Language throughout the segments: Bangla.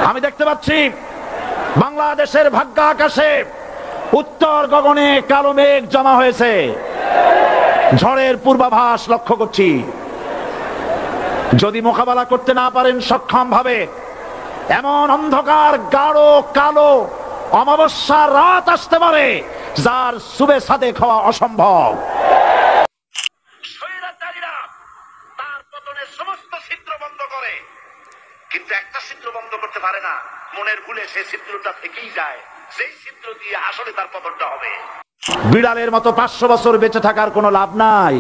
আমি দেখতে পাচ্ছি বাংলাদেশের ভাগ্য আকাশে উত্তর গগনে কালো মেঘ জমা হয়েছে, ঝড়ের পূর্বাভাস লক্ষ্য করছি। যদি মোকাবেলা করতে না পারেন সক্ষম ভাবে, এমন অন্ধকার গাঢ় কালো অমাবস্যার রাত আসতে পারে যার সুবে সাদেক হওয়া অসম্ভব। স্বৈরাচারীরা তার পতনের সমস্ত ছিদ্র বন্ধ করে, কিন্তু একটা ছিদ্র বন্ধ করতে পারে না। মনের ভুলে সেই ছিদ্রটা থেকেই যায়, সেই ছিদ্র দিয়ে আসলে তার পতনটা হবে। বিড়ালের মতো 500 বছর বেঁচে থাকার কোনো লাভ নাই,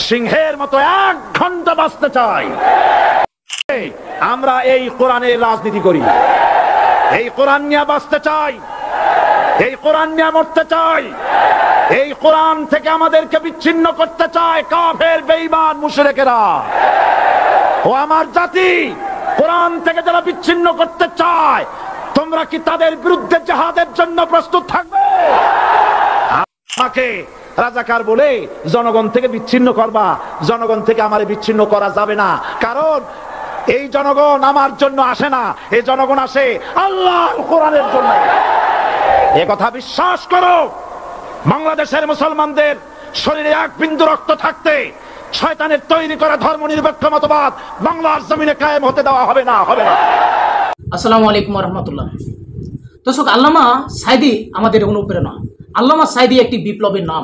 সিংহের মতো 1 ঘন্টা বাঁচতে চাই। আমরা এই কোরআনের রাজনীতি করি, এই কোরআন নিয়ে বাঁচতে চাই, এই কোরআন নিয়ে মরতে চাই। এই কোরআন থেকে আমাদেরকে বিচ্ছিন্ন করতে চায় কাফের বেঈমান মুশরিকেরা। ও আমার জাতি, কোরআন থেকে যারা বিচ্ছিন্ন করতে চায়, তোমরা কি তাদের বিরুদ্ধে জিহাদের জন্য প্রস্তুত থাকবে? আমাকে রাজাকার বলে জনগণ থেকে বিচ্ছিন্ন করবা, জনগণ থেকে আমারে বিচ্ছিন্ন করা যাবে না। কারণ এই জনগণ আমার জন্য আসে না, এই জনগণ আসে আল্লাহর কোরআনের জন্য। এ কথা বিশ্বাস করো। বাংলাদেশের মুসলমানদের শরীরে 1 বিন্দু রক্ত থাকতে শয়তানের তৈরি করা ধর্মনিরপেক্ষ মতবাদ বাংলার জমিনে কায়েম হতে দেওয়া হবে না, হবে না। আসসালামু আলাইকুম ওয়া রাহমাতুল্লাহ। দর্শক, আল্লামা সাঈদী আমাদের অনুপ্রেরণা। আল্লামা সাঈদী একটি বিপ্লবের নাম।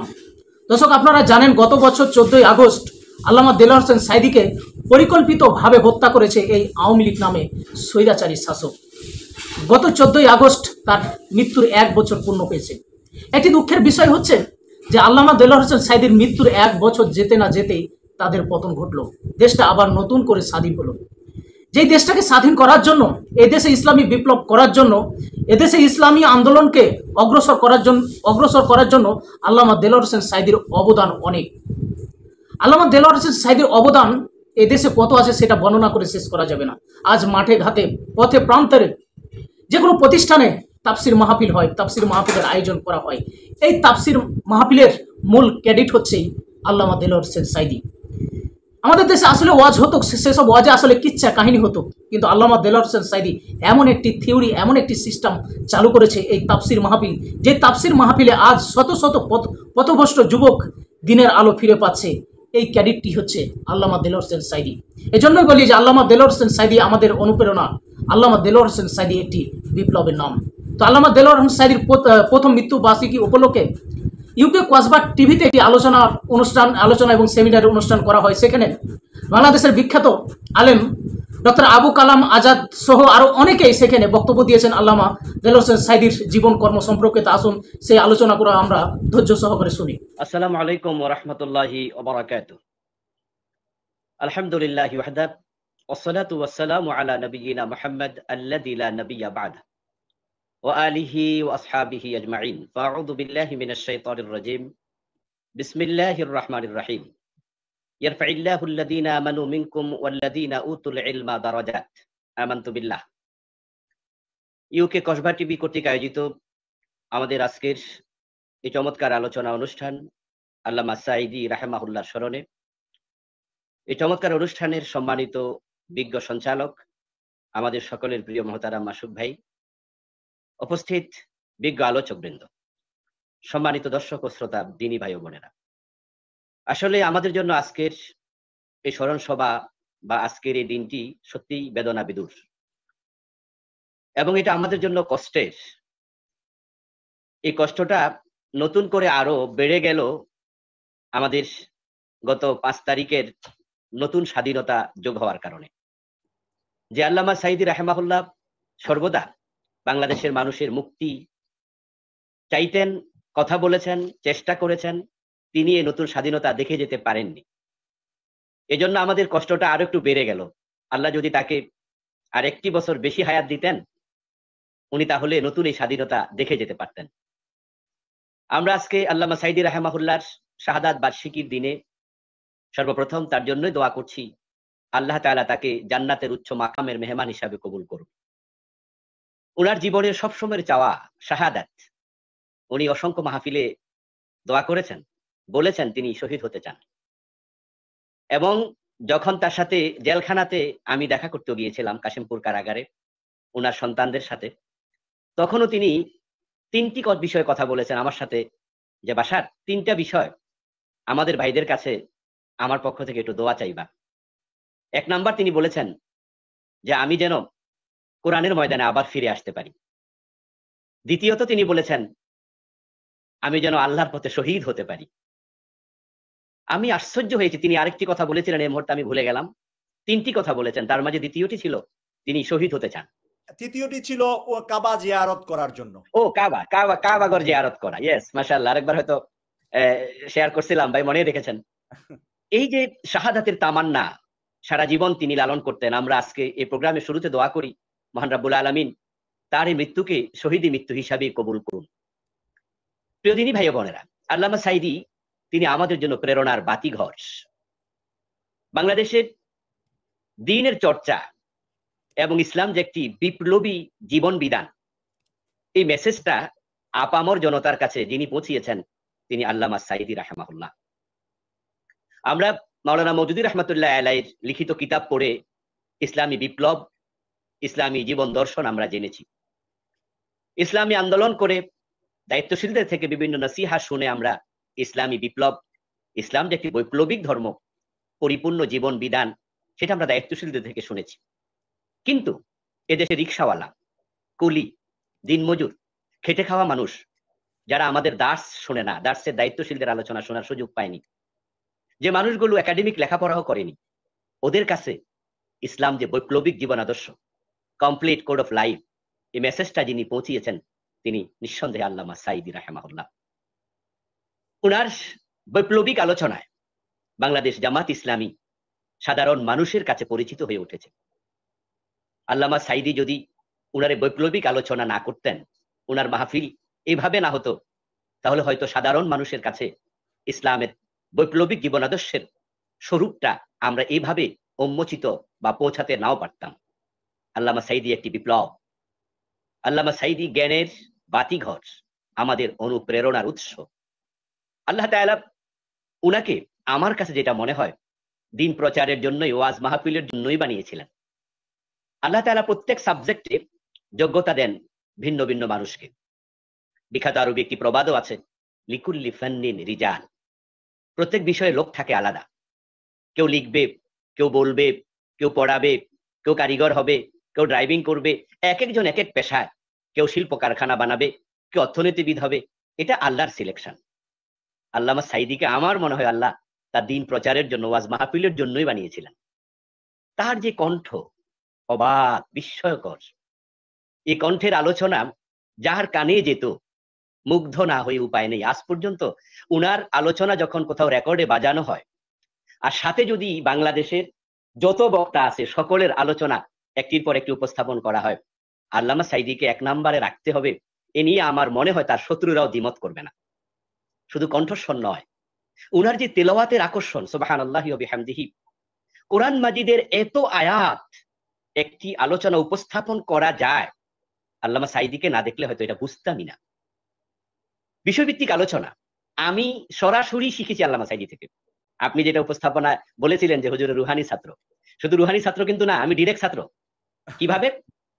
দর্শক, আপনারা জানেন গত বছর 14ই আগস্ট আল্লামা দেলোয়ার হোসেন সাঈদীকে পরিকল্পিতভাবে হত্যা করেছে এই আওয়ামী লীগ নামে স্বৈরাচারী শাসক। গত 14ই আগস্ট তার মৃত্যুর 1 বছর পূর্ণ হয়েছে। একটি দুঃখের বিষয় হচ্ছে যে আল্লামা দেলোয়ার হোসেন সাঈদীর মৃত্যুর 1 বছর যেতে না যেতেই তাদের পতন ঘটল। দেশটা আবার নতুন করে স্বাধীন হলো। যেই দেশটাকে স্বাধীন করার জন্য, এদেশে ইসলামী বিপ্লব করার জন্য, এদেশে ইসলামী আন্দোলনকে অগ্রসর করার জন্য আল্লামা দেলোয়ার হোসেন সাঈদীর অবদান অনেক। আল্লামা দেলোয়ার হোসেন সাঈদীর অবদান এদেশে কত আছে সেটা বর্ণনা করে শেষ করা যাবে না। আজ মাঠে ঘাটে পথে প্রান্তরে যে কোনো প্রতিষ্ঠানে তাফসির মাহফিল হয়, তাফসির মাহফিলের আয়োজন করা হয়। এই তাফসির মাহফিলের মূল ক্রেডিট হচ্ছে আল্লামা দেলোয়ার হোসেন সাঈদী। আমাদের দেশে আসলে ওয়াজ হতো, সেসব ওয়াজে আসলে কিচ্ছা কাহিনী হতো, কিন্তু আল্লামা দেলোয়ার হোসেন সাঈদী এমন একটি থিওরি, এমন একটি সিস্টেম চালু করেছে এই তাফসির মাহফিল, যে তাফসির মাহফিলে আজ শত শত পথভ্রষ্ট যুবক দিনের আলো ফিরে পাচ্ছে। এই ক্রেডিটটি হচ্ছে আল্লামা দেলোয়ার হোসেন সাঈদী। এজন্যই বলি যে আল্লামা দেলোয়ার হোসেন সাঈদী আমাদের অনুপ্রেরণা। আল্লামা দেলোয়ার হোসেন সাঈদী একটি বিপ্লবের নাম। তো আল্লামা দেলোয়ার হোসেন সাঈদীর প্রথম মৃত্যুবার্ষিকী উপলক্ষে ইউকে কসবাট টিভিতে একটি আলোচনা এবং সেমিনারের অনুষ্ঠান করা হয়। সেখানে বাংলাদেশের বিখ্যাত আলেম ডক্টর আবু কালাম আজাদ সহ আরো অনেকেই সেখানে বক্তব্য দিয়েছেন আল্লামা দেলোয়ার হোসেন সাঈদীর জীবন কর্ম সম্পর্কে। আসুন সেই আলোচনা করে আমরা ধৈর্য সহকারে শুনি। আসসালামু আলাইকুম ওয়া রাহমাতুল্লাহি ওয়া বারাকাতুহু। আলহামদুলিল্লাহি ওয়াহদা ওয়াসসালাতু ওয়াসসালামু আলা নাবিয়িনা মুহাম্মদ আল্লাযী লা নাবিয়্যা বা'দা ওয়া আলিহি ওয়া আসহাবিহি আজমাইন। ফাআউযু বিল্লাহি মিনাশ শাইতানির রাজীম। বিসমিল্লাহির রাহমানির রাহিম। ইয়ারফা'িল্লাহু আল্লাযীনা আমানু মিনকুম ওয়াল্লাযীনা উতুল ইলমা দারাজাত। আমানতু বিল্লাহ। ইউকে কসবা টিভি কর্তৃক আয়োজিত আমাদের আজকের এই চমৎকার আলোচনা অনুষ্ঠান আল্লামা সাঈদী রাহিমাহুল্লাহর স্মরণে, এই চমৎকার অনুষ্ঠানের সম্মানিত বিজ্ঞ সঞ্চালক আমাদের সকলের প্রিয় মহতারাম মাসুক ভাই, উপস্থিত বিজ্ঞ আলোচকবৃন্দ, সম্মানিত দর্শক ও শ্রোতা দিনী ভাই ও বোনেরা, আসলে আমাদের জন্য আজকের এই স্মরণ সভা বা আজকের এই দিনটি সত্যিই বেদনা বিদুর এবং এটা আমাদের জন্য কষ্টের। এই কষ্টটা নতুন করে আরো বেড়ে গেল আমাদের গত 5 তারিখের নতুন স্বাধীনতা যোগ হওয়ার কারণে। যে আল্লামা সাঈদী রাহিমাহুল্লাহ সর্বদা বাংলাদেশের মানুষের মুক্তি চাইতেন, কথা বলেছেন, চেষ্টা করেছেন, তিনি এই নতুন স্বাধীনতা দেখে যেতে পারেননি। এজন্য আমাদের কষ্টটা আরো একটু বেড়ে গেল। আল্লাহ যদি তাকে আর 1টি বছর বেশি হায়াত দিতেন, উনি তাহলে নতুন এই স্বাধীনতা দেখে যেতে পারতেন। আমরা আজকে আল্লামা সাঈদী রাহিমাহুল্লাহর শাহাদাত বার্ষিকীর দিনে সর্বপ্রথম তার জন্যই দোয়া করছি, আল্লাহ তাআলা তাকে জান্নাতের উচ্চ মাকামের মেহমান হিসাবে কবুল করুন। ওনার জীবনের সবসময়ের চাওয়া শাহাদাত। উনি অসংখ্য মাহফিলে দোয়া করেছেন, বলেছেন তিনি শহীদ হতে চান এবং যখন তার সাথে জেলখানাতে আমি দেখা করতে গিয়েছিলাম কাশিমপুর কারাগারে ওনার সন্তানদের সাথে, তখনও তিনি তিনটি বিষয়ে কথা বলেছেন আমার সাথে, যে বাশার, তিনটা বিষয় আমাদের ভাইদের কাছে আমার পক্ষ থেকে একটু দোয়া চাইবা। এক নাম্বার তিনি বলেছেন যে আমি যেন কোরআনের ময়দানে আবার ফিরে আসতে পারি। দ্বিতীয়ত তিনি বলেছেন আমি যেন আল্লাহর পথে শহীদ হতে পারি। আমি আশ্চর্য হয়েছি, তিনি আরেকটি কথা বলেছিলেন, এই মুহূর্তে আমি ভুলে গেলাম। তিনটি কথা বলেছেন, তার মাঝে দ্বিতীয়টি ছিল তিনি শহীদ হতে চান। তৃতীয়টি ছিল ও কাবা জিয়ারত করার জন্য। ও কাবা, কাবা, কাবাগর জিয়ারত করা। ইয়েস, মাশাআল্লাহ, আরেকবার হয়তো শেয়ার করছিলাম, ভাই মনে রেখেছেন। এই যে শাহাদাতের তামান্না সারা জীবন তিনি লালন করতেন, আমরা আজকে এই প্রোগ্রামের শুরুতে দোয়া করি মহান রাব্বুল আলামিন তার এই মৃত্যুকে শহীদি মৃত্যু হিসাবে কবুল করুন। প্রিয় দিনী ভাই বোনেরা, আল্লামা সাঈদী তিনি আমাদের জন্য প্রেরণার বাতিঘর। বাংলাদেশের দ্বীনের চর্চা এবং ইসলাম যে একটি বিপ্লবী জীবন বিধান, এই মেসেজটা আপামর জনতার কাছে যিনি পৌঁছিয়েছেন তিনি আল্লামা সাঈদী রাহিমাহুল্লাহ। আমরা মাওলানা মওদুদী রহমাতুল্লাহ আলাইহির লিখিত কিতাব পড়ে ইসলামী বিপ্লব, ইসলামী জীবন দর্শন আমরা জেনেছি। ইসলামী আন্দোলন করে দায়িত্বশীলদের থেকে বিভিন্ন নসিহা শুনে আমরা ইসলামী বিপ্লব, ইসলাম যে একটি বৈপ্লবিক ধর্ম, পরিপূর্ণ জীবন বিধান, সেটা আমরা দায়িত্বশীলদের থেকে শুনেছি। কিন্তু এদেশে রিক্সাওয়ালা, কুলি, দিনমজুর, খেটে খাওয়া মানুষ যারা আমাদের দার্স শোনে না, দার্সের দায়িত্বশীলদের আলোচনা শোনার সুযোগ পায়নি, যে মানুষগুলো একাডেমিক লেখাপড়াও করেনি, ওদের কাছে ইসলাম যে বৈপ্লবিক জীবন আদর্শ, কমপ্লিট কোড অফ লাইফ, এই মেসেজটা যিনি পৌঁছিয়েছেন তিনি নিঃসন্দেহে আল্লামা সাঈদী রাহিমাহুল্লাহ। উনার বৈপ্লবিক আলোচনায় বাংলাদেশ জামাত ইসলামী সাধারণ মানুষের কাছে পরিচিত হয়ে উঠেছে। আল্লামা সাঈদী যদি উনার বৈপ্লবিক আলোচনা না করতেন, উনার মাহফিল এইভাবে না হতো, তাহলে হয়তো সাধারণ মানুষের কাছে ইসলামের বৈপ্লবিক জীবন আদর্শের স্বরূপটা আমরা এইভাবে উন্মোচিত বা পৌঁছাতে নাও পারতাম। আল্লামা সাঈদী একটি বিপ্লব। আল্লামা সাঈদী জ্ঞানের বাতিঘর, আমাদের অনুপ্রেরণার উৎস। আল্লাহ তাআলা উনাকে আমার কাছে যেটা মনে হয় দিন প্রচারের জন্যই, ওয়াজ মাহফিলের জন্যই বানিয়েছিলেন। আল্লাহ তাআলা প্রত্যেক সাবজেক্টে যোগ্যতা দেন ভিন্ন ভিন্ন মানুষকে। বিখ্যাত আরবি একটি প্রবাদও আছে, লিকুল্লি ফান্নিন রিজাল। প্রত্যেক বিষয়ে লোক থাকে আলাদা। কেউ লিখবে, কেউ বলবে, কেউ পড়াবে, কেউ কারিগর হবে, কেউ ড্রাইভিং করবে, এক একজন এক এক পেশায়, কেউ শিল্প কারখানা বানাবে, কেউ অর্থনীতিবিদ হবে। এটা আল্লাহর সিলেকশন। আল্লামা সাঈদীকে আমার মনে হয় আল্লাহ তার দিন প্রচারের জন্য, ওয়াজ মাহফিলের জন্যই বানিয়েছিলেন। তার যে কণ্ঠ অবাক, বিস্ময়কর, এই কণ্ঠের আলোচনা যার কানে যেত মুগ্ধ না হয়ে উপায় নেই। আজ পর্যন্ত উনার আলোচনা যখন কোথাও রেকর্ডে বাজানো হয়, আর সাথে যদি বাংলাদেশের যত বক্তা আছে সকলের আলোচনা একটির পর একটি উপস্থাপন করা হয়, আল্লামা সাঈদীকে এক নম্বরে রাখতে হবে, এ নিয়ে আমার মনে হয় তার শত্রুরাও দ্বিমত করবে না। শুধু কণ্ঠস্বর নয়, উনার যে তেলাওয়াতের আকর্ষণ, সুবহানাল্লাহি ওয়া বিহামদিহি, কোরআন মাজিদের এত আয়াত একটি আলোচনা উপস্থাপন করা যায়, আল্লামা সাঈদীকে না দেখলে হয়তো এটা বুঝতামই না। বিষয়ভিত্তিক আলোচনা আমি সরাসরি শিখেছি আল্লামা সাঈদী থেকে। আপনি যেটা উপস্থাপনা বলেছিলেন যে হুজুরের রুহানি ছাত্র, শুধু রুহানি ছাত্র কিন্তু না, আমি ডিরেক্ট ছাত্র। কিভাবে?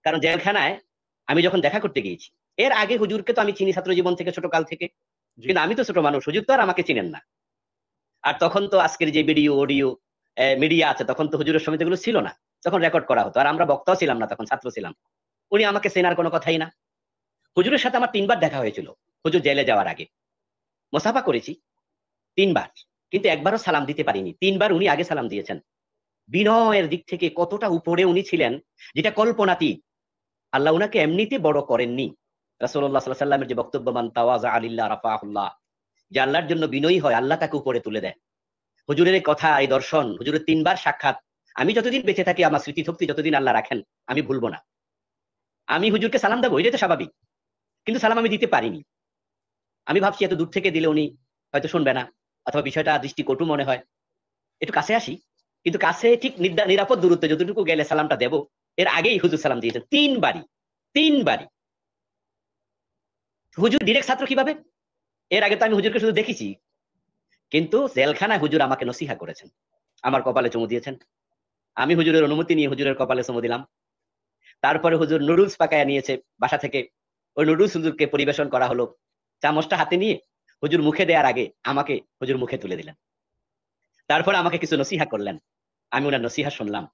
কারণ জেলখানায় আমি যখন দেখা করতে গিয়েছি, এর আগে হুজুরকে তো আমি চিনি ছাত্র জীবন থেকে, ছোট কাল থেকে, কিন্তু আমি তো ছোট মানুষ, হুজুর তো আর আমাকে চিনেন না। আর তখন তো আজকের যে ভিডিও অডিও মিডিয়া আছে, তখন তো হুজুরের সময় এগুলো ছিল না, তখন রেকর্ড করা হতো। আর আমরা বক্তাও ছিলাম না, তখন ছাত্র ছিলাম। উনি আমাকে চেনার কোনো কথাই না। হুজুরের সাথে আমার 3বার দেখা হয়েছিল হুজুর জেলে যাওয়ার আগে। মুসাফা করেছি 3বার, কিন্তু একবারও সালাম দিতে পারিনি। 3বার উনি আগে সালাম দিয়েছেন। বিনয়ের দিক থেকে কতটা উপরে উনি ছিলেন যেটা কল্পনাতীত। আল্লাহ উনাকে এমনিতে বড় করেননি। রাসূলুল্লাহ সাল্লাল্লাহু আলাইহি ওয়াসাল্লামের যে বক্তব্য, মান তাওয়াজা লিল্লাহ রাফাহুল্লাহ, যে আল্লাহর জন্য বিনয়ী হয় আল্লাহ তাকে উপরে তুলে দেয়। হুজুরের এই কথা, এই দর্শন, হুজুরের 3বার সাক্ষাৎ, আমি যতদিন বেঁচে থাকি, আমার স্মৃতি শক্তি যতদিন আল্লাহ রাখেন, আমি ভুলবো না। আমি হুজুরকে সালাম দেবো, এটা তো স্বাভাবিক, কিন্তু সালাম আমি দিতে পারিনি। আমি ভাবছি এত দূর থেকে দিলে উনি হয়তো শুনবে না, অথবা বিষয়টা দৃষ্টিকটু মনে হয়, একটু কাছে আসি। কিন্তু কাছে ঠিক নিরাপদ দূরত্বে যতটুকু গেলে সালামটা দেব, এর আগেই হুজুর সালাম দিয়েছেন 3বারই। হুজুর ডিরেক্ট ছাত্র কিভাবে? এর আগে তো আমি হুজুরকে শুধু দেখেছি, কিন্তু জেলখানায় হুজুর আমাকে নসিহা করেছেন। আমার কপালে চুমু দিয়েছেন। আমি হুজুরের অনুমতি নিয়ে হুজুরের কপালে চুমু দিলাম। তারপরে হুজুর নুডলস পাকায়া নিয়েছে বাসা থেকে, ওই নুডলস হুজুরকে পরিবেশন করা হলো। চামচটা হাতে নিয়ে হুজুর মুখে দেওয়ার আগে আমাকে হুজুর মুখে তুলে দিলেন। তারপরে আমাকে কিছু নসিহা করলেন, আমি ওনার নসিহা শুনলাম।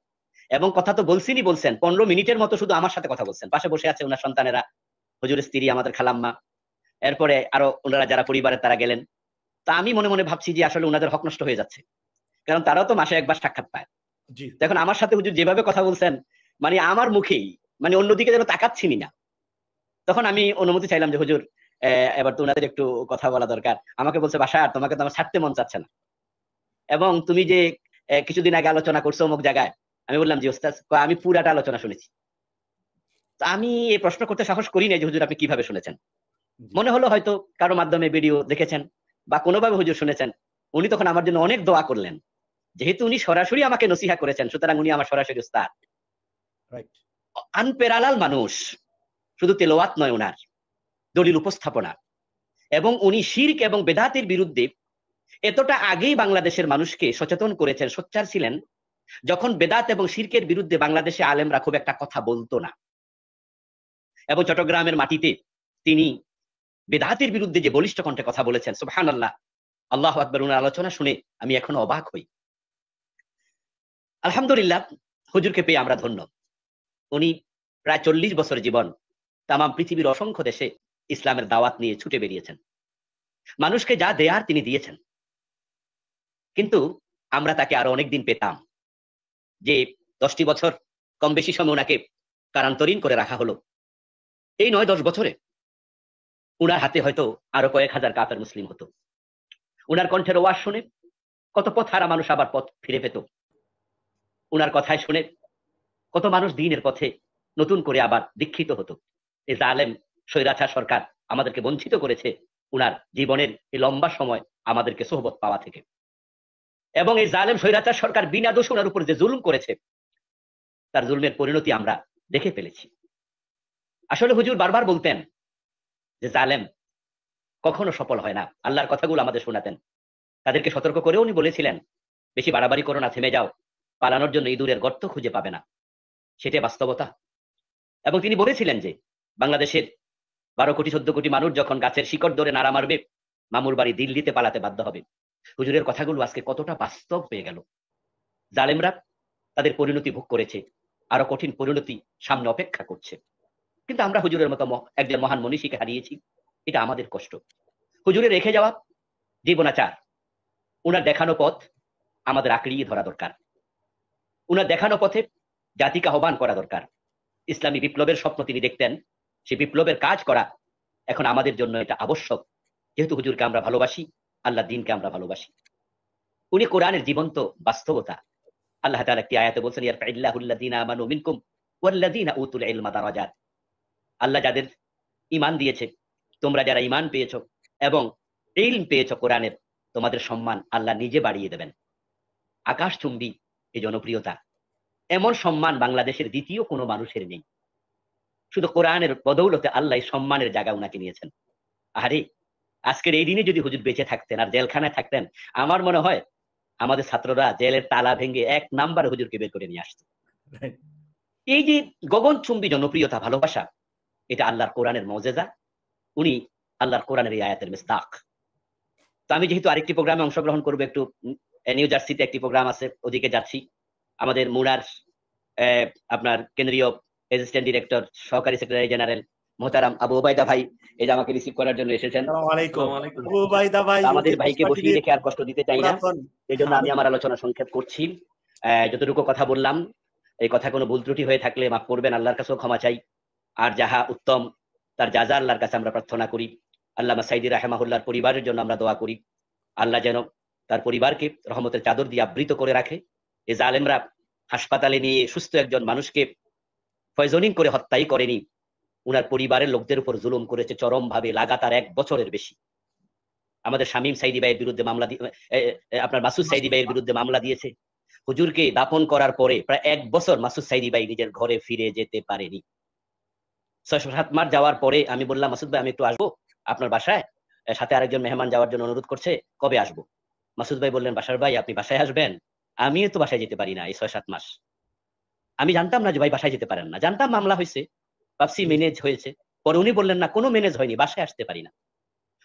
এবং কথা তো বলছেন 15 মিনিটের মতো শুধু আমার সাথে কথা বলছেন। পাশে বসে আছে ওনার সন্তানেরা, হুজুরের স্ত্রী, আমাদের খালাম্মা, এরপরে আরো ওনারা যারা পরিবারের তারা গেলেন। তা আমি মনে মনে ভাবছি যে আসলে ওনাদের হক নষ্ট হয়ে যাচ্ছে, কারণ তারাও তো মাসে একবার সাক্ষাৎ পায়। জি, এখন আমার সাথে হুজুর যেভাবে কথা বলছেন, মানে আমার মুখেই, মানে অন্যদিকে যেন তাকাচ্ছিনি না। তখন আমি অনুমতি চাইলাম যে হুজুর এবার তো ওনাদের একটু কথা বলা দরকার। আমাকে বলছে, বাসার তোমাকে তো আমার ছাড়তে মন চাচ্ছে না, এবং তুমি যে কিছুদিন আগে আলোচনা করছো অমুক জায়গায়। আমি বললাম যে ওস্তাদ, আমি পুরাটা আলোচনা শুনেছি। তো আমি এই প্রশ্ন করতে সাহস করি না যে হুজুর আপনি কিভাবে শুনেছেন। জি। মনে হলো হয়তো কারো মাধ্যমে ভিডিও দেখেছেন বা কোনোভাবে হুজুর শুনেছেন। উনি তখন আমার জন্য অনেক দোয়া করলেন। যেহেতু উনি সরাসরি আমাকে নসিহা করেছেন, সুতরাং উনি আমার সরাসরি উস্তাদ। রাইট। আনপেরালাল মানুষ, শুধু তেলাওয়াত নয়, ওনার দলিল উপস্থাপনা, এবং উনি শিরক এবং বেদাতের বিরুদ্ধে এতটা আগেই বাংলাদেশের মানুষকে সচেতন করেছেন, সোচ্চার ছিলেন, যখন বেদাত এবং শিরকের বিরুদ্ধে বাংলাদেশে আলেমরা খুব একটা কথা বলতো না। এবং চট্টগ্রামের মাটিতে তিনি বেদাতের বিরুদ্ধে যে বলিষ্ঠ কণ্ঠে কথা বলেছেন, সুবহানাল্লাহ, আল্লাহু আকবার। উনার আলোচনা শুনে আমি এখনো অবাক হই। আলহামদুলিল্লাহ, হুজুরকে পেয়ে আমরা ধন্য। উনি প্রায় 40 বছর জীবন তামাম পৃথিবীর অসংখ্য দেশে ইসলামের দাওয়াত নিয়ে ছুটে বেরিয়েছেন। মানুষকে যা দেয়ার তিনি দিয়েছেন, কিন্তু আমরা তাকে আরো অনেকদিন পেতাম। যে 10টি বছর কম বেশি সময় ওনাকে কারান্তরীণ করে রাখা হলো, এই 9-10 বছরে উনার হাতে হয়তো আরো কয়েক হাজার কাফের মুসলিম হতো। উনার কণ্ঠের ওয়াজ শুনে কত পথহারা মানুষ আবার পথ ফিরে পেত। উনার কথায় শুনে কত মানুষ দ্বীনের পথে নতুন করে আবার দীক্ষিত হতো। এই জালেম স্বৈরাচার সরকার আমাদেরকে বঞ্চিত করেছে উনার জীবনের এই লম্বা সময় আমাদেরকে সোহবত পাওয়া থেকে। এবং এই জালেম স্বৈরাচার সরকার বিনা দোষে ওনার উপর যে জুলুম করেছে, তার জুলমের পরিণতি আমরা দেখে ফেলেছি। আসলে হুজুর বারবার বলতেন যে জালেম কখনো সফল হয় না। আল্লাহর কথাগুলো আমাদের শোনাতেন, তাদেরকে সতর্ক করেও উনি বলেছিলেন, বেশি বাড়াবাড়ি করো না, থেমে যাও, পালানোর জন্য ইঁদুরের গর্ত খুঁজে পাবে না। সেটাই বাস্তবতা। এবং তিনি বলেছিলেন যে বাংলাদেশের 12 কোটি 14 কোটি মানুষ যখন গাছের শিকড় ধরে নাড়া মারবে, মামুর বাড়ি দিল্লিতে পালাতে বাধ্য হবে। হুজুরের কথাগুলো আজকে কতটা বাস্তব হয়ে গেল। জালেমরা তাদের পরিণতি ভোগ করেছে, আরো কঠিন পরিণতি সামনে অপেক্ষা করছে। কিন্তু আমরা হুজুরের মতো একজন মহান মনীষীকে হারিয়েছি, এটা আমাদের কষ্ট। হুজুরের রেখে যাওয়া জীবনাচার, উনার দেখানো পথ আমাদের আঁকড়িয়ে ধরা দরকার। উনার দেখানো পথে জাতিকে আহ্বান করা দরকার। ইসলামী বিপ্লবের স্বপ্ন তিনি দেখতেন, সেই বিপ্লবের কাজ করা এখন আমাদের জন্য এটা আবশ্যক। যেহেতু হুজুরকে আমরা ভালোবাসি, আল্লাহ দ্বীনকে আমরা ভালোবাসি। উনি কোরআনের জীবন্ত বাস্তবতা। আল্লাহ তাআলা একটি আয়াতে বলছেন, ইয়ারফাইল্লাহুল্লাযীনা আমানু মিনকুম ওয়াল্লাযীনা উতুল ইলমা দারাজাত। আল্লাহ যাদের ঈমান দিয়েছে, তোমরা যারা ঈমান পেয়েছো এবং ইলম পেয়েছো কোরআনের, তোমাদের সম্মান আল্লাহ নিজে বাড়িয়ে দেবেন। আকাশচুম্বী এই জনপ্রিয়তা, এমন সম্মান বাংলাদেশের দ্বিতীয় কোনো মানুষের নেই। শুধু কোরআনের বদৌলতে আল্লাহ সম্মানের জায়গা উনাকে নিয়েছেন। আরে আজকের এই দিনে যদি হুজুর বেঁচে থাকতেন আর জেলখানায় থাকতেন, আমার মনে হয় আমাদের ছাত্ররা জেলের তালা ভেঙে 1 নাম্বারে হুজুরকে বের করে নিয়ে আসতো। এই যে গগনচুম্বী জনপ্রিয়তা, ভালোবাসা, এটা আল্লাহর কোরআনের মজেজা। উনি আল্লাহর কোরআনের এই আয়াতের মিসদাক। তো আমি যেহেতু আরেকটি প্রোগ্রামে অংশগ্রহণ করবো, একটু নিউ জার্সিতে একটি প্রোগ্রাম আছে, ওদিকে যাচ্ছি। আমাদের মুনার আপনার কেন্দ্রীয় অ্যাসিস্ট্যান্ট ডিরেক্টর, সহকারী সেক্রেটারি জেনারেল মোহতারাম আবু ওবায়দা ভাই এই যে আমাকে রিসিভ করার জন্য এসেছেন। আসসালামু আলাইকুম। আবু ওবায়দা ভাই, আমাদের ভাইকে বসিয়ে রেখে আর কষ্ট দিতে চাই না, এই জন্য আমি আমার আলোচনা সংক্ষেপ করছি। যতটুকু কথা বললাম, এই কথা কোনো ভুল ত্রুটি হয়ে থাকলে মাফ করবেন, আল্লাহর কাছেও ক্ষমা চাই। আর যাহা উত্তম তার জাযা আল্লাহর কাছে আমরা প্রার্থনা করি। আল্লামা সাইদি রাহিমাহুল্লাহর পরিবারের জন্য আমরা দোয়া করি, আল্লাহ যেন তার পরিবারকে রহমতের চাদর দিয়ে আবৃত করে রাখে। এই জালেমরা হাসপাতালে নিয়ে সুস্থ একজন মানুষকে পয়জনিং করে হত্যাই করেনি, উনার পরিবারের লোকদের উপর জুলুম করেছে চরম ভাবে, লাগাতার 1 বছরের বেশি। আমাদের শামীম সাইদি ভাইয়ের বিরুদ্ধে মামলা, আপনার মাসুদ সাইদি ভাইয়ের বিরুদ্ধে মামলা দিয়েছে। হুজুরকে দাফন করার পরে প্রায় 1 বছর মাসুদ সাইদি ভাই নিজের ঘরে ফিরে যেতে পারেনি। 6-7 মাস যাওয়ার পরে আমি বললাম, মাসুদ ভাই আমি একটু আসবো আপনার বাসায়, সাথে আরেকজন মেহমান যাওয়ার জন্য অনুরোধ করছে, কবে আসবো? মাসুদ ভাই বললেন, বাসার ভাই আপনি বাসায় আসবেন, আমিও তো বাসায় যেতে পারি না এই 6-7 মাস। আমি জানতাম না যে ভাই বাসায় যেতে পারেন না, জানতাম মামলা হয়েছে, ভাবছি ম্যানেজ হয়েছে। পরে উনি বললেন না, কোনো ম্যানেজ হয়নি, বাসায় আসতে পারি না।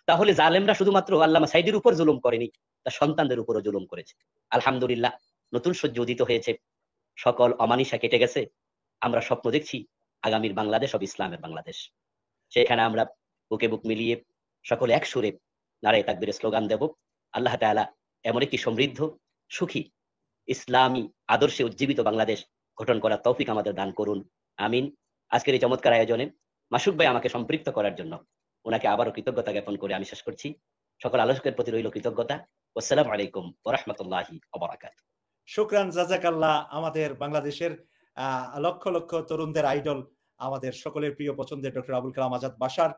তাহলে জালেমরা শুধুমাত্র আল্লামা সাইদির উপর জুলুম করেনি, তার সন্তানদের উপরও জুলুম করেছে। আলহামদুলিল্লাহ, নতুন সূর্য উদিত হয়েছে, সকল অমানিসা কেটে গেছে। আমরা স্বপ্ন দেখছি আগামীর বাংলাদেশ হবে ইসলামের বাংলাদেশ। সেখানে আমরা বুকে বুক মিলিয়ে সকলে এক সুরে নারায়ে তাকবীরের স্লোগান দেব। আল্লাহ তাআলা এমন একটি সমৃদ্ধ, সুখী, ইসলামী আদর্শে উজ্জীবিত বাংলাদেশ গঠন করার তৌফিক আমাদের দান করুন, আমিন। আজকের এই চমৎকার আয়োজনে মাসুক ভাই আমাকে সম্পৃক্ত করার জন্য ওনাকে আবারও কৃতজ্ঞতা জ্ঞাপন করে আমি শেষ করছি। সকল আলোচকের প্রতি রইল কৃতজ্ঞতা। আসসালামু আলাইকুম ওয়া রাহমাতুল্লাহি ওয়া বারাকাতুহু। শুকরান, জাযাকাল্লাহ। আমাদের বাংলাদেশের লক্ষ লক্ষ তরুণদের আইডল, আমাদের সকলের প্রিয় পছন্দের ডক্টর আবুল কালাম আজাদ বাশার,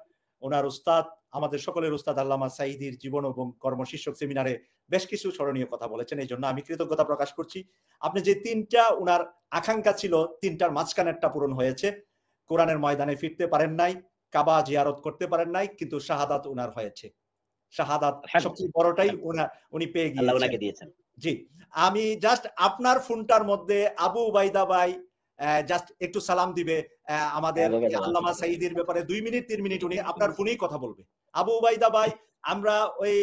ওনার উস্তাদ, আমাদের সকলের উস্তাদ আল্লামা সাঈদীর জীবন এবং কর্ম শীর্ষক সেমিনারে বেশ কিছু স্মরণীয় কথা বলেছেন। এই জন্য আমি কৃতজ্ঞতা প্রকাশ করছি। আপনি যে তিনটা উনার আকাঙ্ক্ষা ছিল, তিনটার মাঝখানেরটা পূরণ হয়েছে। কোরআনের ময়দানে ফিরতে পারেন নাই, কাবা জিয়ারত করতে পারেন নাই, কিন্তু শাহাদাত উনার হয়েছে। শাহাদাত সবচেয়ে বড়টাই উনি পেয়ে আল্লাহ গিয়েছেন। ওনাকে দিয়েছেন। জি, আমি জাস্ট আপনার ফোনটার মধ্যে আবু উবাইদা ভাই জাস্ট একটু সালাম দিবে আমাদের আল্লামা সাঈদীর ব্যাপারে 2 মিনিট 3 মিনিট উনি আপনার ফোনেই কথা বলবে। আবু উবাইদা ভাই, আমরা ওই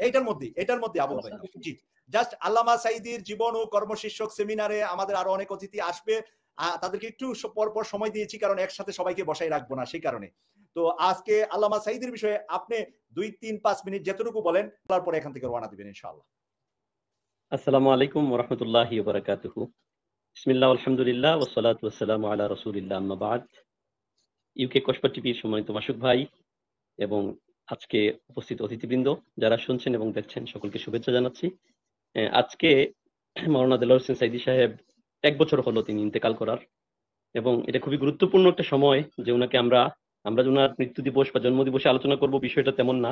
এটার মধ্যে আবু উবাইদা, জি, জাস্ট আল্লামা সাঈদীর জীবন ও কর্মশীর্ষক সেমিনারে আমাদের আরো অনেক অতিথি আসবে। তাদেরকে একটু পর সময় দিয়েছি, কারণ একসাথে সবাইকে বসাই রাখবো না, সেই কারণে। তো আজকে আল্লামা সাঈদীর বিষয়ে আপনি 2-3-5 মিনিট যেটুকু বলেন, তারপরে এখান থেকে রওনা দিবেন ইনশাআল্লাহ। আসসালামু আলাইকুম ওয়া রাহমাতুল্লাহি ওয়া বারাকাতুহু। বিসমিল্লাহ, আলহামদুলিল্লাহ, ওয়া সলাতু ওয়া সালামু আলা রাসূলিল্লাহ, আম্মা বা'দ। ইউকে কসবা টিভির সম্মানিত মাসুক ভাই এবং আজকে উপস্থিত অতিথিবৃন্দ, যারা শুনছেন এবং দেখছেন, সকলকে শুভেচ্ছা জানাচ্ছি। আজকে মাওলানা দেলোয়ার হোসেন সাঈদী সাহেব 1 বছর হলো তিনি ইন্তেকাল করার, এবং এটা খুবই গুরুত্বপূর্ণ একটা সময় যে ওনাকে আমরা ওনার মৃত্যু দিবস বা জন্ম দিবসে আলোচনা করব, বিষয়টা তেমন না,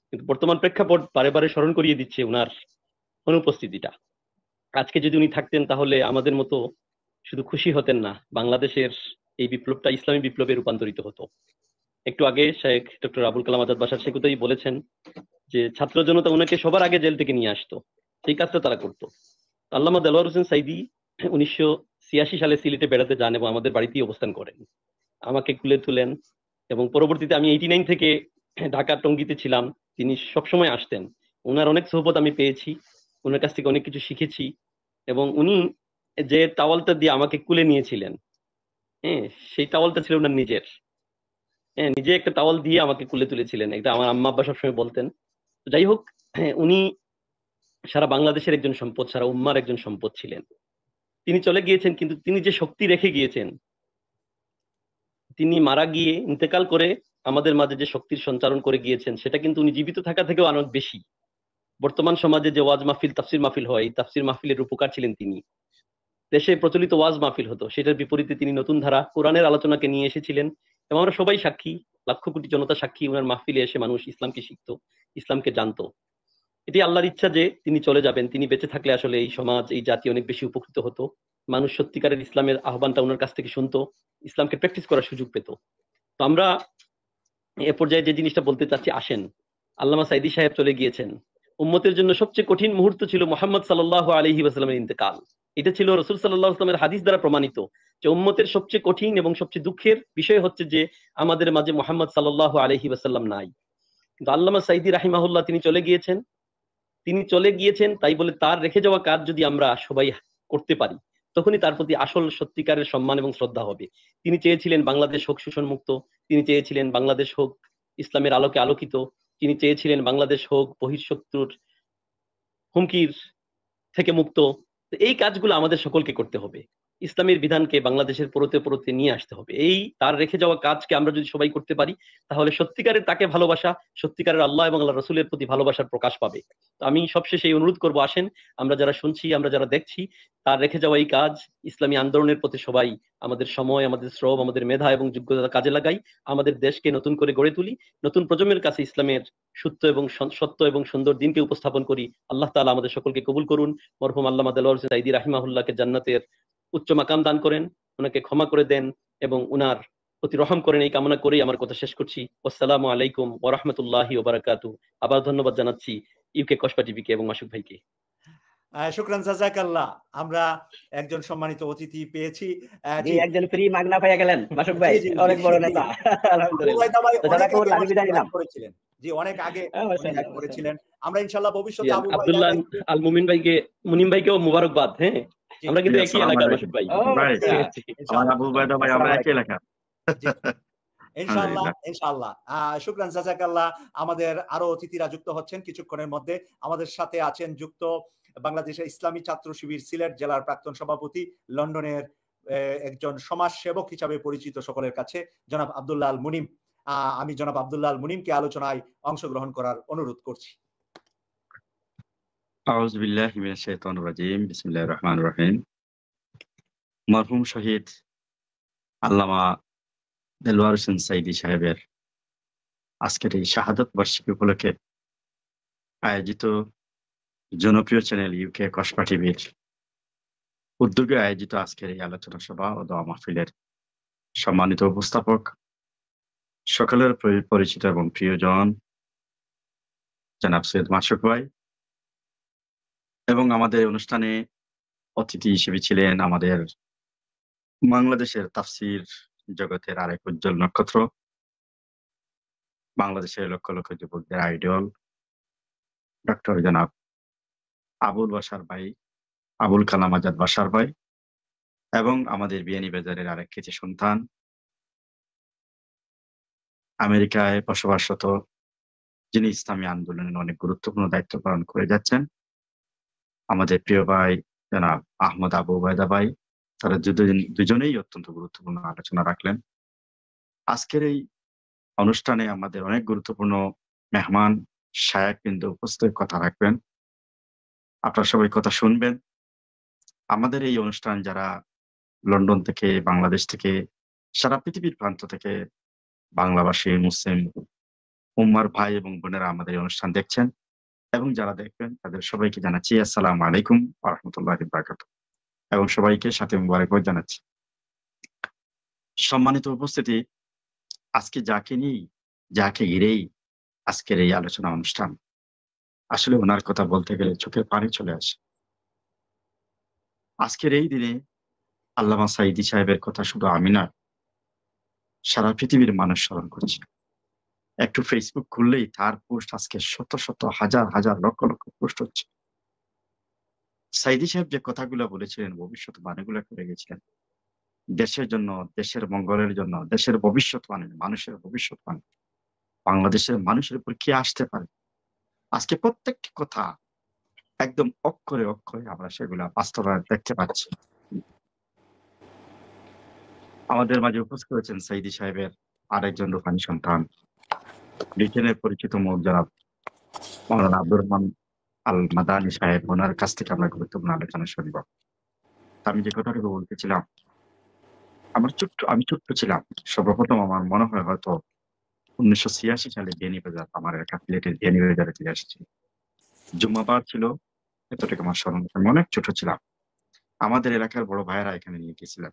কিন্তু বর্তমান প্রেক্ষাপট বারে বারে স্মরণ করিয়ে দিচ্ছে ওনার অনুপস্থিতিটা। আজকে যদি উনি থাকতেন তাহলে আমাদের মতো শুধু খুশি হতেন না, বাংলাদেশের এই বিপ্লবটা ইসলামী বিপ্লবে রূপান্তরিত হতো। একটু আগে শেখ ডক্টর আবুল কালাম আজাদ বাশার সে কথাই বলেছেন যে ছাত্র জনতা ওনাকে সবার আগে জেল থেকে নিয়ে আসতো, সেই কাজটা তারা করতো। আল্লামা দেলোয়ার হোসেন সাঈদী 1986 সালে সিলেটে বেড়াতে যান এবং আমাদের বাড়িতেই অবস্থান করেন, আমাকে কুলে তুলেন, এবং পরবর্তীতে আমি 89 থেকে ঢাকা টঙ্গীতে ছিলাম, তিনি সবসময় আসতেন। ওনার অনেক সোহবত আমি পেয়েছি, ওনার কাছ থেকে অনেক কিছু শিখেছি, এবং উনি যে টাওয়ালটা দিয়ে আমাকে কুলে নিয়েছিলেন, সেই টাওয়ালটা ছিল ওনার নিজের, নিজে একটা টাওয়াল দিয়ে আমাকে কুলে তুলেছিলেন, এটা আমার আম্মা আব্বা সবসময় বলতেন। যাই হোক, উনি সারা বাংলাদেশের একজন সম্পদ, সারা উম্মার একজন সম্পদ ছিলেন। তিনি চলে গিয়েছেন, কিন্তু তিনি যে শক্তি রেখে গিয়েছেন, তিনি মারা গিয়ে ইন্তেকাল করে আমাদের মাঝে যে শক্তির সঞ্চারণ করে গিয়েছেন, সেটা কিন্তু উনি জীবিত থাকা থেকেও অনেক বেশি। বর্তমান সমাজে যে ওয়াজ মাহফিল, তাফসির মাহফিল হয়, এই তাফসির মাহফিলের উপকার ছিলেন তিনি। দেশে প্রচলিত ওয়াজ মাহফিল হতো, সেটার বিপরীতে তিনি নতুন ধারা কোরআনের আলোচনাকে নিয়ে এসেছিলেন, এবং আমরা সবাই সাক্ষী, লাখ কোটি জনতা সাক্ষী, ওনার মাহফিলে এসে মানুষ ইসলামকে শিখতো, ইসলামকে জানতো। এটি আল্লাহর ইচ্ছা যে তিনি চলে যাবেন, তিনি বেঁচে থাকলে আসলে এই সমাজ, এই জাতি অনেক বেশি উপকৃত হতো। মানুষ সত্যিকারের ইসলামের আহ্বানটা ওনার কাছ থেকে শুনতো, ইসলামকে প্র্যাকটিস করার সুযোগ পেত। তো আমরা এ পর্যায়ে যে জিনিসটা বলতে চাচ্ছি, আসেন, আল্লামা সাঈদী সাহেব চলে গিয়েছেন, উম্মতের জন্য সবচেয়ে কঠিন মুহূর্ত ছিল মুহাম্মদ সাল্লাল্লাহু আলাইহি ওয়াসাল্লামের ইন্তেকাল। এটা ছিল রাসূল সাল্লাল্লাহু আলাইহি ওয়াসাল্লামের হাদিস দ্বারা প্রমাণিত যে উম্মতের সবচেয়ে কঠিন এবং সবচেয়ে দুঃখের বিষয় হচ্ছে যে আমাদের মাঝে মুহাম্মদ সাল্লাল্লাহু আলাইহি ওয়াসাল্লাম নাই। কিন্তু আল্লামা সাঈদী রাহিমাহুল্লাহ তিনি চলে গিয়েছেন, তাই বলে তার রেখে যাওয়া কাজ যদি আমরা সবাই করতে পারি, তখনই তার প্রতি আসল সত্যিকারের সম্মান এবং শ্রদ্ধা হবে। তিনি চেয়েছিলেন বাংলাদেশ হোক শোষণ মুক্ত, তিনি চেয়েছিলেন বাংলাদেশ হোক ইসলামের আলোকে আলোকিত, তিনি চেয়েছিলেন বাংলাদেশ হোক বহিঃশত্রুর হুমকির থেকে মুক্ত। এই কাজগুলো আমাদের সকলকে করতে হবে, ইসলামের বিধানকে বাংলাদেশের পরতে পরতে নিয়ে আসতে হবে। এই তার রেখে যাওয়া কাজকে আমরা যদি সবাই করতে পারি, তাহলে সত্যিকারের তাকে ভালোবাসা, সত্যিকারের আল্লাহ এবং আল্লাহ রসুলের প্রতি ভালোবাসার প্রকাশ পাবে। তো আমি সবশেষে এই অনুরোধ করবো, আসেন আমরা যারা শুনছি, আমরা যারা দেখছি, তার রেখে যাওয়া এই কাজ, ইসলামী আন্দোলনের প্রতি সবাই আমাদের সময়, আমাদের শ্রম, আমাদের মেধা এবং যোগ্যতা কাজে লাগাই, আমাদের দেশকে নতুন করে গড়ে তুলি, নতুন প্রজন্মের কাছে ইসলামের সত্য এবং সুন্দর দিনকে উপস্থাপন করি। আল্লাহ তাআলা আমাদের সকলকে কবুল করুন। মরহুম আল্লামা দেলোয়ার হোসেন সাঈদী রাহিমাহুল্লাহকে জান্নাতের উচ্চ মাকাম দান করেন, ওনাকে ক্ষমা করে দেন এবং উনার প্রতি রহম করেন, এই কামনা করেই আমার কথা শেষ করছি। আসসালামু আলাইকুম ওয়া রাহমাতুল্লাহি ওয়া বারাকাতুহু। আবার ধন্যবাদ জানাচ্ছি ইউকে কসবা টিভিকে এবং মাসুক ভাইকে। শুকরান জাযাকাল্লাহ। আমরা একজন সম্মানিত অতিথি পেয়েছি। জি, জি, একজন ফ্রি মাগনা পেয়ে গেলেন মাসুক জি, ভাই, জি, অনেক জি, বড় জি। নেতা। আবু আলহামদুলিল্লাহ। ওবায়দা ভাই তো অনেক আগে জাযাকাল্লাহ, আমি আমাদের বিদায় সাথে নিলাম। লাইভ করেছিলেন। জি, অনেক আগে উনি লাইভ মাশাআল্লাহ, করেছিলেন। মাশাআল্লাহ। আমরা ইনশাআল্লাহ জি, ভবিষ্যতে আবু ওবায়দা আব্দুল্লাহ ভাইকে আল মুমিন ভাইকে, মুনিম ভাইকেও মুবারকবাদ। হ্যাঁ, জি, আমরা জি, কিন্তু জি, একই আসসালামু এলাকার মাসুক আলাইকুম। ভাই। ও ভাই, আচ্ছা। জি, আমার ইনশাআল্লাহ। আবু উবায়দা ভাই, আমরা আসসালামু একই আলাইকুম। এলাকা। জি, জি। ইনশাআল্লাহ, আলহামদুলিল্লাহ। ইনশাআল্লাহ। শুকরান জাযাকাল্লাহ। আমাদের আরো অতিথিরা যুক্ত হচ্ছেন কিছুক্ষণের মধ্যে। আমাদের সাথে আছেন যুক্ত বাংলাদেশের ইসলামী ছাত্র শিবির সিলেট জেলার প্রাক্তন সভাপতি, লন্ডনের একজন সমাজসেবক হিসাবে পরিচিত সকলের কাছে, জনাব আব্দুল্লাহ আল মুনিম। আমি জনাব আব্দুল্লাহ আল মুনিমকে আলোচনায় অংশগ্রহণ করার অনুরোধ করছি। আউযু বিল্লাহি মিনাশ শাইতানির রাজীম। বিসমিল্লাহির রহমানির রহিম। মরহুম শহীদ আল্লামা দেলোয়ার হোসেন সাঈদী সাহেবের আজকের এই শাহাদত বার্ষিকী উপলক্ষে আয়োজিত জনপ্রিয় চ্যানেল ইউকে কসবা টিভির উদ্যোগে আয়োজিত আজকের এই আলোচনা সভা ও দোয়া মাহফিলের সম্মানিত উপস্থাপক, সকলের পরিচিত এবং প্রিয়জন জনাব সৈয়দ মাসুক ভাই, এবং আমাদের অনুষ্ঠানে অতিথি হিসেবে ছিলেন আমাদের বাংলাদেশের তাফসীর জগতের আরেক উজ্জ্বল নক্ষত্র, বাংলাদেশের লক্ষ লক্ষ যুবকদের আইডল ডক্টর জনাব আবুল বাশার ভাই, আবুল কালাম আজাদ বাশার ভাই, এবং আমাদের বিয়ানীবাজারের আরেক কৃতি সন্তান, আমেরিকায় বসবাসরত, যিনি ইসলামী আন্দোলনের অনেক গুরুত্বপূর্ণ দায়িত্ব পালন করে যাচ্ছেন, আমাদের প্রিয় ভাই জনাব আহমদ আবু ওবায়দা ভাই। তারা দুজনেই অত্যন্ত গুরুত্বপূর্ণ আলোচনা রাখলেন। আজকের এই অনুষ্ঠানে আমাদের অনেক গুরুত্বপূর্ণ মেহমান শায়েখ কিন্তু উপস্থিত কথা রাখবেন। আপনারা সবাই কথা শুনবেন। আমাদের এই অনুষ্ঠান যারা লন্ডন থেকে, বাংলাদেশ থেকে, সারা পৃথিবীর প্রান্ত থেকে বাংলাভাষী মুসলিম উম্মার ভাই এবং বোনেরা আমাদের এই অনুষ্ঠান দেখছেন এবং যারা দেখবেন তাদের সবাইকে জানাচ্ছি আসসালামু আলাইকুম ওয়া রাহমাতুল্লাহি ওয়া বারাকাতুহু, এবং সবাইকে সাথে মুবারকবাদ জানাচ্ছি। সম্মানিত উপস্থিতি, আজকে যাকে ঘিরেই আজকের এই আলোচনা অনুষ্ঠান, আসলে ওনার কথা বলতে গেলে চোখের পানি চলে আসে। আজকের এই দিনে আল্লামা সাঈদী সাহেবের কথা শুধু আমি নয়, সারা পৃথিবীর মানুষ স্মরণ করছে। একটু ফেসবুক খুললেই তার পোস্ট আজকে শত শত হাজার হাজার লক্ষ লক্ষ পোস্ট হচ্ছে। সাঈদী সাহেব যে কথাগুলো বলেছিলেন, ভবিষ্যৎ বাণীগুলো করে গেছিলেন, দেশের জন্য, দেশের মঙ্গলের জন্য, দেশের ভবিষ্যৎবাণী, মানুষের ভবিষ্যৎবাণী, বাংলাদেশের মানুষের উপর কি আসতে পারে, আজকে প্রত্যেকটি কথা একদম অক্ষরে অক্ষরে আমরা সেগুলা বাস্তবায়ন দেখতে পাচ্ছি। আমাদের মাঝে উপস্থিত হয়েছেন সাঈদী সাহেবের আরেকজন রূহানী সন্তান, ব্রিটেনের পরিচিত মুখ জনাব মাওলানা আব্দুর রহমান আল মাদানী সাহেব। ওনার কাছ থেকে আমরা গুরুত্বপূর্ণ আলোচনা শুনব। আমি যে কথাটুকু বলতেছিলাম, আমি ছোট্ট ছিলাম। সর্বপ্রথম আমার মনে হয় হয়তো 1986 সালে বিয়ানীবাজার, আমার এলাকা সিলেটের বিয়ানীবাজারে ফিরে এসেছি। জুম্মাবার ছিল, এতটুকু আমার স্মরণ আছে। আমি অনেক ছোট ছিলাম। আমাদের এলাকার বড় ভাইয়েরা এখানে নিয়ে গেছিলেন।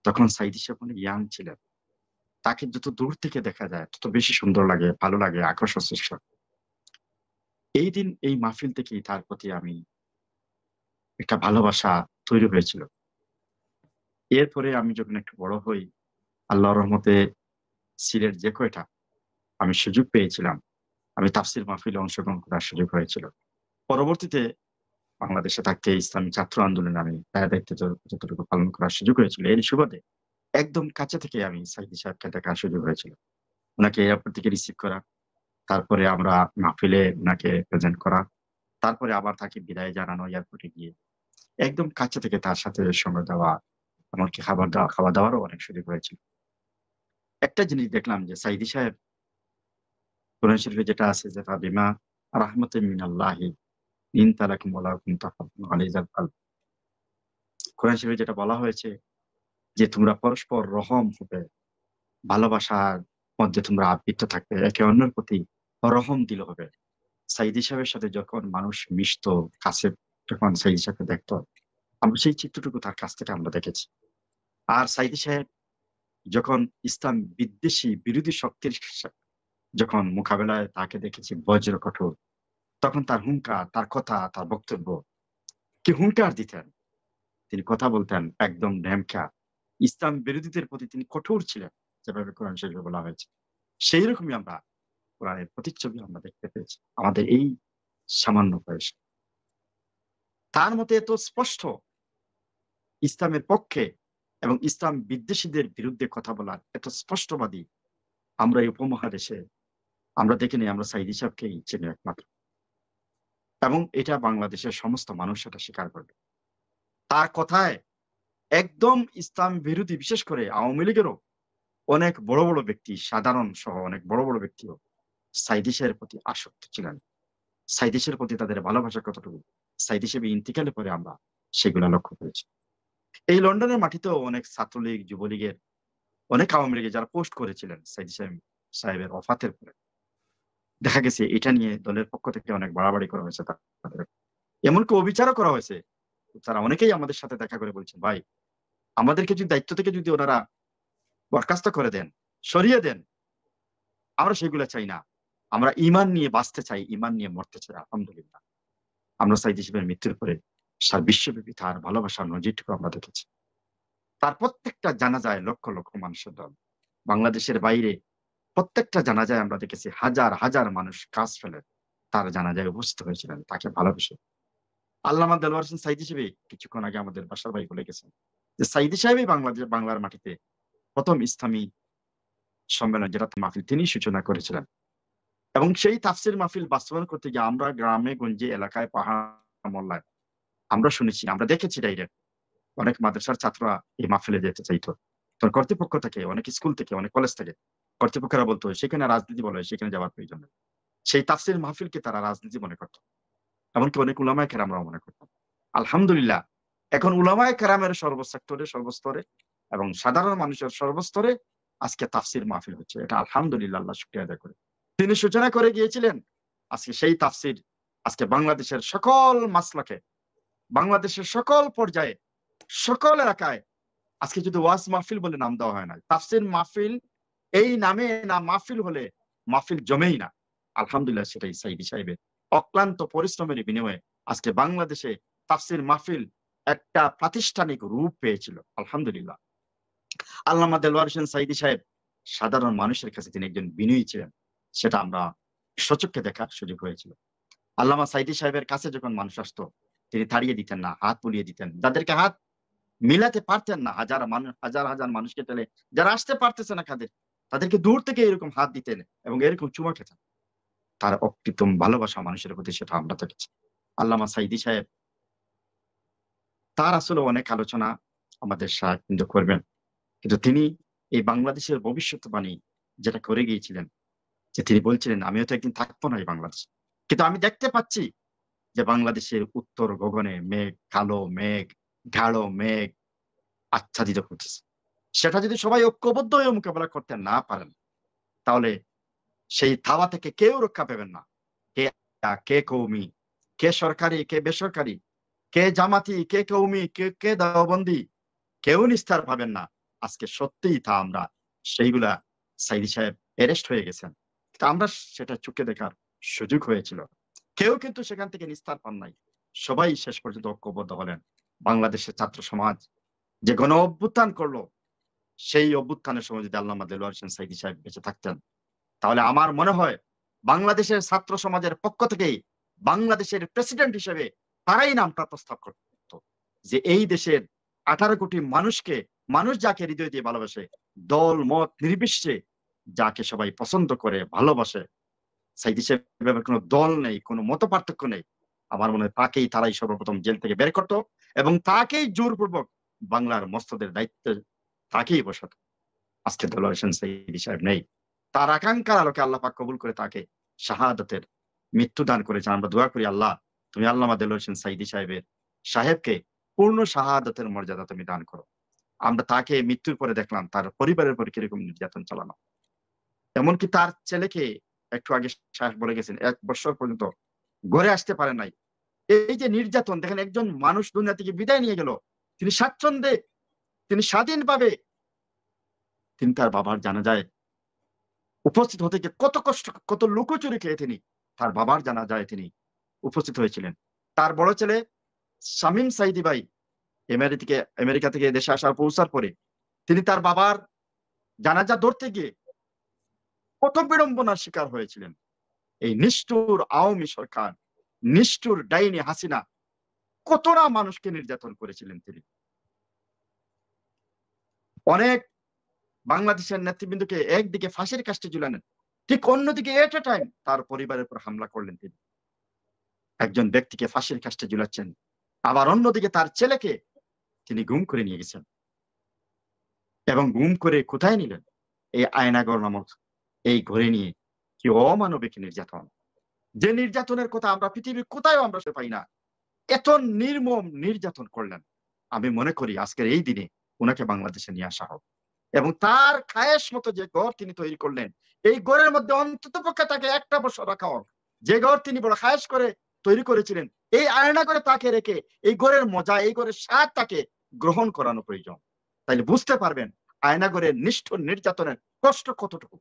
তখন সাঈদী সাহেব অনেক ইয়াং ছিলেন। তাকে যত দূর থেকে দেখা যায় তত বেশি সুন্দর লাগে, ভালো লাগে, আকর্ষণ সৃষ্টি হয়। এই দিন এই মাহফিল থেকেই তার প্রতি আমি একটা ভালোবাসা তৈরি হয়েছিল। এরপরে আমি যখন একটু বড় হই, আল্লাহর রহমতে সিলেট যে কয়টা আমি সুযোগ পেয়েছিলাম, আমি তাফসীর মাহফিলে অংশগ্রহণ করার সুযোগ হয়েছিল। পরবর্তীতে বাংলাদেশে থাকতে ইসলামী ছাত্র আন্দোলনে আমি তার দায়িত্ব যতটুকু পালন করার সুযোগ হয়েছিল, এর সুবাদে একদম কাছে থেকে আমি সাঈদী সাহেবকে দেখার সুযোগ হয়েছিল। ওনাকে এয়ারপোর্ট থেকে রিসিভ করা, তারপরে আমরা মাহফিলে ওনাকে প্রেজেন্ট করা, তারপরে আবার তাকে বিদায় জানানো এয়ারপোর্টে গিয়ে, একদম কাছে থেকে তার সাথে সময় দেওয়া, এমনকি খাওয়া দাওয়ারও অনেক সুযোগ হয়েছিল। একটা জিনিস দেখলাম যে সাঈদী সাহেব কোরআন শরীফে যেটা আছে যে বিমা রাহমাতিন মিনাল্লাহি লিনতা লাকুম ওয়া লা কুনতা ফাদ্দুন গালিযাল কলব। কোরআন শরীফে যেটা বলা হয়েছে যে তোমরা পরস্পর রহম হবে, ভালোবাসার মধ্যে তোমরা আবৃত থাকবে, একে অন্যের প্রতি রহম দিল হবে। সাঈদী সাহেবের সাথে যখন মানুষ মিশতো, কাছে যখন সাঈদী সাহেবকে দেখতো, আমরা সেই চিত্রটুকু তার কাছ থেকে আমরা দেখেছি। আর সাঈদী সাহেব যখন ইসলাম বিদ্বেষী বিরোধী শক্তির যখন মোকাবেলায় তাকে দেখেছি বজ্র কঠোর, তখন তার হুঙ্কার, তার কথা, তার বক্তব্য কি হুঙ্কার দিতেন, তিনি কথা বলতেন একদম ঢ্যামখা। ইসলাম বিরোধীদের প্রতি তিনি কঠোর ছিলেন, যেভাবে কোরআন শরীফে বলা হয়েছে। সেই রকমই আমরা কোরআনের প্রতিচ্ছবি আমরা দেখতে পেয়েছি আমাদের এই সামান্য বয়সে। তার মতে এত স্পষ্ট ইসলামের পক্ষে এবং ইসলাম বিদ্বেষীদের বিরুদ্ধে কথা বলার এত স্পষ্টবাদী আমরা এই উপমহাদেশে আমরা দেখিনি। আমরা সাইদি সাহেবকেই চিনি একমাত্র, এবং এটা বাংলাদেশের সমস্ত মানুষ সেটা স্বীকার করবে। তার কথায় একদম ইসলাম বিরোধী, বিশেষ করে আওয়ামী লীগেরও অনেক বড় বড় ব্যক্তি, সাধারণ সহ অনেক বড় বড় ব্যক্তিও সাইদি সাহেবের প্রতি আসক্ত ছিলেন। সাইদি সাহেবের প্রতি তাদের ভালোবাসা কতটুকু সাইদি সাহেব ইন্তিকালে পরে আমরা সেগুলা লক্ষ্য করেছি। এই লন্ডনের মাটিতেও অনেক ছাত্রলীগ, যুবলীগের, অনেক আওয়ামী লীগের যারা পোস্ট করেছিলেন সাইদি সাহেবের ওফাতের পরে, দেখা গেছে এটা নিয়ে দলের পক্ষ থেকে অনেক বাড়াবাড়ি করা হয়েছে তাদের, এমনকি অবিচারও করা হয়েছে। তারা অনেকেই আমাদের সাথে দেখা করে বলছেন, ভাই আমাদেরকে যদি দায়িত্ব থেকে যদি ওনারা বরখাস্ত করে দেন, সরিয়ে দেন, আমরা সেগুলো চাই না, আমরা ঈমান নিয়ে বাঁচতে চাই, ঈমান নিয়ে মরতে চাই। আলহামদুলিল্লাহ আমরা সাইদি সাহেবের মৃত্যুর পরে সারা বিশ্বব্যাপী তার ভালোবাসার নজিরটুকু আমরা দেখেছি। তার প্রত্যেকটা জানাজায় লক্ষ লক্ষ মানুষের দল, বাংলাদেশের বাইরে প্রত্যেকটা জানাজায় আমরা দেখেছি হাজার হাজার মানুষ কাজ ফেলে তার জানাজায় উপস্থিত হয়েছিলেন তাকে ভালোবেসে। আল্লামা দেলোয়ার হোসেন সাইদি সাহেব কিছুক্ষণ আগে আমাদের বাসার ভাই বলে গেছেন যে সাইদি সাহেবই বাংলার মাটিতে প্রথম ইসলামী সম্মেলন, যেটা মাহফিল তিনি সূচনা করেছিলেন। এবং সেই তাফসির মাহফিল বাস্তবায়ন করতে গিয়ে আমরা গ্রামে গঞ্জে, এলাকায়, পাহাড় মহল্লায় আমরা শুনেছি, আমরা দেখেছি ডাইরেক্ট অনেক মাদ্রাসার ছাত্ররা এই মাহফিলে যেতে চাইতো। তখন কর্তৃপক্ষ থেকে, অনেক স্কুল থেকে, অনেক কলেজ থেকে কর্তৃপক্ষরা বলতো সেখানে রাজনীতি বলে, সেখানে যাওয়ার প্রয়োজন নেই। সেই তাফসির মাহফিলকে তারা রাজনীতি মনে করত, এমনকি অনেক উলামায়ে কেরামরাও মনে করতাম। আলহামদুলিল্লাহ এখন উলামায়ে কেরামের সর্বসেক্টরে, সর্বস্তরে এবং সাধারণ মানুষের সর্বস্তরে আজকে তাফসির মাহফিল হচ্ছে। এটা আলহামদুলিল্লাহ, আল্লাহ শুকরিয়া আদায় করে। তিনি সূচনা করে গিয়েছিলেন, আজকে সেই তাফসির আজকে বাংলাদেশের সকল মাসলাকে, বাংলাদেশের সকল পর্যায়ে, সকল এলাকায় আজকে যদি ওয়াজ মাহফিল বলে নাম দেওয়া হয় না, তাফসির মাহফিল এই নামে না মাহফিল হলে মাহফিল জমেই না। আলহামদুলিল্লাহ সেটাই সাইদি সাহেবের অক্লান্ত পরিশ্রমের বিনিময়ে আজকে বাংলাদেশে তাফসির মাহফিল একটা প্রাতিষ্ঠানিক রূপ পেয়েছিল। আলহামদুলিল্লাহ আল্লামা দেলোয়ার হোসেন সাইদি সাহেব সাধারণ মানুষের কাছে তিনি একজন বিনয়ী ছিলেন, সেটা আমরা সচক্ষে দেখার সুযোগ হয়েছিল। আল্লামা সাইদি সাহেবের কাছে যখন মানুষ আসতো তিনি তাড়িয়ে দিতেন না, হাত বুলিয়ে দিতেন। যাদেরকে হাত মিলাতে পারতেন না, হাজার হাজার মানুষকে টেলে যারা আসতে পারতেছে না কাদের, তাদেরকে দূর থেকে এরকম হাত দিতেন এবং এরকম চুমা খেতেন। তার অকৃত্রিম ভালোবাসা মানুষের প্রতি সেটা আমরা দেখেছি। আল্লামা সাইদি সাহেব তার আসলে অনেক আলোচনা আমাদের সাহায্য করবেন, কিন্তু তিনি এই বাংলাদেশের ভবিষ্যৎবাণী যেটা করে গিয়েছিলেন, যে তিনি বলছিলেন আমিও তো একদিন থাকবো না এই বাংলাদেশ, কিন্তু আমি দেখতে পাচ্ছি যে বাংলাদেশের উত্তর গগনে মেঘ, কালো মেঘ, গাঢ় মেঘ আচ্ছাদিত করতেছে। সেটা যদি সবাই ঐক্যবদ্ধ হয়ে মোকাবেলা করতে না পারেন, তাহলে সেই থাবা থেকে কেউ রক্ষা পাবেন না। কে কৌমি, কে সরকারি, কে বেসরকারি, কে জামাতি, কে কৌমি, কে দাওবন্দি, কেউ নিস্তার পাবেন না। আজকে সত্যিই তা আমরা সেইগুলা সাইদি সাহেব অ্যারেস্ট হয়ে গেছেন, আমরা সেটা চোখে দেখার সুযোগ হয়েছিল। কেউ কিন্তু সেখান থেকে নিস্তার পান নাই, সবাই শেষ পর্যন্ত ঐক্যবদ্ধ হলেন। বাংলাদেশের ছাত্র সমাজ যে গণ অভ্যুত্থান করলো, সেই অভ্যুত্থানের সময় যদি আল্লামা দেলোয়ার হোসেন সাইদি সাহেব বেঁচে থাকতেন, তাহলে আমার মনে হয় বাংলাদেশের ছাত্র সমাজের পক্ষ থেকেই বাংলাদেশের প্রেসিডেন্ট হিসেবে তারাই নামটা প্রস্তাব করত, যে এই দেশের 18 কোটি মানুষকে, মানুষ যাকে হৃদয় দিয়ে ভালোবাসে, দল মত নির্বিশেষে যাকে সবাই পছন্দ করে ভালোবাসে, সাইদি সাহেবের কোনো দল নেই, কোনো মত পার্থক্য নেই, আমার মনে হয় তাকেই তারাই সর্বপ্রথম জেল থেকে বের করত এবং তাকেই জোরপূর্বক বাংলার মস্তদের দায়িত্বে তাকেই বসাত। আজকে দেলোয়ার হোসেন সাইদি সাহেব নেই, তার আকাঙ্ক্ষার আলোকে আল্লাহ পাক কবুল করে তাকে শাহাদাতের মৃত্যু দান করেছেন। আমরা দোয়া করি আল্লাহ তুমি আল্লামা দেলোয়ার হোসেন সাইদি সাহেবকে পূর্ণ শাহাদাতের মর্যাদা তুমি দান করো। আমরা তাকে মৃত্যুর পরে দেখলাম তার পরিবারের পর কিরকম নির্যাতন চালানো, এমনকি তার ছেলেকে একটু আগে সাহেব বলে গেছেন 1 বছর পর্যন্ত ঘরে আসতে পারে নাই। এই যে নির্যাতন দেখেন, একজন মানুষ দুনিয়া থেকে বিদায় নিয়ে গেল, তিনি স্বাচ্ছন্দ্যে, তিনি স্বাধীনভাবে তিনি তার বাবার জানাজায় উপস্থিত হতে গিয়ে কত কষ্ট, কত লুকোচুরি খেয়ে তিনি তার বাবার জানাজায় তিনি উপস্থিত হয়েছিলেন। তার বড় ছেলে শামীম সাইদি ভাই আমেরিকা থেকে দেশে আসার পৌঁছার পরে তিনি তার বাবার জানাজা ধরতে গিয়ে কত বিড়ম্বনার শিকার হয়েছিলেন। এই নিষ্ঠুর আওয়ামী সরকার, নিষ্ঠুর ডাইনি হাসিনা কতটা মানুষকে নির্যাতন করেছিলেন তিনি। অনেক বাংলাদেশের নেতৃবৃন্দকে একদিকে ফাঁসির কাস্টে ঝুলালেন, ঠিক অন্যদিকে এট এ টাইম তার পরিবারের উপর হামলা করলেন তিনি। একজন ব্যক্তিকে ফাঁসির কাস্টে ঝুলাচ্ছেন, আবার অন্যদিকে তার ছেলেকে তিনি গুম করে নিয়ে গেছেন। এবং গুম করে কোথায় নিলেন? এই আয়নাগর নামক এই ঘরে নিয়ে। কি অমানবিক নির্যাতন! যে নির্যাতনের কথা আমরা পৃথিবীর কোথাও আমরা পাই না, এত নির্মম নির্যাতন করলেন। আমি মনে করি আজকের এই দিনে ওনাকে বাংলাদেশে নিয়ে আসা হোক এবং তার খায়েশ মতো যে ঘর তিনি তৈরি করলেন, এই ঘরের মধ্যে অন্তত পক্ষে তাকে একটা বছর রাখা হোক। যে ঘর তিনি বড় খায়েশ করে তৈরি করেছিলেন, এই আয়না করে তাকে রেখে এই ঘরের মজা, এই ঘরের স্বাদ তাকে গ্রহণ করানো প্রয়োজন। তাইলে বুঝতে পারবেন আয়না ঘরের নিষ্ঠুর নির্যাতনের কষ্ট কতটুকু।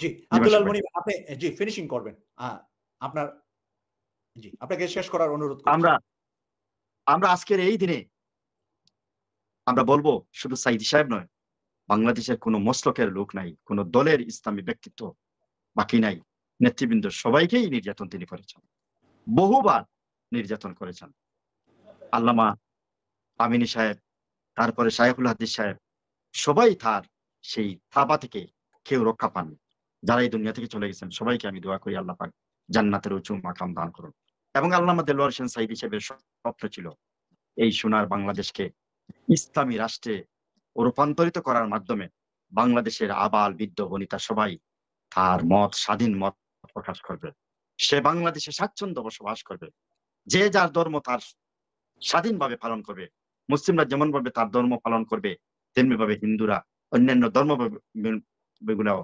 জি আব্দুল আল মুনিম, আপনি জি ফিনিশিং করবেন। আপনার জি আপনাকে শেষ করার অনুরোধ করছি। আমরা আজকের এই দিনে আমরা বলবো শুধু সাইদি সাহেব নয়, বাংলাদেশের কোনো মসলকের লোক নাই, কোনো দলের ইসলামী ব্যক্তিত্ব বাকি নাই, নেতৃবৃন্দ সবাইকেই নির্যাতন তিনি করেছেন, বহুবার নির্যাতন করেছেন। আল্লামা আমিনী সাহেব, তারপরে শাইখুল হাদিস সাহেব, সবাই তার সেই থাবা থেকে কেউ রক্ষা পাননি। যারা এই দুনিয়া থেকে চলে গেছেন সবাইকে আমি দোয়া করি আল্লাহ পাক জান্নাতের উঁচু মাকাম দান করুন। এবং আল্লামা দেলোয়ার হোসেন সাইদি সাহেবের স্বপ্ন ছিল এই সোনার বাংলাদেশকে ইসলামী রাষ্ট্রে রূপান্তরিত করার মাধ্যমে বাংলাদেশের আবাল বৃদ্ধ বনিতা সবাই তার মত, স্বাধীন মত প্রকাশ করবে। সে বাংলাদেশে স্বাচ্ছন্দ্য বসবাস করবে, যে যার ধর্ম তার স্বাধীনভাবে পালন করবে। মুসলিমরা যেমন ভাবে তার ধর্ম পালন করবে, তেমনি ভাবে হিন্দুরা অন্যান্য ধর্মগুলো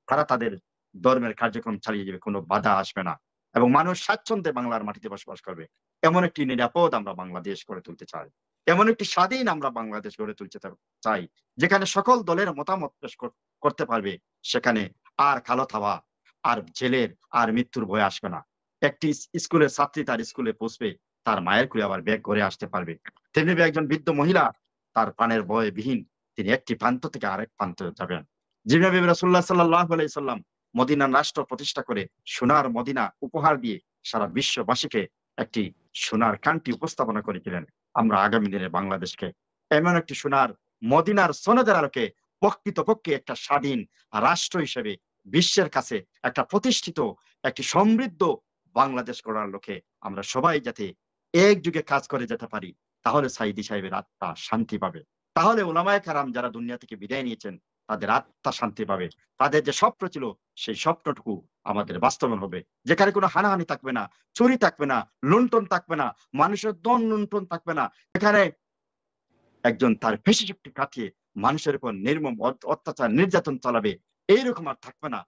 তারা তাদের ধর্মের কার্যক্রম চালিয়ে যাবে, কোনো বাধা আসবে না এবং মানুষ স্বাচ্ছন্দ্যে বাংলার মাটিতে বসবাস করবে। এমন একটি নিরাপদ আমরা বাংলাদেশ গড়ে তুলতে চাই, এমন একটি স্বাধীন আমরা বাংলাদেশ গড়ে তুলতে চাই, যেখানে সকল দলের মতামত পেশ করতে পারবে, সেখানে আর কালো থাবা, আর জেলের আর মৃত্যুর ভয় আসবে না। একটি স্কুলের ছাত্রী তার স্কুলে পৌঁছবে, তার মায়ের কুলে আবার ব্যাগ ঘরে আসতে পারবে। তেমনি একজন বৃদ্ধ মহিলা তার প্রাণের ভয় বিহীন তিনি একটি প্রান্ত থেকে আরেক প্রান্তে যাবেন। যেভাবে রাসূলুল্লাহ সাল্লাল্লাহু আলাইহি সাল্লাম মদিনার রাষ্ট্র প্রতিষ্ঠা করে সোনার মদিনা উপহার দিয়ে সারা বিশ্ববাসীকে একটি সোনার কান্ট্রি উপস্থাপনা করেছিলেন, আমরা আগামী দিনে বাংলাদেশকে এমন একটি সোনার মদিনার সনদের আলোকে প্রকৃতপক্ষে একটা স্বাধীন রাষ্ট্র হিসেবে বিশ্বের কাছে একটা প্রতিষ্ঠিত একটি সমৃদ্ধ বাংলাদেশ গড়ার লক্ষ্যে আমরা সবাই যাতে একযুগে কাজ করে যেতে পারি, তাহলে সাইদি সাহেবের আত্মা শান্তি পাবে। তাহলে ওলামায়ে কেরাম যারা দুনিয়া থেকে বিদায় নিয়েছেন তাদের আত্মা শান্তি পাবে। তাদের যে স্বপ্ন ছিল সেই স্বপ্নটুকু আমাদের বাস্তবায়ন হবে, যেখানে কোনো হানাহানি থাকবে না, চুরি থাকবে না, লুণ্ঠন থাকবে না, মানুষের দন লুণ্ঠন থাকবে না। এখানে একজন তার পেশি শক্তি কাটিয়ে মানুষের উপর নির্মম অত্যাচার নির্যাতন চালাবে, এইরকম আর থাকবে না।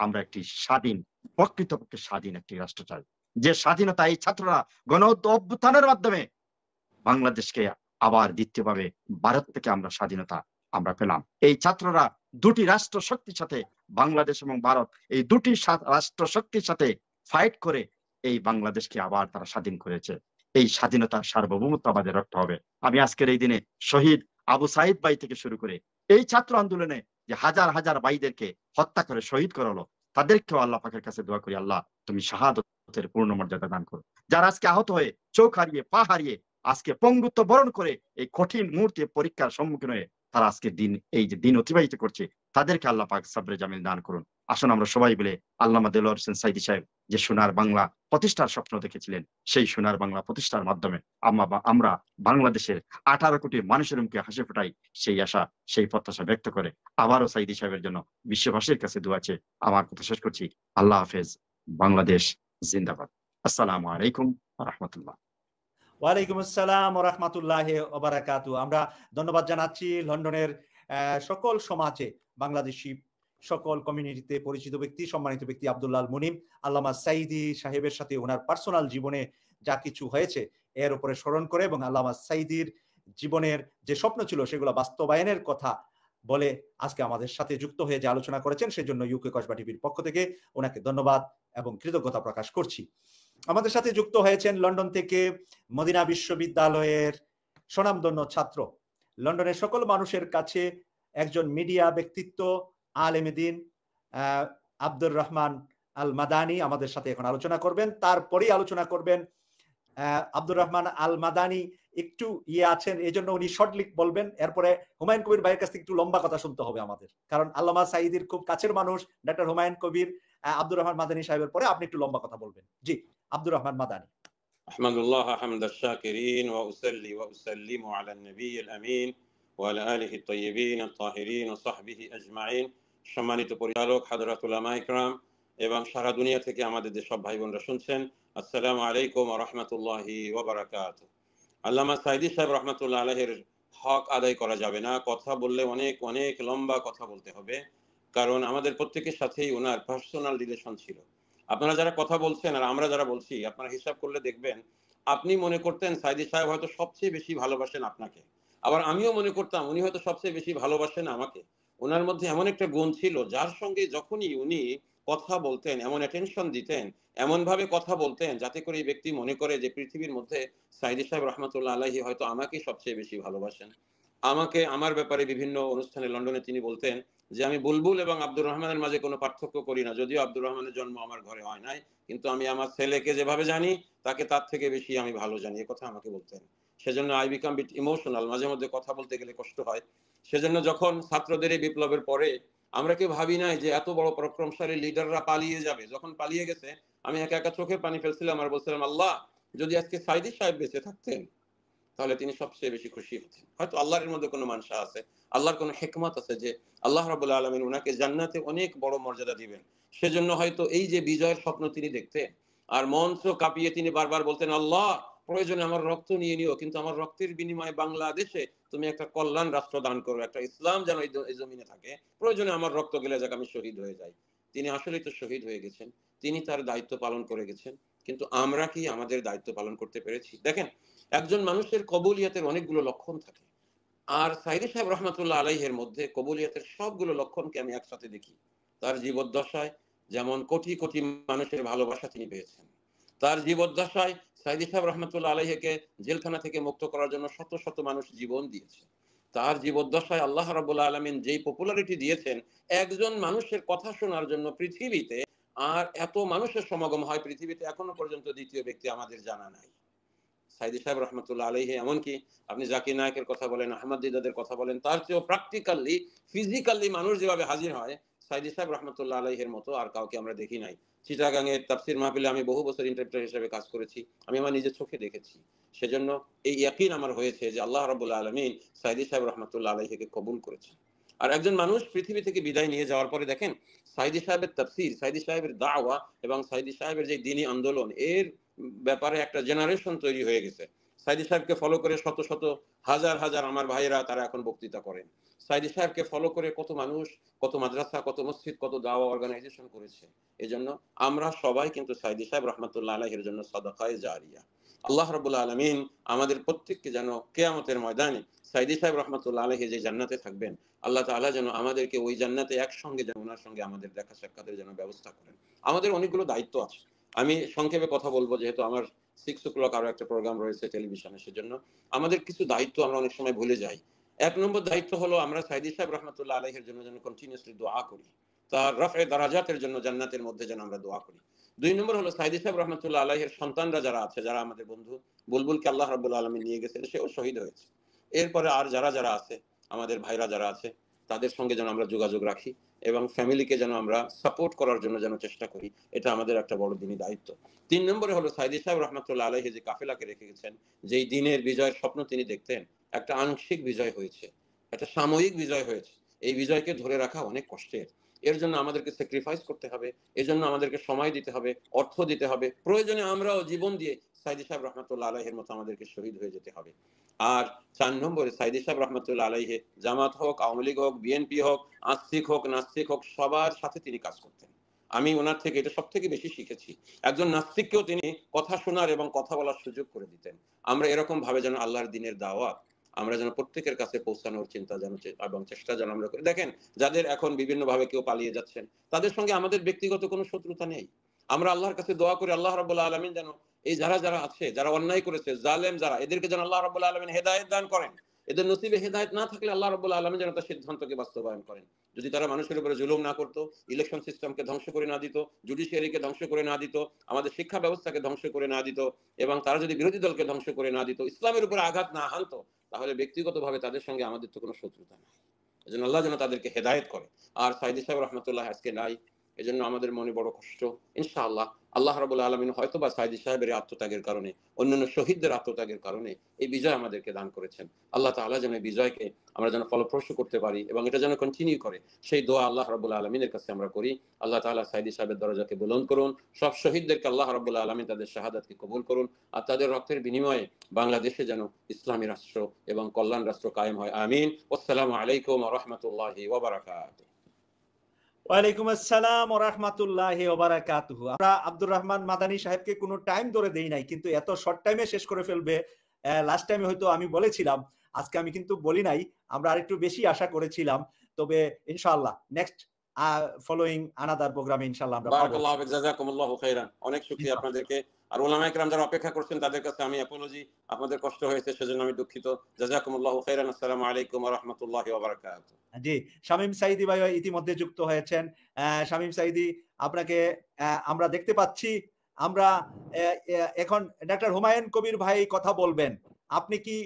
আমরা একটি স্বাধীন, প্রকৃতপক্ষে স্বাধীন একটি রাষ্ট্র চাই, যে স্বাধীনতা এই ছাত্ররা গণ অভ্যুত্থানের মাধ্যমে বাংলাদেশকে আবার দ্বিতীয়ভাবে ভারত থেকে আমরা স্বাধীনতা আমরা পেলাম। এই ছাত্ররা দুটি রাষ্ট্র শক্তির সাথে, বাংলাদেশ এবং ভারত, এই দুটি রাষ্ট্র শক্তির সাথে ফাইট করে এই বাংলাদেশকে আবার তারা স্বাধীন করেছে। এই স্বাধীনতার সার্বভৌমত্ব আমাদের রক্ষা হবে। আমি আজকের এই দিনে শহীদ আবু সাইদ ভাই থেকে শুরু করে এই ছাত্র আন্দোলনে যে হাজার হাজার ভাইদেরকে হত্যা করে শহীদ করালো, তাদেরকেও আল্লাহ পাকের কাছে দোয়া করি, আল্লাহ তুমি শাহাদতের পূর্ণ মর্যাদা দান করো। যারা আজকে আহত হয়ে, চোখ হারিয়ে, পা হারিয়ে, আজকে পঙ্গুত্ব বরণ করে এই কঠিন মুহূর্তে পরীক্ষার সম্মুখীন হয়ে তারা আজকে এই যে দিন অতিবাহিত করছে, তাদেরকে আল্লাহ পাক সাবরে জামিল দান করুন। আসুন আমরা সবাই মিলে আল্লামা দেলোয়ার হোসেন সাইদি সাহেব যে সোনার বাংলা প্রতিষ্ঠার স্বপ্ন দেখেছিলেন, সেই সোনার বাংলা প্রতিষ্ঠার মাধ্যমে আমরা বাংলাদেশের 18 কোটি মানুষের মুখে হাসি ফোটাই, সেই আশা, সেই প্রত্যাশা ব্যক্ত করে আবারও সাইদি সাহেবের জন্য বিশ্ববাসীর কাছে দোয়া চেয়ে আমার কথা শেষ করছি। আল্লাহ হাফেজ, বাংলাদেশ জিন্দাবাদ। আসসালামু আলাইকুম ওয়া রাহমাতুল্লাহ। ওয়ালাইকুম আসসালাম ওয়া রাহমাতুল্লাহি ওয়া বারাকাতুহু। আমরা ধন্যবাদ জানাচ্ছি লন্ডনের সকল সমাজে, বাংলাদেশি সকল কমিউনিটিতে পরিচিত ব্যক্তি, সম্মানিত ব্যক্তি আব্দুল আল মুনিম, আল্লামা সাইদি সাহেবের সাথে ওনার পার্সোনাল জীবনে যা কিছু হয়েছে এর উপরে স্মরণ করে এবং আল্লামা সাইদির জীবনের যে স্বপ্ন ছিল সেগুলো বাস্তবায়নের কথা বলে আজকে আমাদের সাথে যুক্ত হয়ে যে আলোচনা করেছেন সেজন্য ইউকে কসবা টিভির পক্ষ থেকে ওনাকে ধন্যবাদ এবং কৃতজ্ঞতা প্রকাশ করছি। আমাদের সাথে যুক্ত হয়েছেন লন্ডন থেকে মদিনা বিশ্ববিদ্যালয়ের স্বনামধন্য ছাত্র, লন্ডনের সকল মানুষের কাছে একজন মিডিয়া ব্যক্তিত্ব, আলেম দ্বীন আব্দুর রহমান আল মাদানী আমাদের সাথে এখন আলোচনা করবেন। তারপরেই আলোচনা করবেন আব্দুর রহমান আল মাদানী একটু আছেন, এই জন্য উনি শর্টলি বলবেন। এরপরে হুমায়ুন কবির ভাইয়ের কাছ থেকে একটু লম্বা কথা শুনতে হবে আমাদের, কারণ আল্লামা সাঈদীর খুব কাছের মানুষ ডক্টর হুমায়ুন কবির। আব্দুর রহমান মাদানী সাহেবের পরে আপনি একটু লম্বা কথা বলবেন। জি, আব্দুর রহমান মাদানী। আহমাদুল্লাহ হামদাশ শাকিরিন ওয়া উসাল্লি ওয়া উসাল্লিমু আলা নবিয়িল আমিন ওয়া আলা আলিহি তাইয়্যিবিন আত-তাহিরিন ওয়া সাহবিহি আজমাইন। সম্মানিত পরিচালক, হাযরাত উলামা ইকরাম এবং সারা দুনিয়া থেকে আমাদের যে সব ভাই বোনরা শুনছেন, আসসালামু আলাইকুম ওয়া রাহমাতুল্লাহি ওয়া বারাকাতুহু। আল্লামা সাঈদী সাহেব রাহমাতুল্লাহ আলাইহির হক আদায় করা যাবে না, কথা বললে অনেক অনেক লম্বা কথা বলতে হবে, কারণ আমাদের প্রত্যেকের সাথেই ওনার পার্সোনাল রিলেশন ছিল। আপনারা যারা কথা বলছেন আর আমরা যারা বলছি, আপনারা হিসাব করলে দেখবেন আপনি মনে করতেন সাঈদী সাহেব হয়তো সবচেয়ে বেশি ভালোবাসেন আপনাকে, আবার আমিও মনে করতাম উনি হয়তো সবচেয়ে বেশি ভালোবাসেন আমাকে। ওনার মধ্যে এমন একটা গুণ ছিল, যার সঙ্গে যখনই উনি কথা বলতেন এমন অ্যাটেনশন দিতেন, এমন ভাবে কথা বলতেন যাতে করে এই ব্যক্তি মনে করে যে পৃথিবীর মধ্যে সাঈদী সাহেব রহমতুল্লাহ আলাইহি হয়তো আমাকেই সবচেয়ে বেশি ভালোবাসেন। আমাকে আমার ব্যাপারে বিভিন্ন অনুষ্ঠানে লন্ডনে তিনি বলতেন যে আমি বুলবুল এবং আব্দুর রহমানের মাঝে কোনো পার্থক্য করি না, যদিও আব্দুর রহমানের জন্ম আমার ঘরে হয় নাই, কিন্তু আমি আমার ছেলেকে যেভাবে জানি তাকে তার থেকে বেশি আমি ভালো জানি, এ কথা আমাকে বলতেন। সেজন্য আই বিকাম বিট ইমোশনাল, মাঝে মধ্যে কথা বলতে গেলে কষ্ট হয়। সেজন্য যখন ছাত্রদের এই বিপ্লবের পরে আমরা কেউ ভাবি নাই যে এত বড় পরাক্রমশালী লিডাররা পালিয়ে যাবে, যখন পালিয়ে গেছে আমি একা একা চোখের পানি ফেলছিলাম আর বলছিলাম, আল্লাহ যদি আজকে সাঈদী সাহেব বেঁচে থাকতেন তাহলে তিনি সবচেয়ে বেশি খুশি হতেন। হয়তো আল্লাহর মধ্যে কোনো মানসা আছে, আল্লাহর কোনো হিকমত আছে যে আল্লাহ রাব্বুল আলামিন উনাকে জান্নাতে অনেক বড় মর্যাদা দিবেন। সেজন্য হয়তো এই যে বিজয়ের স্বপ্ন তিনি দেখতেন আর মঞ্চ কাঁপিয়ে তিনি বারবার বলতেন, আল্লাহ প্রয়োজনে আমার রক্ত নিয়ে নিও, কিন্তু আমার রক্তের বিনিময়ে বাংলাদেশে তুমি একটা কল্যাণ রাষ্ট্র দান করো, একটা ইসলাম যেন এই জমিনে থাকে, প্রয়োজনে আমার রক্ত গেলে যাক, আমি শহীদ হয়ে যাই। তিনি আসলেই তো শহীদ হয়ে গেছেন, তিনি তার দায়িত্ব পালন করে গেছেন, কিন্তু আমরা কি আমাদের দায়িত্ব পালন করতে পেরেছি? দেখেন, একজন মানুষের কবুলিয়াতের অনেকগুলো লক্ষণ থাকে, আর সাঈদী সাহেব রহমতুল্লাহ আলাইহির মধ্যে কবুলিয়াতের সবগুলো লক্ষণকে আমি একসাথে দেখি। তার জীবদ্দশায় যেমন কোটি কোটি মানুষের ভালোবাসা তিনি পেয়েছেন, তার জীবদ্দশায় সাঈদী সাহেব রহমতুল্লাহ আলাইহিকে জেলখানা থেকে মুক্ত করার জন্য শত শত মানুষ জীবন দিয়েছে। তার জীবদ্দশায় আল্লাহ রাব্বুল আলামিন যেই পপুলারিটি দিয়েছেন, একজন মানুষের কথা শোনার জন্য পৃথিবীতে আর এত মানুষের সমাগম হয় পৃথিবীতে এখনো পর্যন্ত দ্বিতীয় ব্যক্তি আমাদের জানা নাই। সাঈদী সাহেব রহমতুল্লাহ আলাইহি, এমনকি আপনি জাকির নায়কের কথা বলেন, আহমদ দিদাদের কথা বলেন, তার চেয়েও প্র্যাকটিক্যালি ফিজিক্যালি মানুষ যেভাবে হাজির হয় সাঈদী সাহেব রহমতুল্লাহ আলাইহির মতো আর কাউকে আমরা দেখি নাই। চিটাগাং এর তাফসির মাহফিলে আমি বহু বছর ইন্টারপ্রেটার হিসেবে কাজ করেছি, আমি আমার নিজের চোখে দেখেছি। সেজন্য এই ইয়াকিন আমার হয়েছে যে আল্লাহ রাব্বুল আলামিন সাঈদী সাহেব রহমতুল্লাহ আলাইহিকে কবুল করেছেন। আর একজন মানুষ পৃথিবী থেকে বিদায় নিয়ে যাওয়ার পরে দেখেন সাঈদী সাহেবের তাফসির, সাঈদী সাহেবের দাওয়া এবং সাঈদী সাহেবের যে দ্বীনি আন্দোলন, এর ব্যাপারে একটা জেনারেশন তৈরি হয়ে গেছে। সাঈদী সাহেবকে ফলো করে শত শত হাজার হাজার আমার ভাইয়েরা তারা এখন বক্তৃতা করেন। সাঈদী সাহেবকে ফলো করে কত মানুষ, কত মাদ্রাসা, কত মসজিদ, কত দাওয়া অর্গানাইজেশন করেছে। এজন্য আমরা সবাই কিন্তু সাঈদী সাহেব রহমতুল্লাহ আলাইহির জন্য সাদাকায়ে জারিয়া। আল্লাহ রাব্বুল আলামিন আমাদের প্রত্যেককে যেন কিয়ামতের ময়দানে সাঈদী সাহেব রহমতুল্লাহ আলাইহি যে জান্নাতে থাকবেন, আল্লাহ তাআলা যেন আমাদেরকে ওই জান্নাতে একসঙ্গে যেন ওনার সঙ্গে আমাদের দেখা সাক্ষাতের জন্য ব্যবস্থা করেন। আমাদের অনেকগুলো দায়িত্ব আছে, আমি সংক্ষেপে কথা বলবো যেহেতু আমার 6 o'clock আরো একটা প্রোগ্রাম রয়েছে টেলিভিশনে, সেজন্য আমাদের কিছু দায়িত্ব আমরা অনেক সময় ভুলে যাই। 1 নম্বর দায়িত্ব হলো আমরা সাঈদী সাহেব রহমতুল্লাহ আলাইহির জন্য যেন কন্টিনিউয়াসলি দোয়া করি, তার রফে দারাজাতের জন্য জান্নাতের মধ্যে যেন আমরা দোয়া করি। 2 নম্বর হলো সাঈদী সাহেব রহমতুল্লাহ আলাইহির সন্তানরা যারা আছে, যারা আমাদের বন্ধু, বুলবুলকে আল্লাহ রাব্বুল আলামিন নিয়ে গেছেন, সেও শহীদ হয়েছে। এরপরে আর যারা যারা আছে, আমাদের ভাইরা যারা আছে, তাদের সঙ্গে যেন আমরা যোগাযোগ রাখি এবং ফ্যামিলিকে যেন আমরা সাপোর্ট করার জন্য যেন চেষ্টা করি, এটা আমাদের একটা বড় দিনী দায়িত্ব। 3 নম্বরে হলো সাঈদী সাহেব রহমতুল্লাহ আলাইহি যে কাফেলাকে রেখে গেছেন, যেই দিনের বিজয়ের স্বপ্ন তিনি দেখতেন, একটা আংশিক বিজয় হয়েছে, একটা সাময়িক বিজয় হয়েছে। এই বিজয়কে ধরে রাখা অনেক কষ্টের, এর জন্য আমাদেরকে স্যাক্রিফাইস করতে হবে, এর জন্য আমাদেরকে সময় দিতে হবে, অর্থ দিতে হবে, প্রয়োজনে আমরাও জীবন দিয়ে সাঈদী সাহেব রহমতুল্লাহ আলাইহির মতো আমাদেরকে শহীদ হয়ে যেতে হবে। আর 4 নম্বরে সাঈদী সাহেব রহমতুল্লাহ আলাইহি জামাত হোক, আওয়ামী লীগ হোক, বিএনপি হোক, আস্তিক হোক, নাস্তিক হোক, সবার সাথে তিনি কাজ করতেন। আমি ওনার থেকে এটা সব থেকে বেশি শিখেছি। একজন নাস্তিককেও তিনি কথা শোনার এবং কথা বলার সুযোগ করে দিতেন। আমরা এরকম ভাবে যেন আল্লাহর দ্বীনের দাওয়াত আমরা যেন প্রত্যেকের কাছে পৌঁছানোর চিন্তা যেন এবং চেষ্টা যেন আমরা করি। দেখেন, যাদের এখন বিভিন্নভাবে কেউ পালিয়ে যাচ্ছেন, তাদের সঙ্গে আমাদের ব্যক্তিগত কোনো শত্রুতা নেই। আমরা আল্লাহর কাছে দোয়া করি আল্লাহ রাব্বুল আলামিন যেন এই যারা আছে, যারা অন্যায় করেছে, জালেম যারা, এদেরকে যেন আল্লাহ রাব্বুল আলামিন হেদায়েত দান করেন। এদের নসিবে হেদায়েত না থাকলে আল্লাহ রাব্বুল আলামিন যেন তার সিদ্ধান্তকে বাস্তবায়ন করেন। যদি তারা মানুষের উপরে জুলুম না করতো, ইলেকশন সিস্টেমকে ধ্বংস করে না দিত, জুডিশিয়ারিকে ধ্বংস করে না দিত, আমাদের শিক্ষা ব্যবস্থাকে ধ্বংস করে না দিত, এবং তারা যদি বিরোধী দলকে ধ্বংস করে না দিত, ইসলামের উপরে আঘাত না হানতো, তাহলে ব্যক্তিগতভাবে তাদের সঙ্গে আমাদের তো কোনো শত্রুতা নেই। এজন্য আল্লাহ যেন তাদেরকে হেদায়েত করে। আর সাইদি সাহেব রহমতুল্লাহ আজকে নাই, এজন্য আমাদের মনে বড় কষ্ট। ইনশাআল্লাহ আল্লাহ রাব্বুল আলামিন হয়তো বা সাইদি সাহেবের আত্মত্যাগের কারণে, অন্যান্য শহীদদের আত্মত্যাগের কারণে এই বিজয় আমাদেরকে দান করেছেন। আল্লাহ তাআলা যেন এই বিজয়কে আমরা যেন ফলপ্রসূ করতে পারি এবং এটা যেন কন্টিনিউ করে, সেই দোয়া আল্লাহ রাব্বুল আলামিনের কাছে আমরা করি। আল্লাহ তাআলা সাইদি সাহেবের দরজাকে বুলন্দ করুন, সব শহীদদেরকে আল্লাহ রাব্বুল আলামিন তাদের শাহাদাতকে কবুল করুন, আর তাদের রক্তের বিনিময়ে বাংলাদেশে যেন ইসলামী রাষ্ট্র এবং কল্যাণ রাষ্ট্র কায়েম হয়। আমিন। আসসালামু আলাইকুম ওয়া রাহমাতুল্লাহি ওয়া বারাকাতুহু। ওয়ালাইকুম আসসালাম ওয়া রাহমাতুল্লাহি ওয়া বারাকাতুহু। আমরা আব্দুর রহমান মাদানী সাহেবকে কোনো টাইম ধরে দেই নাই, কিন্তু এত শর্ট টাইমে শেষ করে ফেলবে। লাস্ট টাইমে হয়তো আমি বলেছিলাম, আজকে আমি কিন্তু বলি নাই, আমরা আরেকটু বেশি আশা করেছিলাম। তবে ইনশাআল্লাহ নেক্সট ফলোইং আনাদার প্রোগ্রামে ইনশাআল্লাহ আমরা পাবো। বারাকাল্লাহু ফিক, জাযাকুমুল্লাহু খাইরান। অনেক শুকরিয়া আপনাদেরকে। আর উলামায়ে কেরাম যারা অপেক্ষা করছেন তাদের কাছে আমি অ্যাপোলজি, আপনাদের কষ্ট হয়েছে সেজন্য আমি দুঃখিত। জাযাকুমুল্লাহু খাইরান। আসসালামু আলাইকুম ওয়া রাহমাতুল্লাহি ওয়া বারাকাতুহু। জি, শামীম সাঈদী ভাই ইতিমধ্যে যুক্ত হয়েছেন। শামীম সাঈদী, আপনাকে আমরা দেখতে পাচ্ছি। আমরা এখন ডাক্তার হুমায়ুন কবির ভাই কথা বলবেন। আপনি কি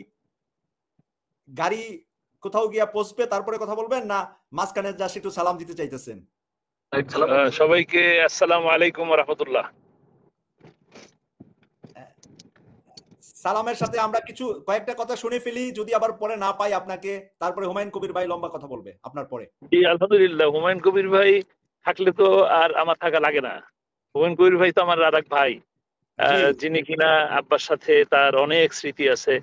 গাড়ি কোথাও গিয়া পৌঁছবে তারপরে কথা বলবেন, না মাঝখানে জাস্ট একটু সালাম দিতে চাইতেছেন? সবাইকে আসসালামু আলাইকুম ওয়া রাহমাতুল্লাহ। সালামের সাথে আমরা কিছু কয়েকটা কথা শুনে ফেলি, যদি আবার পরে না পাই আপনাকে, তারপরে হুমায়ুন কবির ভাই লম্বা কথা বলবে আপনার পরে। জি, আলহামদুলিল্লাহ। হুমায়ুন কবির ভাই থাকলে তো আর আমার থাকা লাগে না। হুমায়ুন কবির ভাই তো আমার আরেক ভাই, যিনি কিনা আব্বার সাথে তার অনেক স্মৃতি আছে,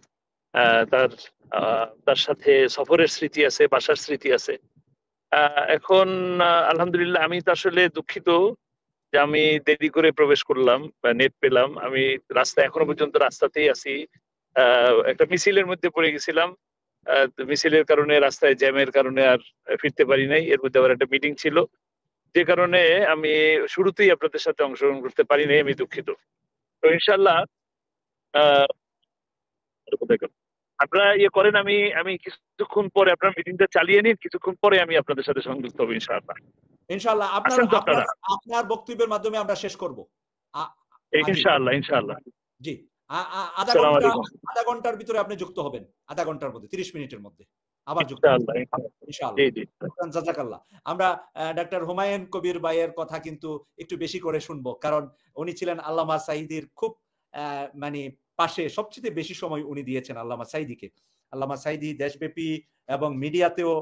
তার সাথে সফরের স্মৃতি আছে, বাসার স্মৃতি আছে। এখন আলহামদুলিল্লাহ আমি তো আসলে দুঃখিত যে আমি দেরি করে প্রবেশ করলাম বা নেট পেলাম। আমি এখনো পর্যন্ত রাস্তাতেই আছি। একটা মিছিলের মধ্যে পড়ে গেছিলাম, মিছিলের কারণে রাস্তায় জ্যামের কারণে আর ফিরতে পারি নাই। এর মধ্যে আবার একটা মিটিং ছিল, যে কারণে আমি শুরুতেই আপনাদের সাথে অংশগ্রহণ করতে পারি নাই। আমি দুঃখিত। তো ইনশাল্লাহ আপনারা ইয়ে করেন, আমি কিছুক্ষণ পরে আপনার মিটিংটা চালিয়ে নিন, কিছুক্ষণ পরে আমি আপনাদের সাথে সংযুক্ত হবো ইনশাআল্লাহ। ইনশাআল্লাহ আপনার বক্তব্যের মাধ্যমে আমরা শেষ করব ইনশাআল্লাহ। জি, আধা ঘন্টার ভিতরে আপনি যুক্ত হবেন, আধা ঘন্টার মধ্যে, 30 মিনিটের মধ্যে আবার যুক্ত হবেন ইনশাআল্লাহ। জাযাকাল্লাহ। আমরা ডাক্তার হুমায়ুন কবির ভাইয়ের কথা কিন্তু একটু বেশি করে শুনবো, কারণ উনি ছিলেন আল্লামা সাঈদীর খুব মানে পাশে, সবচেয়ে বেশি সময় উনি দিয়েছেন আল্লামা সাঈদীকে। আল্লামা সাঈদী দেশব্যাপী এবং মিডিয়াতেও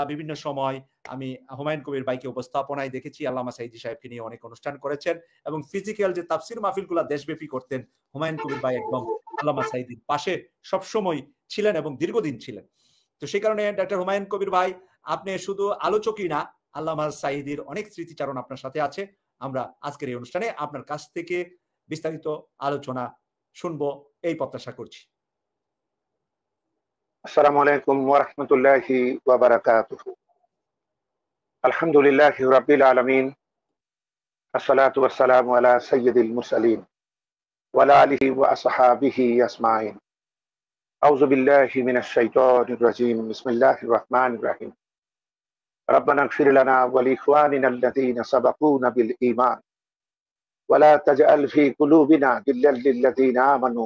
বিভিন্ন সময় আমি হুমায়ুন কবির ভাইকে উপস্থাপনায় দেখেছি। আল্লামা সাঈদী সাহেবকে নিয়ে অনেক অনুষ্ঠান করেছেন এবং ফিজিক্যাল যে তাফসির মাহফিলগুলো দেশব্যাপী করতেন, হুমায়ুন কবির ভাই একদম আল্লামা সাঈদীর পাশে সবসময় ছিলেন এবং দীর্ঘদিন ছিলেন। তো সেই কারণে ডাক্তার হুমায়ুন কবির ভাই, আপনি শুধু আলোচকই না, আল্লামা সাঈদীর অনেক স্মৃতিচারণ আপনার সাথে আছে। আমরা আজকের এই অনুষ্ঠানে আপনার কাছ থেকে বিস্তারিত আলোচনা শুনবো এই প্রত্যাশা করছি। আসসালামু আলাইকুম ওয়া রাহমাতুল্লাহি ওয়া বারাকাতুহু। আলহামদুলিল্লাহি রাব্বিল আলামিন, আসসালাতু ওয়াসসালামু আলা সাইয়্যিদিল মুরসালিন ওয়া আলা আলিহি ওয়া আসহাবিহি আজমাইন। আউযু বিল্লাহি মিনাশ শাইতানির রাজীম। বিসমিল্লাহির রাহমানির রাহিম। রাব্বানা ইগফির লানা ওয়া লিইখওয়ানিনা আল্লাযীনা সাবাকুনা বিল ঈমান ওয়া লা তাজআল ফী কুলুবিনা গিল্লাল লিল্লাযীনা আমানু।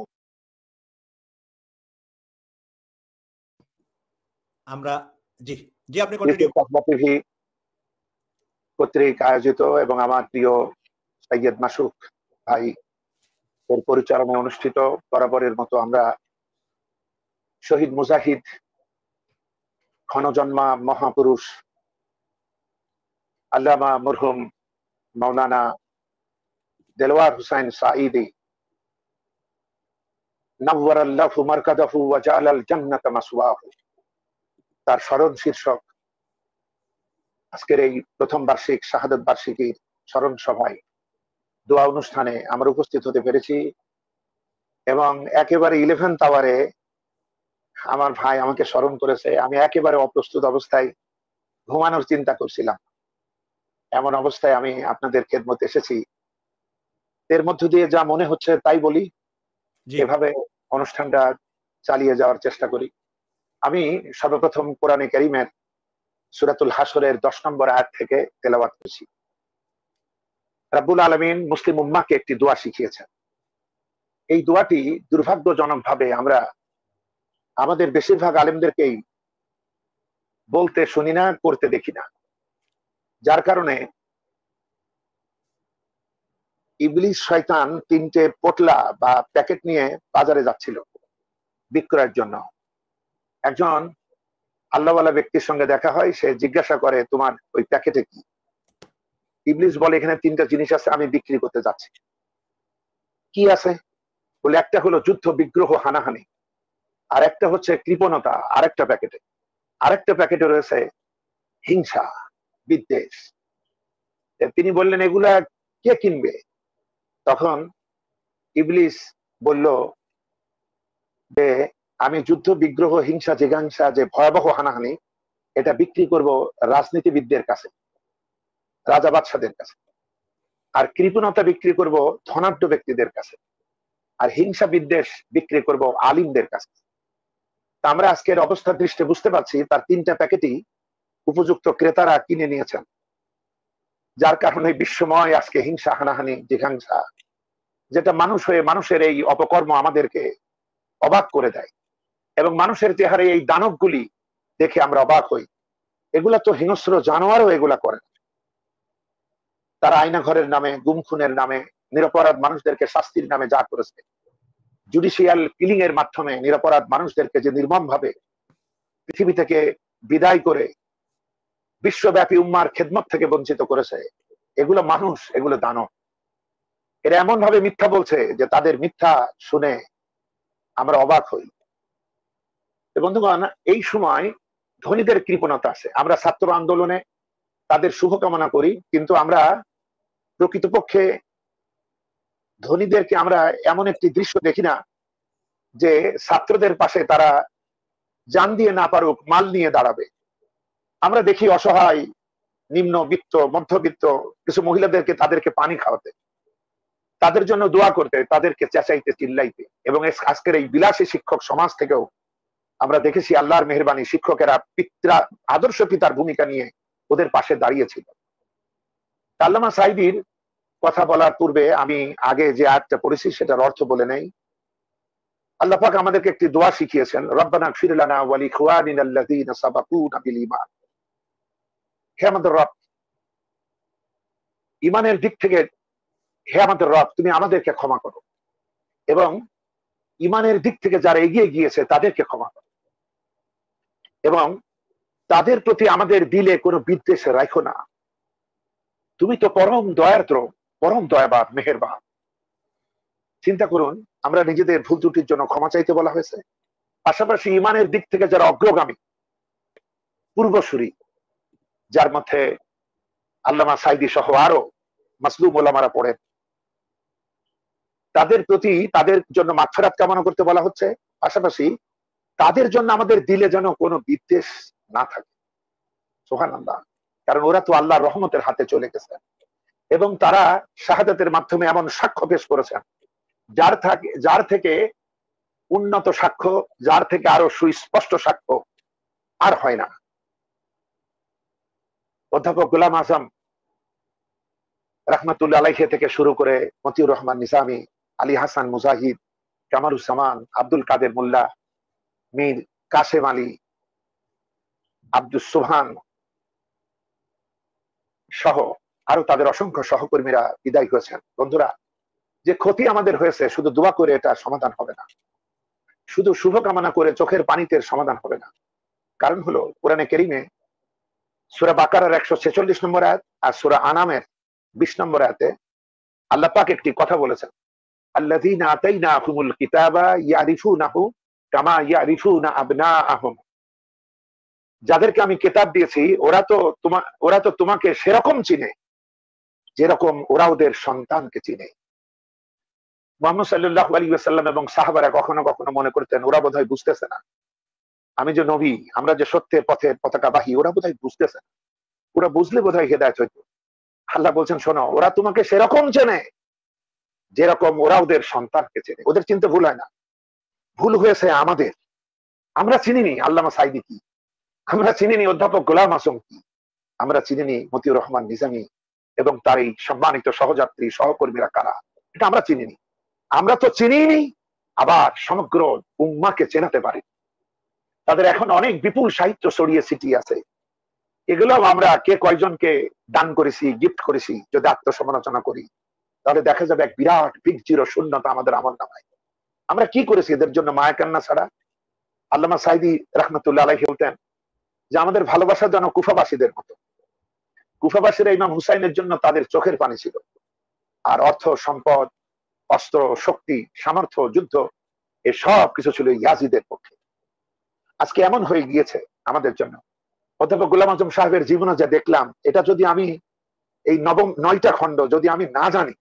আমরা জি আপনি কন্টিনিউ। টিভি কর্তৃক আয়োজিত এবং আমার প্রিয় সৈয়দ মাসুক ভাই এর পরিচালনায় অনুষ্ঠিত, বরাবরের মতো আমরা শহীদ মুজাহিদ ক্ষণজন্মা মহাপুরুষ আল্লামা মরহুম মাওলানা দেলওয়ার হুসাইন সাঈদী নাওয়ারাল্লাহু মারকাদাহু ওয়া জাআলাল জান্নাতা মাসওয়াহু, তার স্মরণ শীর্ষক আজকের এই প্রথম বার্ষিক শাহাদাত বার্ষিকীর স্মরণ সভায় দোয়া অনুষ্ঠানে আমরা উপস্থিত হতে পেরেছি এবং একেবারে 11th আওয়ারে আমার ভাই আমাকে স্মরণ করেছে, আমি একেবারে অপ্রস্তুত অবস্থায় ঘুমানোর চিন্তা করছিলাম। এমন অবস্থায় আমি আপনাদের খেদমতে এসেছি। এর মধ্য দিয়ে যা মনে হচ্ছে তাই বলি, জি এভাবে অনুষ্ঠানটা চালিয়ে যাওয়ার চেষ্টা করি। আমি সর্বপ্রথম কোরআনে কারীমের সূরাতুল হাসরের 10 নম্বর আয়াত থেকে তেলাওয়াত করছি। রাব্বুল আলামিন মুসলিম উম্মাহকে একটি দোয়া শিখিয়েছেন। এই দোয়াটি দুর্ভাগ্যজনকভাবে আমরা আমাদের বেশিরভাগ আলেমদেরকেই বলতে শুনি না, করতে দেখি না, যার কারণে ইবলিস শয়তান 3টে পোটলা বা প্যাকেট নিয়ে বাজারে যাচ্ছিল বিক্রয়ের জন্য। একজন আল্লাহওয়ালা ব্যক্তির সঙ্গে দেখা হয়, সে জিজ্ঞাসা করে তোমার ওই প্যাকেটে কি? ইবলিস বলে এখানে 3টা জিনিস আছে, আমি বিক্রি করতে যাচ্ছি। কি আছে? বলে একটা হলো যুদ্ধ বিগ্রহ হানাহানি, আর একটা হচ্ছে কৃপণতা, আরেকটা প্যাকেটে রয়েছে হিংসা বিদ্বেষ। তিনি বললেন এগুলা কে কিনবে? তখন ইবলিস বলল যে আমি যুদ্ধ বিগ্রহ হিংসা জিজ্ঞাসা যে ভয়াবহ হানাহানি এটা বিক্রি করব রাজনীতিবিদদের কাছে, রাজা বাদশাদের কাছে, আর কৃপণতা বিক্রি করব ধনাঢ্য ব্যক্তিদের কাছে, আর হিংসা বিদ্বেষ বিক্রি করব আলিমদের কাছে। তা আমরা আজকের অবস্থার দৃষ্টি বুঝতে পারছি তার 3টা প্যাকেটই উপযুক্ত ক্রেতারা কিনে নিয়েছেন, যার কারণে বিশ্বময় আজকে হিংসা হানাহানি জিজ্ঞাসা, যেটা মানুষ হয়ে মানুষের এই অপকর্ম আমাদেরকে অবাক করে দেয়, এবং মানুষের চেহারে এই দানবগুলি দেখে আমরা অবাক হই। এগুলা তো হিংস্র জানোয়ারও এগুলা করে। তারা আয়না ঘরের নামে, গুম খুনের নামে, নিরপরাধ মানুষদেরকে শাস্তির নামে যা করেছে, জুডিশিয়াল কিলিং এর মাধ্যমে নিরপরাধ মানুষদেরকে যে নির্মম ভাবে পৃথিবী থেকে বিদায় করে বিশ্বব্যাপী উম্মার খেদমত থেকে বঞ্চিত করেছে, এগুলো মানুষ, এগুলো দানব। এরা এমন ভাবে মিথ্যা বলছে যে তাদের মিথ্যা শুনে আমরা অবাক হই। বন্ধুগণ, এই সময় ধনীদের কৃপণতা আছে। আমরা ছাত্র আন্দোলনে তাদের শুভকামনা করি, কিন্তু আমরা প্রকৃতপক্ষে ধনীদেরকে আমরা এমন একটি দৃশ্য দেখি না যে ছাত্রদের পাশে তারা জান দিয়ে না পারুক মাল নিয়ে দাঁড়াবে। আমরা দেখি অসহায় নিম্নবিত্ত মধ্যবিত্ত কিছু মহিলাদেরকে তাদেরকে পানি খাওয়াতে, তাদের জন্য দোয়া করতে, তাদেরকে চেঁচাইতে চিল্লাইতে। এবং আজকের এই বিলাসী শিক্ষক সমাজ থেকেও আমরা দেখেছি আল্লাহর মেহেরবানি শিক্ষকেরা আদর্শ পিতার ভূমিকা নিয়ে ওদের পাশে দাঁড়িয়েছিল। আল্লামা সাঈদীর কথা বলার পূর্বে আমি আগে যে আয়াতটা পড়েছি সেটার অর্থ বলে নেই। আল্লাহ পাক আমাদেরকে একটি দোয়া শিখিয়েছেন, রব্বানা গফির লানা ওয়া লিইখওয়ানিনাল্লাযীনা সাবাকুনা বিল ঈমান। হে আমাদের রব, ঈমানের দিক থেকে হে আমাদের রব, তুমি আমাদেরকে ক্ষমা করো, এবং ঈমানের দিক থেকে যারা এগিয়ে গিয়েছে তাদেরকে ক্ষমা করো, এবং তাদের প্রতি আমাদের দিলে কোনো বিদ্বেষ রাখো না। তুমি তো পরম দয়ার্দ্র, পরম দয়াবান, মেহেরবান। চিন্তা করুন, আমরা নিজেদের ভুল ত্রুটির জন্য ক্ষমা চাইতে বলা হয়েছে, পাশাপাশি ঈমানের দিক থেকে যারা অগ্রগামী পূর্বসূরি, যার মধ্যে আল্লামা সাঈদী সহ আরো মাসলুম ওলামারা পড়েন, তাদের প্রতি তাদের জন্য মাগফিরাত কামনা করতে বলা হচ্ছে। পাশাপাশি তাদের জন্য আমাদের দিলে যেন কোনো বিদ্বেষ না থাকে। সুবহানাল্লাহ। কারণ ওরা তো আল্লাহর রহমতের হাতে চলে গেছে, এবং তারা শাহাদাতের মাধ্যমে এমন সাক্ষ্য পেশ করেছেন যার থেকে উন্নত সাক্ষ্য, যার থেকে আরো সুস্পষ্ট সাক্ষ্য আর হয় না। অধ্যাপক গোলাম আজম রাহমাতুল্লাহ আলাইহি থেকে শুরু করে মতিউর রহমান নিজামী, আলী হাসান মুজাহিদ, কামারুজ্জামান, আব্দুল কাদের মোল্লা, মীর কাসেম আলী, আব্দুস সুবহান সহ আরো তাদের অসংখ্য সহকর্মীরা বিদায় হয়েছেন। বন্ধুরা, যে ক্ষতি আমাদের হয়েছে শুধু দোয়া করে এটা সমাধান হবে না, শুধু শুভকামনা করে চোখের পানিতে সমাধান হবে না। কারণ হলো কোরআনে কারীমে সূরা বাকারার 146 নম্বর আয়াত আর সূরা আনামের 20 নম্বর আয়াতে আল্লাহ পাক একটি কথা বলেছেন, আল্লাযীনা আতাইনাহুমুল কিতাবা ইয়ারিফুনাহু কামা ইয়ারিফুনা আবনাআহুম। যাদেরকে আমি কিতাব দিয়েছি ওরা তো তোমাকে সেরকম চিনে যেরকম ওরা ওদের সন্তানকে চিনে। মুহাম্মদ সাল্লাল্লাহু আলাইহি ওয়াসাল্লাম এবং সাহাবারা কখনো কখনো মনে করতেন ওরা বোধহয় বুঝতেছে না, আমি যে নবী, আমরা যে সত্যের পথের পতাকাবাহী, ওরা বোধহয় বুঝতেছে না। ওরা বুঝলে বোধহয় হেদায়েত হইতো। আল্লাহ বলছেন, শোনো, ওরা তোমাকে সেরকম চেনে যেরকম ওরা ওদের সন্তানকে চেনে। ওদের চিন্তা ভুল হয় না, ভুল হয়েছে আমাদের। আমরা চিনিনি আল্লামা সাঈদী কি, আমরা চিনিনি অধ্যাপক গোলাম আজম কি, আমরা চিনিনি মতিউর রহমান নিজামী এবং তার এই সম্মানিত সহযাত্রী সহকর্মীরা কারা, এটা আমরা চিনিনি। আমরা তো চিনিনি, আবার সমগ্র উম্মাকে চেনাতে পারি। তাদের এখন অনেক বিপুল সাহিত্য ছড়িয়ে ছিটিয়ে আছে, এগুলো আমরা কে কয়জনকে দান করেছি, গিফট করেছি, যদি আত্মসমালোচনা করি তাহলে দেখা যাবে এক বিরাট বিগ জিরো শূন্যতা আমাদের আমলনামায়। আমরা কি করেছি এদের জন্য মায়া কান্না ছাড়া? আল্লামা সাঈদী রাহমাতুল্লাহ আলাইহি বলতেন যে আমাদের ভালোবাসা যেন কুফাবাসীদের মতো। কুফাবাসীরা ইমাম হুসাইনের জন্য তাদের চোখের পানি ছিল, আর অর্থ সম্পদ, অস্ত্র শক্তি, সামর্থ্য, যুদ্ধ, এসব কিছু ছিল ইয়াজিদের পক্ষে। আজকে এমন হয়ে গিয়েছে আমাদের জন্য। অধ্যাপক গোলাম আজম সাহেবের জীবনে যা দেখলাম, এটা যদি আমি এই 9টা খণ্ড যদি আমি না জানি,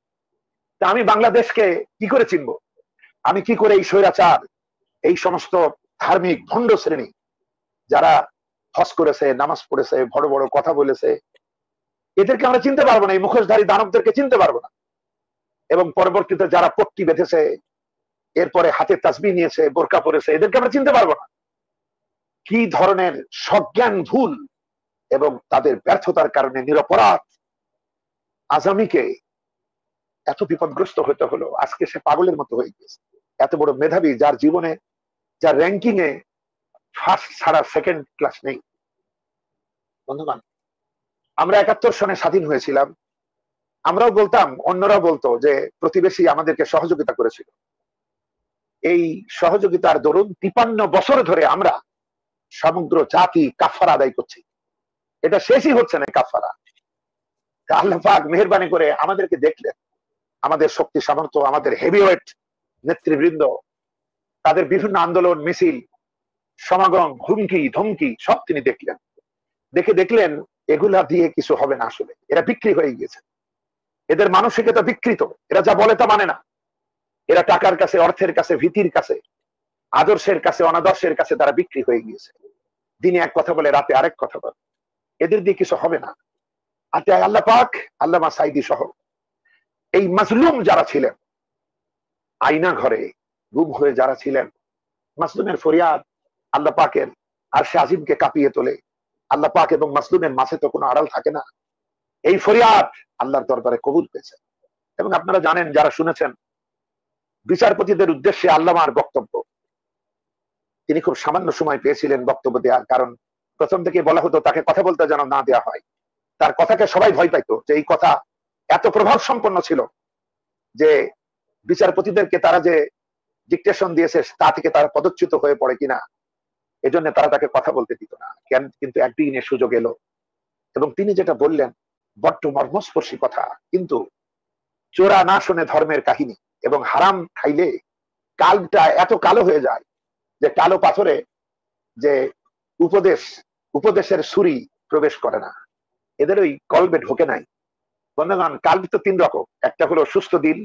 তা আমি বাংলাদেশকে কি করে চিনব? আমি কি করে এই স্বৈরাচার, এই সমস্ত ধার্মিক ভণ্ড শ্রেণী যারা হজ করেছে, নামাজ পড়েছে, বড় বড় কথা বলেছে, এদেরকে আমরা চিনতে পারবো না, এই মুখোশধারী দানবদেরকে চিনতে পারবো না। এবং পরবর্তীতে যারা পট্টি বেঁধেছে, এরপরে হাতে তাসবিহ নিয়েছে, বোরকা পরেছে, এদেরকে আমরা চিনতে পারবো না। কি ধরনের সজ্ঞান ভুল এবং তাদের ব্যর্থতার কারণে নিরপরাধ আজামিকে এত বিপদগ্রস্ত হতে হলো। আজকে সে পাগলের মতো হয়ে গেছে। এত বড় মেধাবী, যার জীবনে, যার র্যাঙ্কিং এ ফার্স্ট ছাড়া সেকেন্ড ক্লাস নেই। বন্ধুগণ, আমরা 71 সনে স্বাধীন হয়েছিলাম। আমরাও বলতাম, অন্যরাও বলতো যে প্রতিবেশী আমাদেরকে সহযোগিতা করেছিল। এই সহযোগিতার দরুন 53 বছর ধরে আমরা সমগ্র জাতি কাফারা আদায় করছি। এটা শেষই হচ্ছে না কাফারা। আল্লাহ পাক মেহেরবানি করে আমাদেরকে দেখলেন, আমাদের শক্তি সামর্থ্য, আমাদের হেভিওয়েট নেতৃবৃন্দ, তাদের বিভিন্ন আন্দোলন, মিছিল, সমাগম, হুমকি ধমকি সব তিনি দেখলেন। দেখলেন এগুলা দিয়ে কিছু হবে না, আসলে এরা বিক্রি হয়ে গিয়েছে, এদের মানসিকতা বিকৃত, এরা যা বলে তা মানে না। এরা টাকার কাছে, অর্থের কাছে, ভীতির কাছে, আদর্শের কাছে, অনাদর্শের কাছে তারা বিক্রি হয়ে গিয়েছে। দিনে এক কথা বলে, রাতে আরেক কথা বলে, এদের দিয়ে কিছু হবে না। আর তাই আল্লাহ পাক আল্লামা সাঈদী সহ এই মাজলুম যারা ছিলেন, আয়না ঘরে গুম হয়ে যারা ছিলেন, মাজলুমের ফরিয়াদ আল্লাহ পাকের আরশে আজিমকে কাঁপিয়ে তোলে। আল্লাহ পাক এবং মাজলুমের মাঝে তো কোনো আড়াল থাকে না। এই ফরিয়াদ আল্লাহর দরবারে কবুল পেয়েছে। এবং আপনারা জানেন, যারা শুনেছেন, বিচারপতিদের উদ্দেশ্যে আল্লামার বক্তব্য, তিনি খুব সামান্য সময় পেয়েছিলেন বক্তব্য দেওয়ার। কারণ প্রথম থেকে বলা হতো তাকে কথা বলতে যেন না দেওয়া হয়। তার কথাকে সবাই ভয় পাইতো, যে এই কথা এত প্রভাব সম্পন্ন ছিল যে বিচারপতিদেরকে তারা যে ডিকটেশন দিয়েছে তা থেকে তারা পদচ্যুত হয়ে পড়ে কিনা, এজন্য তারা তাকে কথা বলতে দিত না। কিন্তু একদিন এ সুযোগ এলো এবং তিনি যেটা বললেন বড্ড মর্মস্পর্শী কথা। কিন্তু চোরা না শুনে ধর্মের কাহিনী, এবং হারাম খাইলে কালটা এত কালো হয়ে যায় যে কালো পাথরে যে উপদেশের ছুরি প্রবেশ করে না, এদের ওই কলবে ঢোকে নাই। বন্ধুগণ, কাল্প তো 3 রকম, একটা হলো সুস্থ দিল,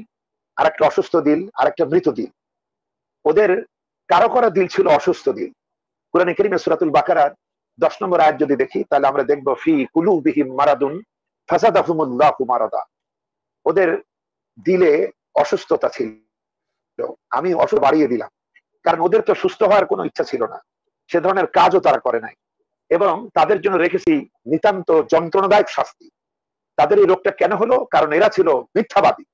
আর একটা অসুস্থ দিল, আর একটা মৃত দিল। ওদের কারো করা দিল ছিল অসুস্থ দিল। কুরআনে কারীমে সূরাতুল বাকারার 10 নম্বর আয়াত যদি দেখি, তাহলে আমরা দেখবো ফি কুলুবিহিম মারাদুন ফাযাদাহুমুল্লাহু মারাদা। ওদের দিলে অসুস্থতা ছিল, আমি অসুখ বাড়িয়ে দিলাম। কারণ ওদের তো সুস্থ হওয়ার কোনো ইচ্ছা ছিল না, সে ধরনের কাজও তারা করে নাই। এবং তাদের জন্য রেখেছি নিতান্ত যন্ত্রণাদায়ক শাস্তি। তাদের এই রোগটা কেন হলো? কারণ এরা ছিল মিথ্যাবাদী।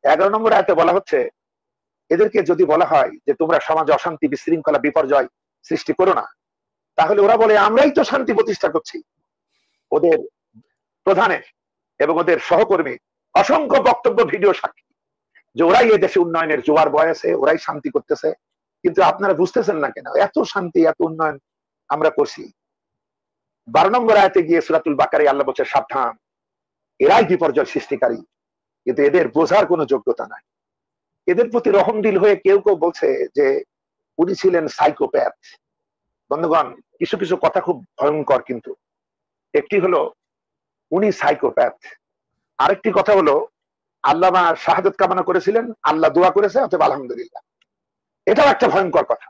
11 নম্বর আয়াতে বলা হচ্ছে, এদেরকে যদি বলা হয় যে তোমরা সমাজে অশান্তি, বিশৃঙ্খলা, বিপর্যয় সৃষ্টি করো না, তাহলে ওরা বলে আমরাই তো শান্তি প্রতিষ্ঠা করছি। ওদের প্রধানের এবং ওদের সহকর্মী অসংখ্য বক্তব্য, ভিডিও সাক্ষী যে ওরাই এই দেশে উন্নয়নের জোয়ার বয়েছে, ওরাই শান্তি করতেছে। কিন্তু আপনারা বুঝতেছেন না কেন এত শান্তি, এত উন্নয়ন আমরা করছি। 12 নম্বর আয়াতে গিয়ে সূরাতুল বাকারায় আল্লাহ বলছে, সাবধান, এরাই বিপর্যয় সৃষ্টিকারী। কিন্তু এদের বোঝার কোনো যোগ্যতা নাই। এদের প্রতি রহম দিল হয়ে কেউ কেউ বলছে যে উনি ছিলেন সাইকোপ্যাথ। বন্ধুগণ, কিছু কিছু কথা খুব ভয়ঙ্কর, কিন্তু একটি হলো উনি সাইকোপ্যাথ, আরেকটি কথা হলো আল্লামা শাহাদাত কামনা করেছিলেন, আল্লাহ দোয়া করেছে, অতএব আলহামদুলিল্লাহ। এটাও একটা ভয়ঙ্কর কথা।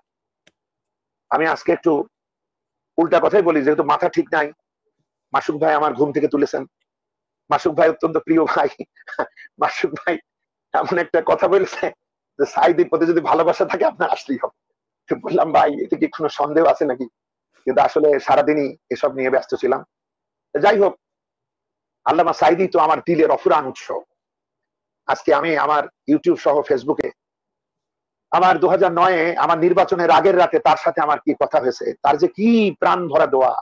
আমি আজকে একটু উল্টা কথাই বলি, যেহেতু মাথা ঠিক নাই। মাসুক ভাই আমার ঘুম থেকে তুলেছেন। মাসুক ভাই অত্যন্ত প্রিয় ভাই। মাসুক ভাই এমন একটা কথা বলেছে যে সাইদির প্রতি যদি ভালোবাসা থাকে আপনার আসতেই হবে। তো বললাম ভাই এতে কি কোনো সন্দেহ আছে নাকি, কিন্তু আসলে সারাদিনই এসব নিয়ে ব্যস্ত ছিলাম। যাই হোক, আল্লামা সাইদি তো আমার দিলের অফুরান উৎস। আজকে আমি আমার ইউটিউব সহ ফেসবুকে আমার 2009-এ আমার নির্বাচনের আগের রাতে তার সাথে আমার কি কথা হয়েছে, তার যে কি প্রাণ ভরা দোয়া,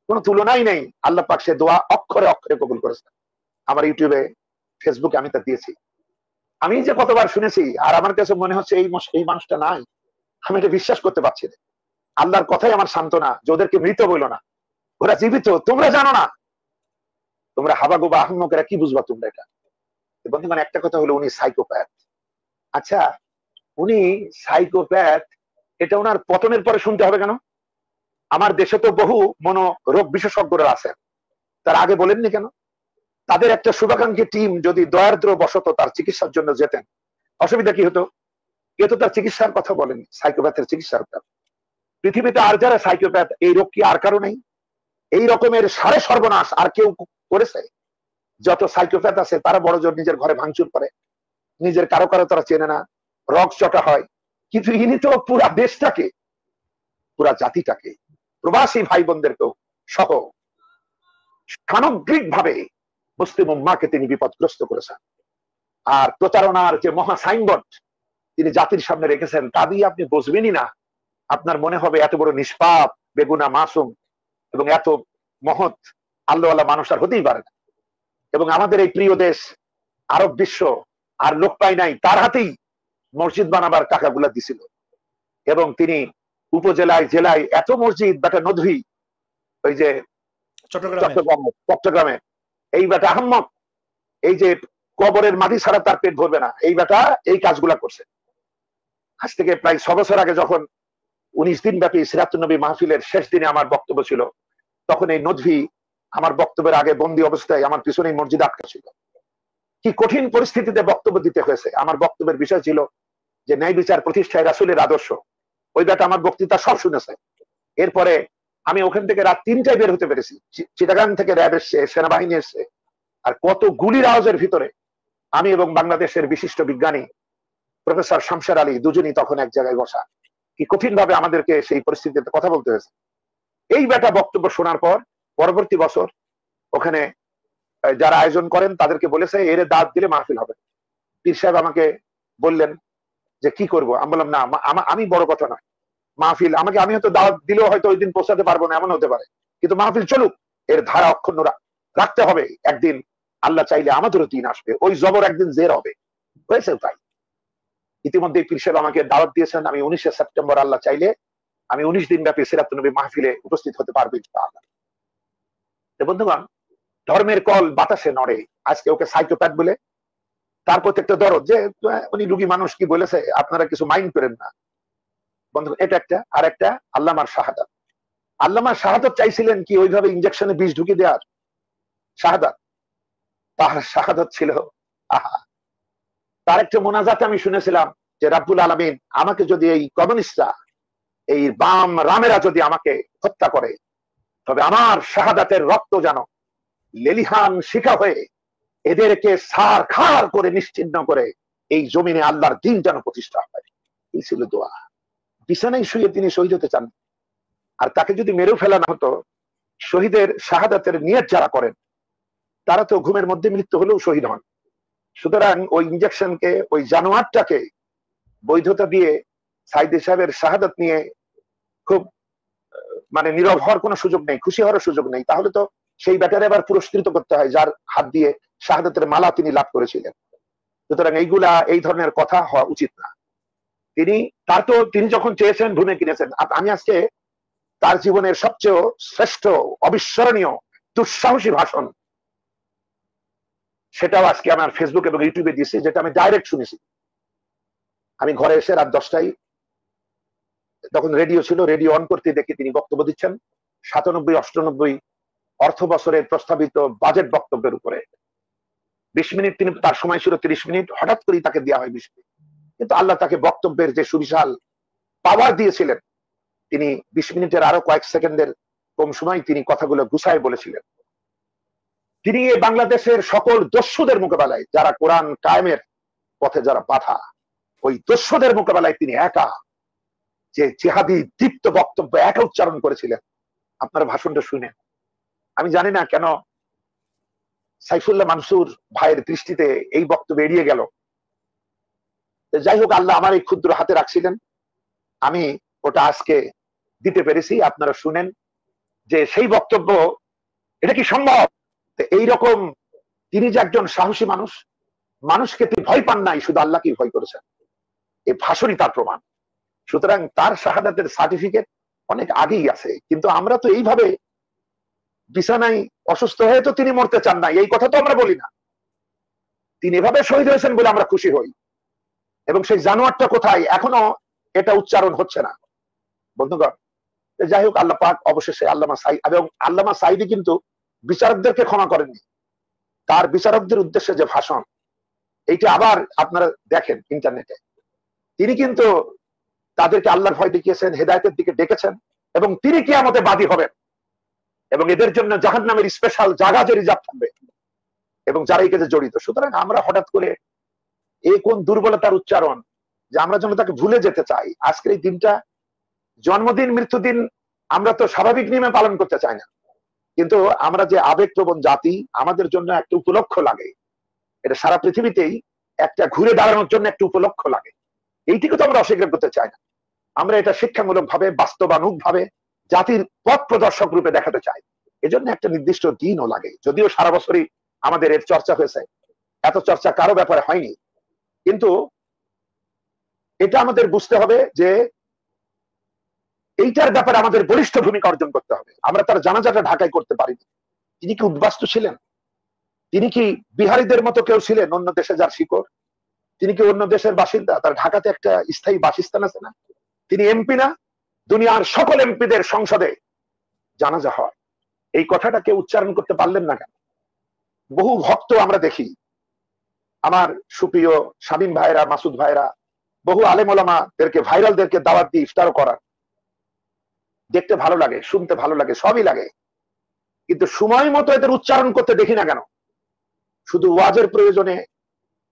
কোনো তুলনাই নেই। আল্লাহ পাক সে দোয়া অক্ষরে অক্ষরে কবুল করেছে। আমার ইউটিউবে ফেসবুকে আমি তা দিয়েছি। আমি যে কতবার শুনেছি, আর আমার কাছে মনে হচ্ছে এই মানুষটা নাই, আমি এটা বিশ্বাস করতে পারছি না। আল্লাহর কথাই আমার সান্ত্বনা যে ওদেরকে মৃত বইল না, ওরা জীবিত। তোমরা জানো না, তোমরা হাবাগোবা আহম্মকেরা কি বুঝবা তোমরা এটা। বন্ধুগণ, একটা কথা হলো উনি সাইকোপ্যাথ। আচ্ছা, উনি সাইকোপ্যাথ, এটা ওনার পতনের পরে শুনতে হবে কেন? আমার দেশে তো বহু মনোরোগ বিশেষজ্ঞরা আছেন, তার আগে বলেননি কেন? তাদের একটা শুভাকাঙ্ক্ষী টিম যদি দয়ার্দ্র বশত তার চিকিৎসার জন্য যেতেন, অসুবিধা কি হতো? কেউ তো তার চিকিৎসার কথা বলেনি, সাইকোপ্যাথের চিকিৎসার কথা। পৃথিবীতে আর যারা সাইকোপ্যাথ, এই রোগ কি আর কারো নেই? এই রকমের সাড়ে সর্বনাশ আর কেউ করেছে? যত সাইকোপ্যাথ আছে তারা বড় জোর নিজের ঘরে ভাঙচুর করে, নিজের কারো কারো তারা চেনে না, রগ চটা হয়। কিন্তু ইনি তো পুরা দেশটাকে, পুরা জাতিটাকে, প্রবাসী ভাই বোনদেরকেও সহ সামগ্রিক ভাবে মুসলিম উম্মাহকে তিনি বিপদগ্রস্ত করেছেন। আর প্রচারণার যে মহা সাইনবোর্ড তিনি জাতির সামনে রেখেছেন, তা দিয়ে আপনি বুঝবেনই না। আপনার মনে হবে এত বড় নিষ্পাপ, বেগুনা, মাসুম এবং এত মহৎ আল্লাহওয়ালা মানুষ আর হতেই পারে না। এবং আমাদের এই প্রিয় দেশ আরব বিশ্ব আর লোক পাই নাই, তার হাতেই মসজিদ বানাবার টাকাগুলা দিছিল। এবং তিনি উপজেলায় জেলায় এত মসজিদ, বেটা নদী, ওই যে চট্টগ্রামে এই বেটা আহম্মক, এই যে কবরের মাটি ছাড়া তার পেট ভরবে না, এই বেটা এই কাজগুলা করছে। আজ থেকে প্রায় 6 বছর আগে যখন 19 দিন ব্যাপী সিরাতুন নবী মাহফিলের শেষ দিনে আমার বক্তব্য ছিল, তখন এই নদী আমার বক্তব্যের আগে বন্দী অবস্থায় আমার পিছনেই মসজিদ আটকা ছিল। কি কঠিন পরিস্থিতিতে বক্তব্য দিতে হয়েছে। আমার বক্তব্যের বিষয় ছিল যে ন্যায় বিচার প্রতিষ্ঠায় রাসূলের আদর্শ। ওই বেটা আমার বক্তৃতা সব শুনেছে। এরপরে আমি ওখান থেকে রাত 3টায় বের হতে পেরেছি। চিটাগাং থেকে র্যাব এসছে, সেনাবাহিনী এসছে, আর কত গুলির আওয়াজের ভিতরে আমি এবং বাংলাদেশের বিশিষ্ট বিজ্ঞানী প্রফেসর শামশের আলী দুজনই তখন এক জায়গায় বসা। কি কঠিন ভাবে আমাদেরকে সেই পরিস্থিতিতে কথা বলতে হয়েছে। এই বেটা বক্তব্য শোনার পর পরবর্তী বছর ওখানে যারা আয়োজন করেন তাদেরকে বলেছে এর দাঁত দিলে মাহফিল হবে। পীর সাহেব আমাকে বললেন যে কি করবো। আমি বললাম না, আমি বড় কথা নয়, মাহফিল আমাকে, আমি হয়তো দাওয়াত দিলেও হয়তো ওই দিন পৌঁছাতে পারবো না, এমন হতে পারে, কিন্তু মাহফিল চলুক, এর ধারা অক্ষুণ্ণ রাখতে হবে। একদিন আল্লাহ চাইলে আমাদেরও দিন আসবে, ওই জবর একদিন জের হবে। হয়েছে তাই। ইতিমধ্যে পীর সাহেব আমাকে দাওয়াত দিয়েছেন, আমি 19শে সেপ্টেম্বর আল্লাহ চাইলে আমি 19 দিন ব্যাপী সিরাতুন নবী মাহফিলে উপস্থিত হতে পারবো ইনশাআল্লাহ। বন্ধুগণ, ধর্মের কল বাতাসে নড়ে। আজকে ওকে সাইকোপ্যাথ বলে, তার প্রতি একটা দরদ যে উনি রুগী মানুষ, কি বলেছে আপনারা কিছু মাইন্ড করেন না। বন্ধু, এটা একটা। আর একটা আল্লামার শাহাদাত। আল্লামার শাহাদাত চাইছিলেন কি ওইভাবে ইনজেকশনে বিষ ঢুকিয়ে দেওয়ার শাহাদাত। তার শাহাদাত ছিল, আহা, তার একটা মোনাজাতে আমি শুনেছিলাম যে রাব্বুল আলামিন আমাকে যদি এই কমিউনিস্টরা, এই বাম রামেরা যদি আমাকে হত্যা করে, তবে আমার শাহাদাতের রক্ত যেন লেলিহান শিখা হয়ে এদেরকে সার খার করে নিশ্চিহ্ন করে এই জমিনে আল্লাহর দিন যেন প্রতিষ্ঠা হয়। এই ছিল দোয়া। বিছানায় শুয়ে তিনি শহীদ হতে চান, আর তাকে যদি মেরেও ফেলা না হতো, শহীদের শাহাদাতের নিয়ত যারা করেন তারা তো ঘুমের মধ্যে মৃত্যু হলেও শহীদ হন। সুতরাং ওই ইনজেকশনকে, ওই জানোয়ারটাকে বৈধতা দিয়ে সাইদি সাহেবের শাহাদাত নিয়ে খুব নীরব হওয়ার কোনো সুযোগ নেই, খুশি হওয়ার সুযোগ নেই। তাহলে তো সেই ব্যাটারে আবার পুরস্কৃত করতে হয় যার হাত দিয়ে শাহাদাতের মালা তিনি লাভ করেছিলেন। সুতরাং এইগুলা, এই ধরনের কথা হওয়া উচিত না। তিনি যখন চেয়েছেন ভূমি কিনেছেন। আমি আজকে তার জীবনের সবচেয়ে শ্রেষ্ঠ, অবিস্মরণীয়, দুঃসাহসী ভাষণ, সেটাও আজকে আমার ফেসবুক এবং ইউটিউবে দিয়েছি, যেটা আমি ডাইরেক্ট শুনেছি। আমি ঘরে এসে রাত 10টায়, তখন রেডিও ছিল, রেডিও অন করতে দেখি তিনি বক্তব্য দিচ্ছেন 97-98 অর্থ বছরের প্রস্তাবিত বাজেট বক্তব্যের উপরে। 20 মিনিট, তিনি, তার সময় ছিল 30 মিনিট, হঠাৎ করেই তাকে দেওয়া হয় 20 মিনিট। কিন্তু আল্লাহ তাকে বক্তব্যের যে সুবিশাল পাওয়ার দিয়েছিলেন, তিনি 20 মিনিটের আরো কয়েক সেকেন্ডের কম সময় তিনি কথাগুলো গুছায় বলেছিলেন। তিনি এই বাংলাদেশের সকল দস্যুদের মোকাবেলায়, যারা কোরআন কায়েমের পথে যারা বাধা, ওই দস্যুদের মোকাবেলায় তিনি একা যে জিহাদি দীপ্ত বক্তব্য একা উচ্চারণ করেছিলেন। আপনার ভাষণটা শুনে আমি জানি না কেন সাইফুল্লাহ মানসুর ভাইয়ের দৃষ্টিতে এই বক্তব্য এড়িয়ে গেল। যাই হোক, আল্লাহ আমার এই ক্ষুদ্র হাতে রাখছিলেন, আমি ওটা আজকে দিতে পেরেছি। আপনারা শুনেন যে সেই বক্তব্য, এটা কি সম্ভব? এইরকম তিনি যে একজন সাহসী মানুষ, মানুষকে তিনি ভয় পান নাই, শুধু আল্লাহকেই ভয় করেছেন, এই ভাষণই তার প্রমাণ। সুতরাং তার শাহাদাতের সার্টিফিকেট অনেক আগেই আছে। কিন্তু আমরা তো এইভাবে বিছানায় অসুস্থ হয়ে তো তিনি মরতে চান না, এই কথা তো আমরা বলি না। তিনি এভাবে শহীদ হয়েছেন বলে আমরা খুশি হই। এবং সেই জানোয়ারটা কোথায়, এখনো এটা উচ্চারণ হচ্ছে না বন্ধুগণ। যাই হোক, আল্লাহ পাক অবশেষে আল্লামা সাঈদ, এবং আল্লামা সাঈদী কিন্তু বিচারকদেরকে ক্ষমা করেননি। তার বিচারকদের উদ্দেশ্যে যে ভাষণ, এইটা আবার আপনারা দেখেন ইন্টারনেটে, তিনি কিন্তু তাদেরকে আল্লাহর ভয় দেখিয়েছেন, হেদায়েতের দিকে ডেকেছেন, এবং তিনি কিয়ামতে বাদী হবেন, এবং এদের জন্য জাহান্নামের স্পেশাল জায়গা রিজার্ভ থাকবে, এবং যারা এই কাজে জড়িত। সুতরাং আমরা হঠাৎ করে এই কোন দুর্বলতার উচ্চারণ যে আমরা যেন তাকে ভুলে যেতে চাই। আজকের এই দিনটা, জন্মদিন মৃত্যুদিন, আমরা তো স্বাভাবিক নিয়মে পালন করতে চাই না, কিন্তু আমরা যে আবেগপ্রবণ জাতি, আমাদের জন্য একটা উপলক্ষ লাগে। এটা সারা পৃথিবীতেই একটা ঘুরে দাঁড়ানোর জন্য একটা উপলক্ষ লাগে। এইটিকে তো আমরা অস্বীকার করতে চাই না। আমরা এটা শিক্ষামূলক ভাবে, বাস্তবানুক ভাবে জাতির পথ প্রদর্শক রূপে দেখাতে চাই। এজন্য একটা নির্দিষ্ট দিনও লাগে। যদিও সারা বছরই আমাদের এর চর্চা হয়েছে, এত চর্চা কারো ব্যাপারে হয়নি। কিন্তু এটা আমাদের বুঝতে হবে যে এইটার ব্যাপারে আমাদের বলিষ্ঠ ভূমিকা অর্জন করতে হবে। আমরা তার জানাজাটা ঢাকায় করতে পারিনি। তিনি কি উদ্বাস্তু ছিলেন? তিনি কি বিহারীদের মতো কেউ ছিলেন অন্য দেশে যার শিকড়? তিনি কি অন্য দেশের বাসিন্দা? তার ঢাকাতে একটা স্থায়ী বাসস্থান আছে না? তিনি এমপি না? দুনিয়ার সকল এমপিদের সংসদে জানাজা হয়, এই কথাটা কেউ উচ্চারণ করতে পারলেন না কেন? বহু ভক্ত আমরা দেখি, আমার সুপ্রিয় শামীম ভাইরা, মাসুদ ভাইরা, বহু আলেম ওলামাদেরকে, ভাইরালদেরকে দাওয়াত দিয়ে ইফতারও করার, দেখতে ভালো লাগে, শুনতে ভালো লাগে, সবই লাগে, কিন্তু সময় মতো এদের উচ্চারণ করতে দেখি না কেন? শুধু ওয়াজের প্রয়োজনে,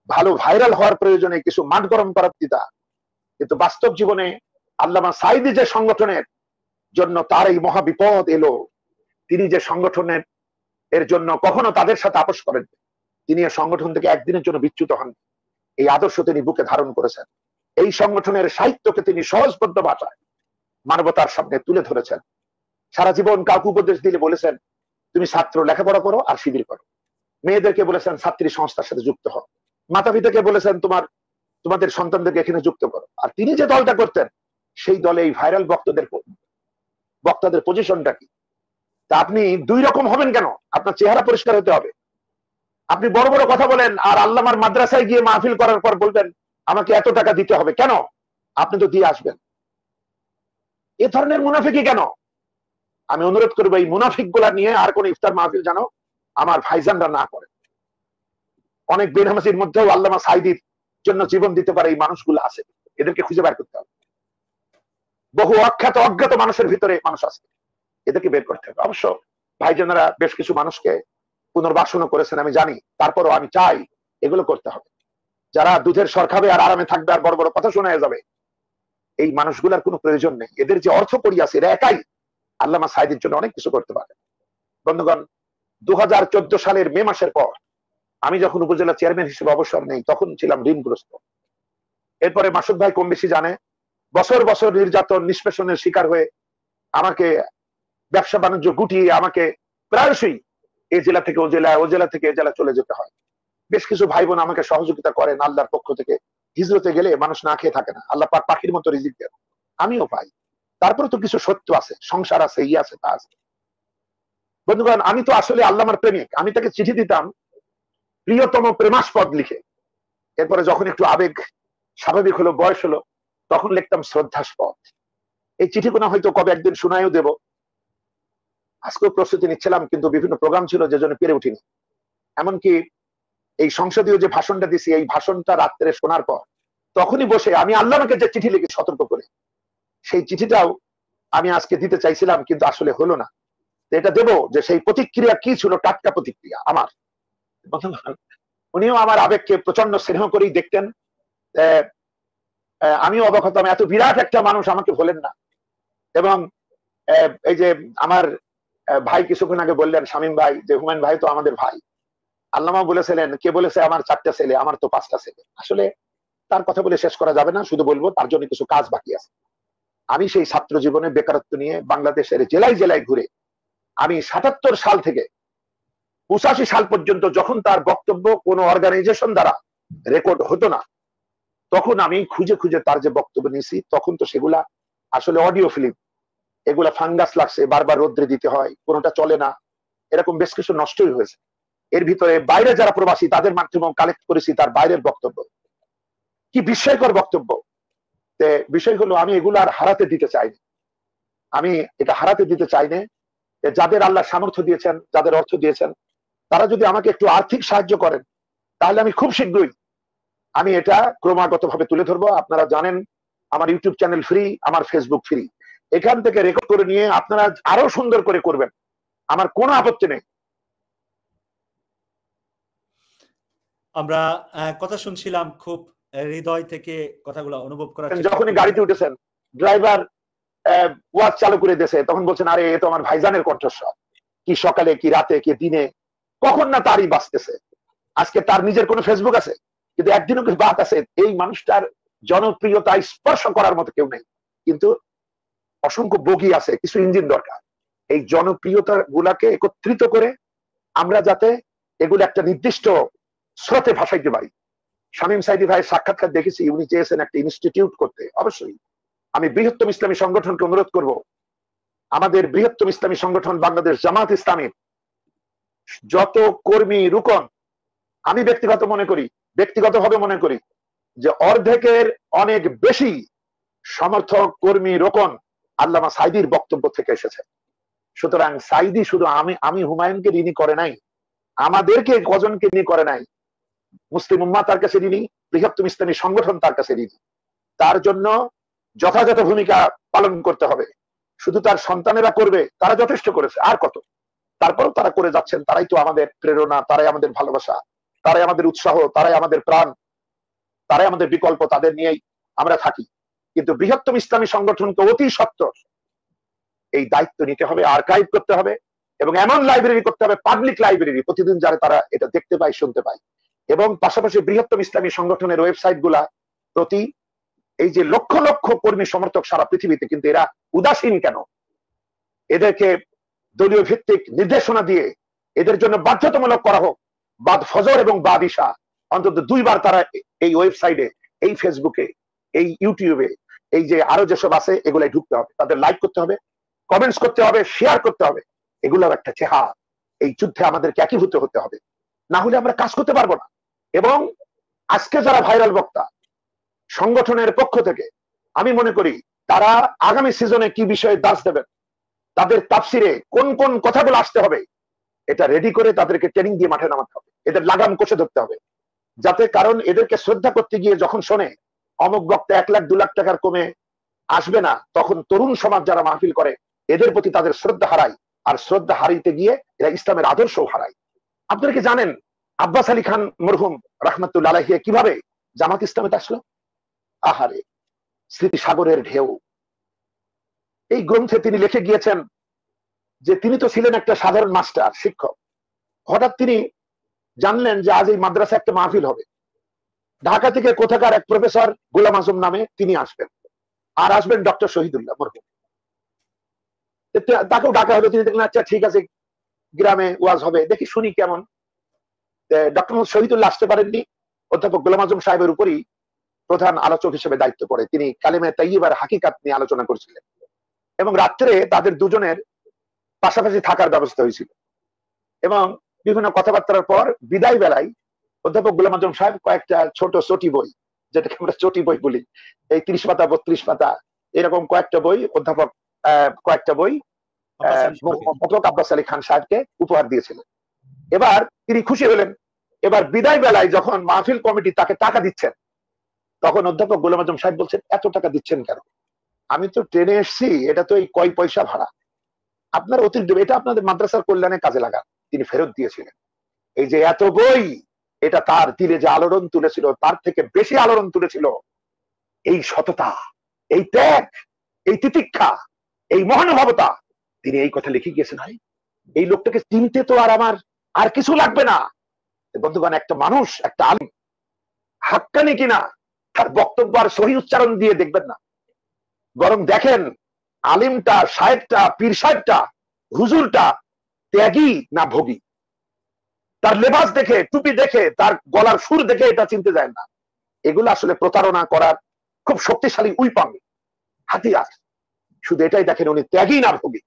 ভালো ভাইরাল হওয়ার প্রয়োজনে, কিছু মাঠ গরম করার দিতা। কিন্তু বাস্তব জীবনে আল্লামা সাঈদী যে সংগঠনের জন্য তার এই মহা বিপদ এলো, তিনি যে সংগঠনের এর জন্য কখনো তাদের সাথে আপোষ করেন, তিনি এই সংগঠন থেকে একদিনের জন্য বিচ্যুত হন। এই আদর্শ তিনি বুকে ধারণ করেছেন। এই সংগঠনের সাহিত্যকে তিনি সহজবদ্ধ ভাষায় মানবতার সামনে তুলে ধরেছেন। সারা জীবন কাউকে উপদেশ দিলে বলেছেন, তুমি ছাত্র লেখাপড়া করো আর শিবির করো। মেয়েদেরকে বলেছেন ছাত্রী সংস্থার সাথে যুক্ত হও। মাতা পিতাকে বলেছেন তোমাদের সন্তানদেরকে এখানে যুক্ত করো। আর তিনি যে দলটা করতেন, সেই দলে এই ভাইরাল বক্তাদের পজিশনটা কি? তা আপনি দুই রকম হবেন কেন? আপনার চেহারা পরিষ্কার হতে হবে। আপনি বড় বড় কথা বলেন আর আল্লামার মাদ্রাসায় গিয়ে মাহফিল করার পর বলবেন আমাকে এত টাকা দিতে হবে। কেন? আপনি তো দিয়ে আসবেন। এ ধরনের মুনাফিকি কেন? আমি অনুরোধ করবো এই মুনাফিক গুলা নিয়ে আর কোন ইফতার মাহফিল যেন আমার ভাইজানরা না করে। অনেক বেনামাজির মধ্যেও আল্লামা সাঈদীর জন্য জীবন দিতে পারে এই মানুষগুলো আছে, এদেরকে খুঁজে বের করতে হবে। বহু অখ্যাত অজ্ঞাত মানুষের ভিতরে মানুষ আছে, এদেরকে বের করতে হবে। অবশ্য ভাইজানেরা বেশ কিছু মানুষকে পুনর্বাসনও করেছেন আমি জানি, তারপরও আমি চাই এগুলো করতে হবে। যারা দুধের সর খাবে আর আরামে থাকবে আর বড় বড় কথা শোনা যাবে, এই মানুষগুলার কোনো প্রয়োজন নেই। এদের যে অর্থ করি আছে, এরা একাই আল্লামা সাঈদীর জন্য অনেক কিছু করতে পারে। বন্ধুগণ, 2014 সালের মে মাসের পর আমি যখন উপজেলা চেয়ারম্যান হিসেবে অবসর নেই, তখন ছিলাম ঋণগ্রস্ত। এরপরে মাসুদ ভাই কম বেশি জানে, বছর বছর নির্যাতন নিষ্পেষণের শিকার হয়ে আমাকে ব্যবসা বাণিজ্য গুটিয়ে আমাকে প্রায়শই এই জেলা থেকে ও জেলা, ও জেলা থেকে এ জেলা চলে যেতে হয়। বেশ কিছু ভাই বোন আমাকে সহযোগিতা করেন আল্লাহর পক্ষ থেকে। হিজরতে গেলে মানুষ না খেয়ে থাকে না, আল্লাহ পাক পাখির মতো রিজিক দেন, আমিও পাই। তারপরে তো কিছু সত্য আছে, সংসার আছে, ই আছে, তা আছে। বন্ধুগণ, আমি তো আসলে আল্লামার প্রেমিক। আমি তাকে চিঠি দিতাম প্রিয়তম প্রেমাস্পদ লিখে। এরপরে যখন একটু আবেগ স্বাভাবিক হলো, বয়স হলো, তখন লিখতাম শ্রদ্ধাস্পদ। এই চিঠিগুলো হয়তো কবে একদিন শোনায়ও দেব। আজকেও প্রস্তুতি নিচ্ছিলাম, কিন্তু বিভিন্ন প্রোগ্রাম ছিল যে জন্য পেরে উঠিনি। এমনকি এই সংসদীয় যে ভাষণটা দিছি, এই ভাষণটা রাত্রে শোনার পর তখনই বসে আমি আল্লামাকে যে চিঠি লিখে সতর্ক করে, সেই চিঠিটাও আমি আজকে দিতে চাইছিলাম, কিন্তু আসলে হলো না। এটা দেব যে সেই প্রতিক্রিয়া কি ছিল, টাটকা প্রতিক্রিয়া আমার। উনিও আমার আবেগকে প্রচন্ড স্নেহ করেই দেখতেন। আমিও অবাক হতাম, এত বিরাট একটা মানুষ আমাকে বলেন না। এবং এই যে আমার ভাই কিছুক্ষণ আগে বললেন, শামীম ভাই, যে হুমায়ুন ভাই তো আমাদের ভাই। আল্লামা বলেছিলেন, কে বলেছে আমার 4টা ছেলে, আমার তো 5টা ছেলে। আসলে তার কথা বলে শেষ করা যাবে না, শুধু বলবো তার জন্য কিছু কাজ বাকি আছে। আমি সেই ছাত্র জীবনে বেকারত্ব নিয়ে বাংলাদেশের জেলায় জেলায় ঘুরে, আমি 77 সাল থেকে 85 সাল পর্যন্ত যখন তার বক্তব্য কোনো অর্গানাইজেশন দ্বারা রেকর্ড হতো না, তখন আমি খুঁজে খুঁজে তার যে বক্তব্য নিয়েছি, তখন তো সেগুলা আসলে অডিও ফিল্ম, এগুলা ফাঙ্গাস লাগছে, বারবার রোদ্রে দিতে হয়, কোনোটা চলে না, এরকম বেশ কিছু নষ্টই হয়েছে। এর ভিতরে বাইরে যারা প্রবাসী, তাদের মাধ্যমে কালেক্ট করেছি তার বাইরের বক্তব্য। কি বিস্ময়কর বক্তব্য! বিষয় হলো, আমি এগুলো আর হারাতে দিতে চাইনি। আমি এটা হারাতে দিতে চাইনি। যাদের আল্লাহ সামর্থ্য দিয়েছেন, যাদের অর্থ দিয়েছেন, তারা যদি আমাকে একটু আর্থিক সাহায্য করেন, তাহলে আমি খুব শীঘ্রই আমি এটা ক্রমাগতভাবে তুলে ধরবো। আপনারা জানেন আমার ইউটিউব চ্যানেল ফ্রি, আমার ফেসবুক ফ্রি। এখান থেকে রেকর্ড করে নিয়ে আপনারা আরো সুন্দর করে করবেন, আমার কোনো আপত্তি নেই। আমরা কথা শুনছিলাম, খুব হৃদয় থেকে কথাগুলো অনুভব করার যখনই গাড়িতে উঠেছেন, ড্রাইভার ওয়াজ চালু করে দিয়েছে, তখন বলছেন, আরে এ তো আমার ভাইজানের কণ্ঠস্বর। কি সকালে, কি রাতে, কি দিনে, কখন না তারই বাঁচতেছে। আজকে তার নিজের কোনো ফেসবুক আছে, কিন্তু একদিনও কিছু বাত আছে। এই মানুষটার জনপ্রিয়তা স্পর্শ করার মতো কেউ নেই, কিন্তু অসংখ্য বগি আছে, কিছু ইঞ্জিন দরকার। এই জনপ্রিয়তা গুলাকে একত্রিত করে আমরা যাতে এগুলো একটা নির্দিষ্ট স্রোতে ভাসাইতে পারি। শামীম সাইদি ভাইয়ের সাক্ষাৎকার দেখেছি, উনি চেয়েছেন একটা ইনস্টিটিউট করতে। অবশ্যই আমি বৃহত্তম ইসলামী সংগঠনকে অনুরোধ করব, আমাদের বৃহত্তম ইসলামী সংগঠন বাংলাদেশ জামাত ইসলামীর যত কর্মী রুকন, আমি ব্যক্তিগতভাবে মনে করি যে অর্ধেকের অনেক বেশি সমর্থক, কর্মী, রোকন আল্লামা সাইদির বক্তব্য থেকে এসেছে। সুতরাং সাইদি শুধু আমি হুমায়ুনকে ঋণী করে নাই, আমাদেরকে কজনকে ঋণী করে নাই, মুসলিম উম্মাহ তার কাছে ঋণী, বৃহত্তম ইসলামী সংগঠন তার কাছে ঋণী। তার জন্য যথাযথ ভূমিকা পালন করতে হবে। শুধু তার সন্তানেরা করবে, তারা যথেষ্ট করেছে, আর কত। তারপরেও তারা করে যাচ্ছেন, তারাই তো আমাদের প্রেরণা, তারাই আমাদের ভালোবাসা, তারাই আমাদের উৎসাহ, তারাই আমাদের প্রাণ, তারাই আমাদের বিকল্প, তাদের নিয়েই আমরা থাকি। কিন্তু বৃহত্তম ইসলামী সংগঠনকে অতি সত্বর এই দায়িত্ব নিতে হবে, আর্কাইভ করতে হবে, এবং এমন লাইব্রেরি করতে হবে, পাবলিক লাইব্রেরি, প্রতিদিন যারা তারা এটা দেখতে পায়, শুনতে পায়। এবং পাশাপাশি বৃহত্তম ইসলামী সংগঠনের ওয়েবসাইট গুলা প্রতি এই যে লক্ষ লক্ষ কর্মী সমর্থক সারা পৃথিবীতে, কিন্তু এরা উদাসীন কেন? এদেরকে দলীয় ভিত্তিক নির্দেশনা দিয়ে এদের জন্য বাধ্যতামূলক করা হোক, বাদ ফজর এবং বাদ ইশা অন্তত 2 বার তারা এই ওয়েবসাইটে, এই ফেসবুকে, এই ইউটিউবে, এই যে আরো যেসব আছে এগুলাই ঢুকতে হবে, তাদের লাইক করতে হবে, কমেন্টস করতে হবে, শেয়ার করতে হবে। এগুলোর একটা চেহারা। এই যুদ্ধে আমাদেরকে একীভূত হতে হবে, না হলে আমরা কাজ করতে পারবো না। এবং আজকে যারা ভাইরাল বক্তা সংগঠনের পক্ষ থেকে, আমি মনে করি তারা আগামী সিজনে কি বিষয়ে দাস দেবেন, তাদের তাফসিরে কোন কোন কথাগুলো আসতে হবে, এটা রেডি করে তাদেরকে ট্রেনিং দিয়ে মাঠে নামাতে হবে, এদের লাগাম কষে ধরতে হবে। যাতে, কারণ এদেরকে শ্রদ্ধা করতে গিয়ে যখন শোনে অমুক বক্তা 1 লাখ 2 লাখ টাকার কমে আসবে না, তখন তরুণ সমাজ যারা মাহফিল করে এদের প্রতি তাদের শ্রদ্ধা হারায়, আর শ্রদ্ধা হারাইতে গিয়ে এরা ইসলামের আদর্শ হারায়। আপনারা কি জানেন আব্বাস আলী খান মরহুম রাহমাতুল্লাহ আলাইহি কিভাবে জামাত ইসলামে আসলো? আহারে, স্মৃতি সাগরের ঢেউ। এই গ্রন্থে তিনি লিখে গিয়েছেন যে তিনি তো ছিলেন একটা সাধারণ মাস্টার, শিক্ষক। হঠাৎ তিনি জানলেন যে আজ এই মাদ্রাসা একটা মাহফিল হবে। ঢাকা থেকে কোথাকার এক প্রফেসর গোলাম আজম নামে তিনি আসবেন, আর আসবেন ডক্টর শহীদুল্লাহ মরহুম, তাকেও ডাকা হবে। তিনি দেখলেন আচ্ছা ঠিক আছে, গ্রামে ওয়াজ হবে, দেখি শুনি কেমন। ডক্টর শহীদুল্লাহ আসতে পারেননি। অধ্যাপক গোলাম আজম সাহেবের উপরই প্রধান আলোচক হিসেবে দায়িত্ব পড়ে। তিনি কালেমে তাইয়্যিবার হাকিকাত নিয়ে আলোচনা করেছিলেন, এবং রাত্রে তাদের দুজনের পাশাপাশি থাকার ব্যবস্থা হয়েছিল। এবং বিভিন্ন কথাবার্তার পর বিদায় বেলায় অধ্যাপক গোলাম আজম সাহেব কয়েকটা ছোট চটি বই, যেটাকে আমরা চটি বই বলি, এই 30 পাতা 32 পাতা এরকম কয়েকটা বই অধ্যাপক অধ্যাপক আব্বাস আলী খান সাহেবকে উপহার দিয়েছিলেন। এবার তিনি খুশি হলেন। এবার বিদায় বেলায় যখন মাহফিল কমিটি তাকে টাকা দিচ্ছেন, তখন অধ্যাপক গোলাম আজম সাহেব বলছেন, এত টাকা দিচ্ছেন কেন? আমি তো ট্রেনে এসছি, এটা তো এই কয় পয়সা ভাড়া, আপনার অতিরিক্ত, এটা আপনাদের মাদ্রাসার কল্যাণে কাজে লাগান। তিনি ফেরত দিয়েছিলেন। এই যে এত বই, এটা তার দিলে যে আলোড়ন তুলেছিল, তার থেকে বেশি আলোড়ন তুলেছিল এই সততা, এই ত্যাগ, এই তিতিক্ষা, এই মহানুভবতা। তিনি এই কথা লিখে গিয়েছেন। ভাই, এই লোকটাকে চিনতে তো আর আমার আর কিছু লাগবে না। বন্ধুগণ, একটা মানুষ, একটা আলিম হাক্কানি কিনা তার বক্তব্য আর সহি উচ্চারণ দিয়ে দেখবেন না, বরং দেখেন আলিমটা, সাহেবটা, পীর সাহেবটা, হুজুরটা ত্যাগী না ভোগী। তার লেবাস দেখে, টুপি দেখে, তার গলার সুর দেখে এটা চিনতে যায় না। এগুলো আসলে প্রতারণা করার খুব শক্তিশালী উইপন, হাতিয়ার। শুধু এটাই দেখেন উনি ত্যাগী না ভোগী,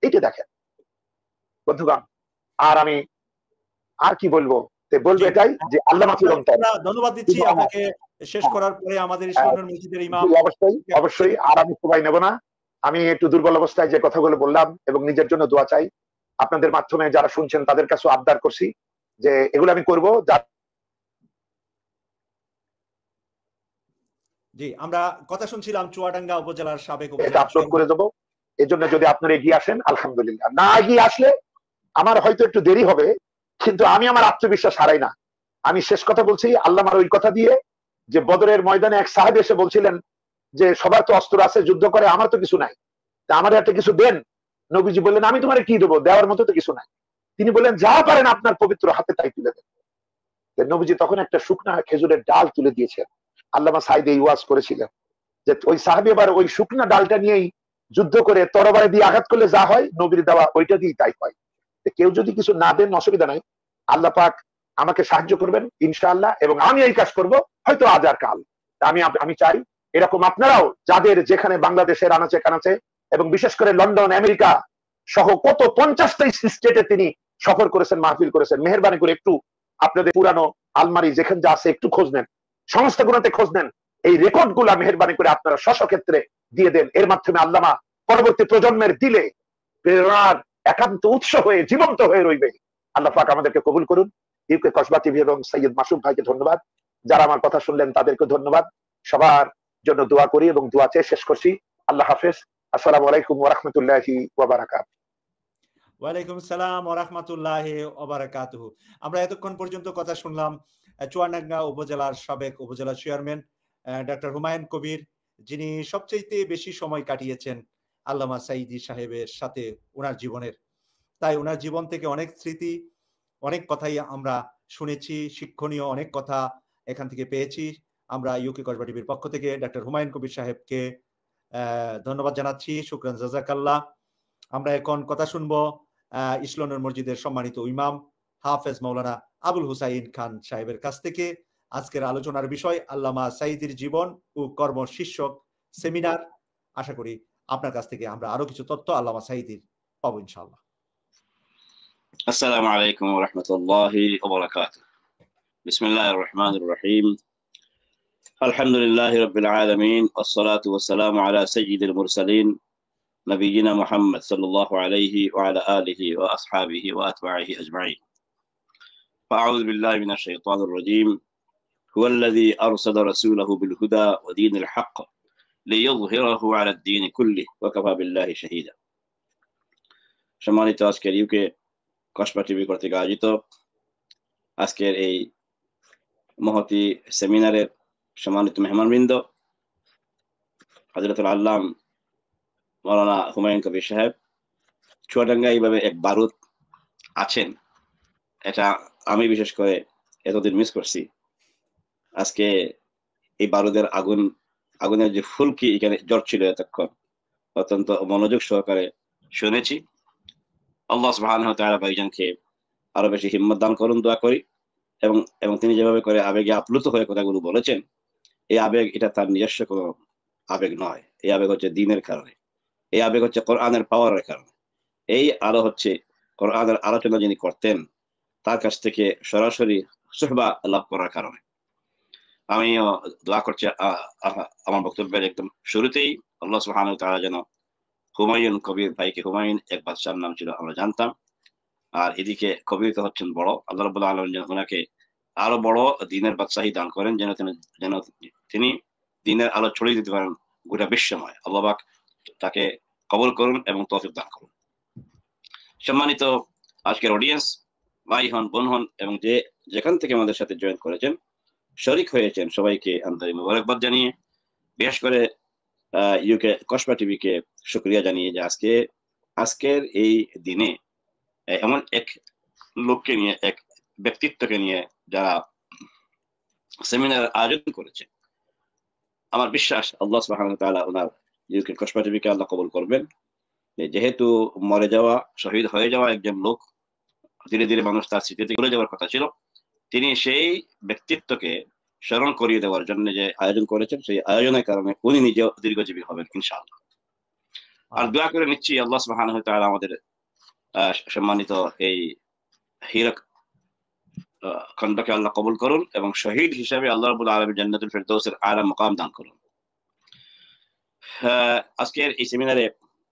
এইটা দেখেন বন্ধুগণ। আর আমি আর কি বলবো, বলবো এটাই যে আল্লামা চিরন্তন। ধন্যবাদ দিচ্ছি আপনাকে। শেষ করার পরে আমাদের ইস্কনের মসজিদের ইমাম। অবশ্যই অবশ্যই, আর আমি সবাই নেব না। আমি একটু দুর্বল অবস্থায় যে কথাগুলো বললাম এবং নিজের জন্য দোয়া চাই। আপনাদের মাধ্যমে যারা শুনছেন তাদের কাছে আবদার করছি যে এগুলো আমি করবো। জি, আমরা কথা শুনছিলাম চুয়াডাঙ্গা উপজেলার সাবেক এটা আপলোড করে দেবো। এজন্য যদি আপনারা এগিয়ে আসেন আলহামদুলিল্লাহ, না এগিয়ে আসলে আমার হয়তো একটু দেরি হবে, কিন্তু আমি আমার আত্মবিশ্বাস হারাই না। আমি শেষ কথা বলছি আল্লামার ওই কথা দিয়ে, যে বদরের ময়দানে এক সাহেব এসে বলছিলেন যে সবার তো অস্ত্র আছে, যুদ্ধ করে, আমার তো কিছু নাই, তা আমার একটা কিছু দেন। নবীজি বললেন আমি তোমার কি দেবো, দেওয়ার মতো তো কিছু নাই। তিনি বললেন যা পারেন আপনার পবিত্র হাতে তাই তুলে দেন। নবীজি তখন একটা শুকনা খেজুরের ডাল তুলে দিয়েছেন। আল্লামা সাইদ এই ওয়াজ করেছিলেন যে ওই সাহাবী এবার ওই শুকনা ডালটা নিয়েই যুদ্ধ করে তরবারি দিয়ে আঘাত করলে যা হয়, নবীর দেওয়া ওইটা দিয়ে তাই হয়। কেউ যদি কিছু না দেন অসুবিধা নাই, আল্লাহ পাক আমাকে সাহায্য করবেন ইনশাআল্লাহ, এবং আমি এই কাজ করব হয়তো আজ আর কাল। আমি চাই এরকম আপনারাও, যাদের যেখানে বাংলাদেশের আনাচে কানাচে এবং বিশেষ করে লন্ডন, আমেরিকা সহ কত 50টা স্টেটে তিনি সফর করেছেন, মাহফিল করেছেন, মেহেরবানি করে একটু আপনাদের পুরানো আলমারি যেখানে যা আছে একটু খোঁজ নেন, সংস্থাগুলোতে খোঁজ নেন, এই রেকর্ড গুলা মেহেরবানি করে আপনারা স্বক্ষেত্রে দিয়ে দেন। এর মাধ্যমে আল্লামা পরবর্তী প্রজন্মের দিলে প্রেরণার একান্ত উৎস হয়ে জীবন্ত হয়ে রইবে। আল্লাহ পাক আমাদেরকে কবুল করুন। ইউকে কসবা টিভি এবং সৈয়দ মাসুম ভাইকে ধন্যবাদ, যারা আমার কথা শুনলেন তাদেরকে ধন্যবাদ। সবার জন্য দোয়া করি এবং দোয়া চেয়ে শেষ করছি। আল্লাহ হাফেজ। আসসালামু আলাইকুম ওয়া রাহমাতুল্লাহি ওয়া বারাকাতুহু। ওয়ালাইকুম আসসালাম ওয়া রাহমাতুল্লাহি ওয়া বারাকাতুহু। আমরা এতক্ষণ পর্যন্ত কথা শুনলাম চুয়াডাঙ্গা উপজেলার সাবেক উপজেলা চেয়ারম্যান ডক্টর হুমায়ুন কবির, যিনি সবচেয়ে বেশি সময় কাটিয়েছেন আল্লামা সাইদি সাহেবের সাথে ওনার জীবনের। তাই ওনার জীবন থেকে অনেক স্মৃতি, অনেক কথাই আমরা শুনেছি, শিক্ষণীয় অনেক কথা এখান থেকে পেয়েছি। আমরা ইউকে কসবা টিভির পক্ষ থেকে ডক্টর হুমায়ুন কবির সাহেবকে ধন্যবাদ জানাচ্ছি, শুকরান জাযাকাল্লাহ। আমরা এখন কথা শুনবো ইসলামের মসজিদের সম্মানিত ইমাম হাফেজ মাওলানা আবুল হুসাইন খান সাহেবের কাছ থেকে। আজকের আলোচনার বিষয় আল্লামা সাইদির জীবন ও কর্ম শীর্ষক সেমিনার। আশা করি আপনার কাছ থেকে আমরা আরো কিছু তথ্য আল্লামা সাইদির পাবো ইনশাআল্লাহ। السلام عليكم ورحمة الله وبركاته. بسم الله الرحمن الرحيم. الحمد لله رب العالمين، والصلاة والسلام على سيد المرسلين نبينا محمد صلى الله عليه وعلى آله وأصحابه وأتباعه أجمعين. فأعوذ بالله من الشيطان الرجيم. هو الذي أرسل رسوله بالهدى ودين الحق ليظهره على الدين كله وكفى بالله شهيدا. সম্মানিত আজকের ইউকে কসবা টিভি কর্তৃক আয়োজিত আজকের এই মহতি সেমিনারের সম্মানিত মেহমানবৃন্দ, হযরতুল আল্লাম মাওলানা হুমায়ুন কবির সাহেব, চুয়াডাঙ্গা এইভাবে এক বারুদ আছেন, এটা আমি বিশেষ করে এতদিন মিস করছি। আজকে এই বারুদের আগুনের যে ফুলকি এখানে জ্বলছিল এতক্ষণ, অত্যন্ত মনোযোগ সহকারে শুনেছি। আল্লাহ সুবহানাহু ওয়া তাআলা ভাইজানকে আরো বেশি হিম্মত দান করুন, দোয়া করি। এবং তিনি যেভাবে করে আবেগে আপ্লুত হয়ে কথাগুলো বলেছেন, এই আবেগ এটা তার নিজস্ব কোনো আবেগ নয়। এই আবেগ হচ্ছে দ্বীনের কারণে, এই আবেগ হচ্ছে কোরআনের পাওয়ারের কারণে। এই আলো হচ্ছে কোরআনের আলোচনা যিনি করতেন তার কাছ থেকে সরাসরি সুহবা লাভ করার কারণে। আমি দোয়া করছি আমার বক্তব্যের একদম শুরুতেই আল্লাহ সুবহানাহু ওয়া তাআলা যেন হুমায়ুন কবির ভাইকে, হুমায়ুন এক বাদশার নাম ছিল আমরা জানতাম, আর এদিকে কবির তো হচ্ছেন বড়, আল্লাহ রাব্বুল আলামিন যেন ওনাকে আরো বড় দ্বীনের বাদশাহী দান করেন, যেন তিনি দ্বীনের আলো ছড়িয়ে দিতে পারেন গোটা বিশ্বময়। আল্লাহ পাক তাকে কবুল করুন এবং তৌফিক দান করুন। সম্মানিত আজকের অডিয়েন্স, ভাই হন, বোন হন এবং যে যেখান থেকে আমাদের সাথে জয়েন করেছেন, শরিক হয়েছেন, সবাইকে আন্তরিক মোবারকবাদ জানিয়ে, বিশেষ করে ইউকে কসবা টিভিকে শুকরিয়া জানিয়ে যে আজকের এই দিনে এমন এক লোককে নিয়ে, এক ব্যক্তিত্বকে নিয়ে যারা সেমিনার আয়োজন করেছে, আমার বিশ্বাস আল্লাহ সুবহানাহু ওয়া তাআলা ওনার ইউকে কসবা টিভিকে আল্লাহ কবুল করবেন। যেহেতু মরে যাওয়া, শহীদ হয়ে যাওয়া একজন লোক, ধীরে ধীরে মানুষ তার স্মৃতিতে ভুলে যাওয়ার কথা ছিল, তিনি সেই ব্যক্তিত্বকে স্মরণ করিয়ে দেওয়ার জন্য যে আয়োজন করেছেন, সেই আয়োজনের কারণে উনি নিজেও দীর্ঘজীবী হবেন ইনশাআল্লাহ। আর দোয়া করে নিচ্ছি আল্লাহ সুবহানাহু ওয়া তাআলা আমাদের সম্মানিত এই হীরক খণ্ডকে আল্লাহ কবুল করুন এবং শহীদ হিসাবে আল্লাহ রাব্বুল আলামিন জান্নাতুল ফেরদৌসের আলা মাকাম দান করুন। আজকের এই সেমিনারে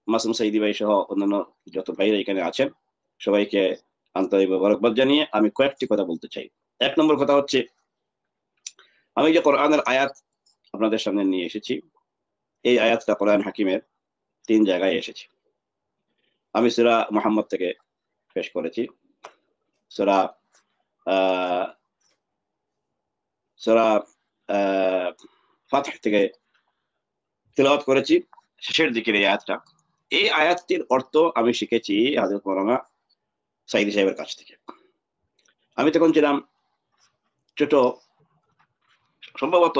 মাসুম সাইদি ভাই সহ অন্যান্য যত ভাইরা এখানে আছেন, সবাইকে আন্তরিক মোবারকবাদ জানিয়ে আমি কয়েকটি কথা বলতে চাই। এক নম্বর কথা হচ্ছে, আমি যে কোরআনের আয়াত আপনাদের সামনে নিয়ে এসেছি, এই আয়াতটা কোরআন হাকিমের 3 জায়গায় এসেছে। আমি সূরা মুহাম্মদ থেকে পেশ করেছি, সূরা ফাতহ থেকে তিলাওয়াত করেছি, শেষের দিকের এই আয়াতটা। এই আয়াতটির অর্থ আমি শিখেছি হযরত মাওলানা সাইদি সাহেবের কাছ থেকে। আমি তখন ছিলাম ছোট, সম্ভবত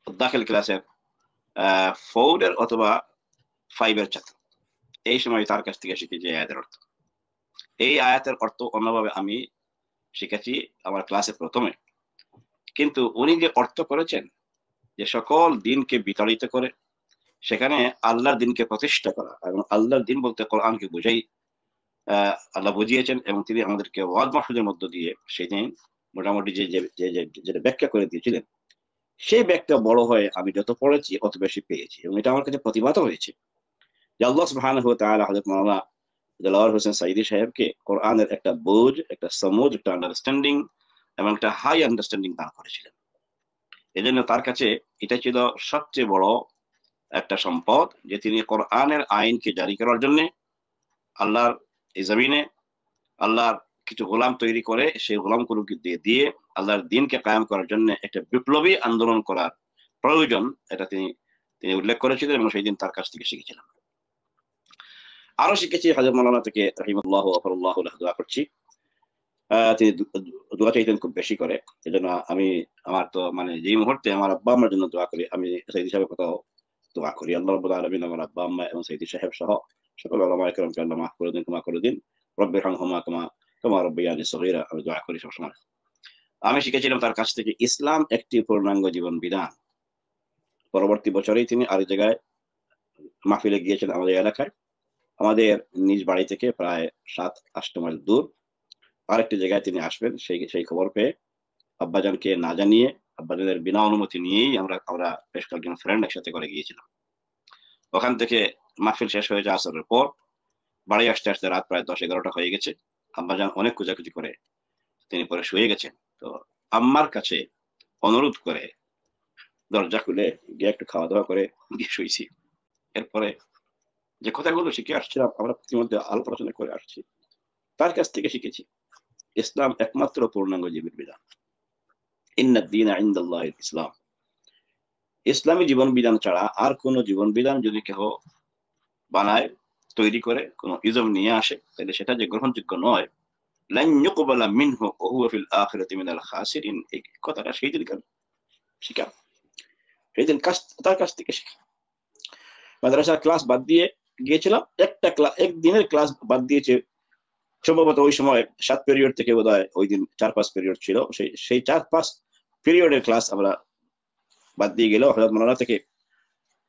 দাখিল ক্লাসের 4 অথবা 5 ছাত্র। এই সময় তার কাছ থেকে শিখেছি এই আয়াতের অর্থ। এই আয়াতের অর্থ অন্যভাবে আমি শিখেছি আমার ক্লাসে প্রথমে, কিন্তু উনি যে অর্থ করেছেন যে সকল দিনকে বিতাড়িত করে সেখানে আল্লাহর দিনকে প্রতিষ্ঠা করা, এবং আল্লাহর দিন বলতে কোরআনকে বুঝাই আল্লাহ বুঝিয়েছেন, এবং তিনি আমাদেরকে ওয়াজ মাহফিলের মধ্য দিয়ে সেই দিন মোটামুটি যেটা ব্যাখ্যা করে দিয়েছিলেন, সেই ব্যাখ্যা বড় হয়ে আমি যত পড়েছি অত বেশি পেয়েছি, এবং এটা আমার কাছে প্রতিভাত হয়েছে যে আল্লাহ সুবহানাহু ওয়া তাআলা হযরত মাওলানা দেলাওয়ার হোসেন সাইদি সাহেবকে কোরআনের একটা বোঝ, একটা সমুজ, একটা আন্ডারস্ট্যান্ডিং এবং একটা হাই আন্ডারস্ট্যান্ডিং দান করেছিলেন। এই জন্য তার কাছে এটা ছিল সবচেয়ে বড় একটা সম্পদ যে তিনি কোরআনের আইনকে জারি করার জন্য আল্লাহর এই জমিনে আল্লাহর কিছু গোলাম তৈরি করে সেই গোলামগুলোকে দিয়ে আল্লাহর দিনকে কায়েম করার জন্য একটা বিপ্লবী আন্দোলন করার প্রয়োজন, এটা তিনি উল্লেখ করেছিলেন, এবং সেই দিন তার কাছ থেকে শিখেছিলাম। আরো শিখেছি হযরত মাওলানা থেকে রাহিমাহুল্লাহ ওয়া গফারাল্লাহু লাহু, দোয়া করছি। তিনি দোয়া চাইতেন খুব বেশি করে, এজন্য আমি আমার তো মানে যেই মুহূর্তে আমার আব্বা আম্মার জন্য দোয়া করি, আমি সাইদি সাহেবের কথাও দোয়া করি। আল্লাহ রাব্বুল আলামিন আমার আব্বা আম্মা এবং সাইদি সাহেব সহ সকল উলামায়ে কেরামকে আল্লাহ মাফ করে দিন, ক্ষমা করে দিন। রব্বির হামহুমা কামা রাব্বায়ানি সগীরা, আমি দোয়া করি সবসময়। আমি শিখেছিলাম তার কাছ থেকে ইসলাম একটি পূর্ণাঙ্গ জীবন বিধান। পরবর্তী বছরেই তিনি আরেক জায়গায় মাহফিলে গিয়েছেন আমাদের এলাকায়, আমাদের নিজ বাড়ি থেকে প্রায় 7-8 মাইল দূর আরেকটি জায়গায় তিনি আসবেন। সেই খবর পেয়ে আব্বাজানকে না জানিয়ে, আব্বাজানের বিনা অনুমতি নিয়েই আমরা বেশ কয়েকজন ফ্রেন্ড একসাথে করে গিয়েছিলাম। ওখান থেকে মাহফিল শেষ হয়ে যায় আসরের পর, বাড়ি আসতে আসতে রাত প্রায় 10-11টা হয়ে গেছে। আব্বাজান অনেক খোঁজাখুঁজি করে তিনি পরে শুয়ে গেছেন। তো আম্মার কাছে অনুরোধ করে দরজা খুলে গিয়ে একটু খাওয়া দাওয়া করে গিয়ে শুয়েছি। এরপরে যে কথাগুলো শিখে আসছিলাম, আমরা ইতিমধ্যে আলোচনা করে আসছি, তার কাছ থেকে শিখেছি ইসলাম একমাত্র পূর্ণাঙ্গ জীবন বিধান। ইন্নাদ দীনা ইনদাল্লাহিল ইসলাম। ইসলামী জীবন বিধান ছাড়া আর কোন জীবন বিধান যদি কেউ বানায়, তৈরি করে, কোন ইজম নিয়ে আসে, তাহলে সেটা যে গ্রহণযোগ্য নয়। লান ইউকবালা মিনহু ওয়া হুয়া ফিল আখিরাতি মিনাল খাসিরিন। এই কথাটা সেই দিন শিখা, সেই দিন তার কাছ থেকে শিখা। মাদ্রাসার ক্লাস বাদ দিয়ে গিয়েছিলাম, এক দিনের ক্লাস বাদ দিয়েছে সম্ভবত ওই সময় 7 পিরিয়ড থেকে বোধহয় ওই দিন 4-5 পিরিয়ড ছিল। সেই 4-5 পিরিয়ডের ক্লাস আমরা বাদ দিয়ে গেলেও হযরত মাওলানা থেকে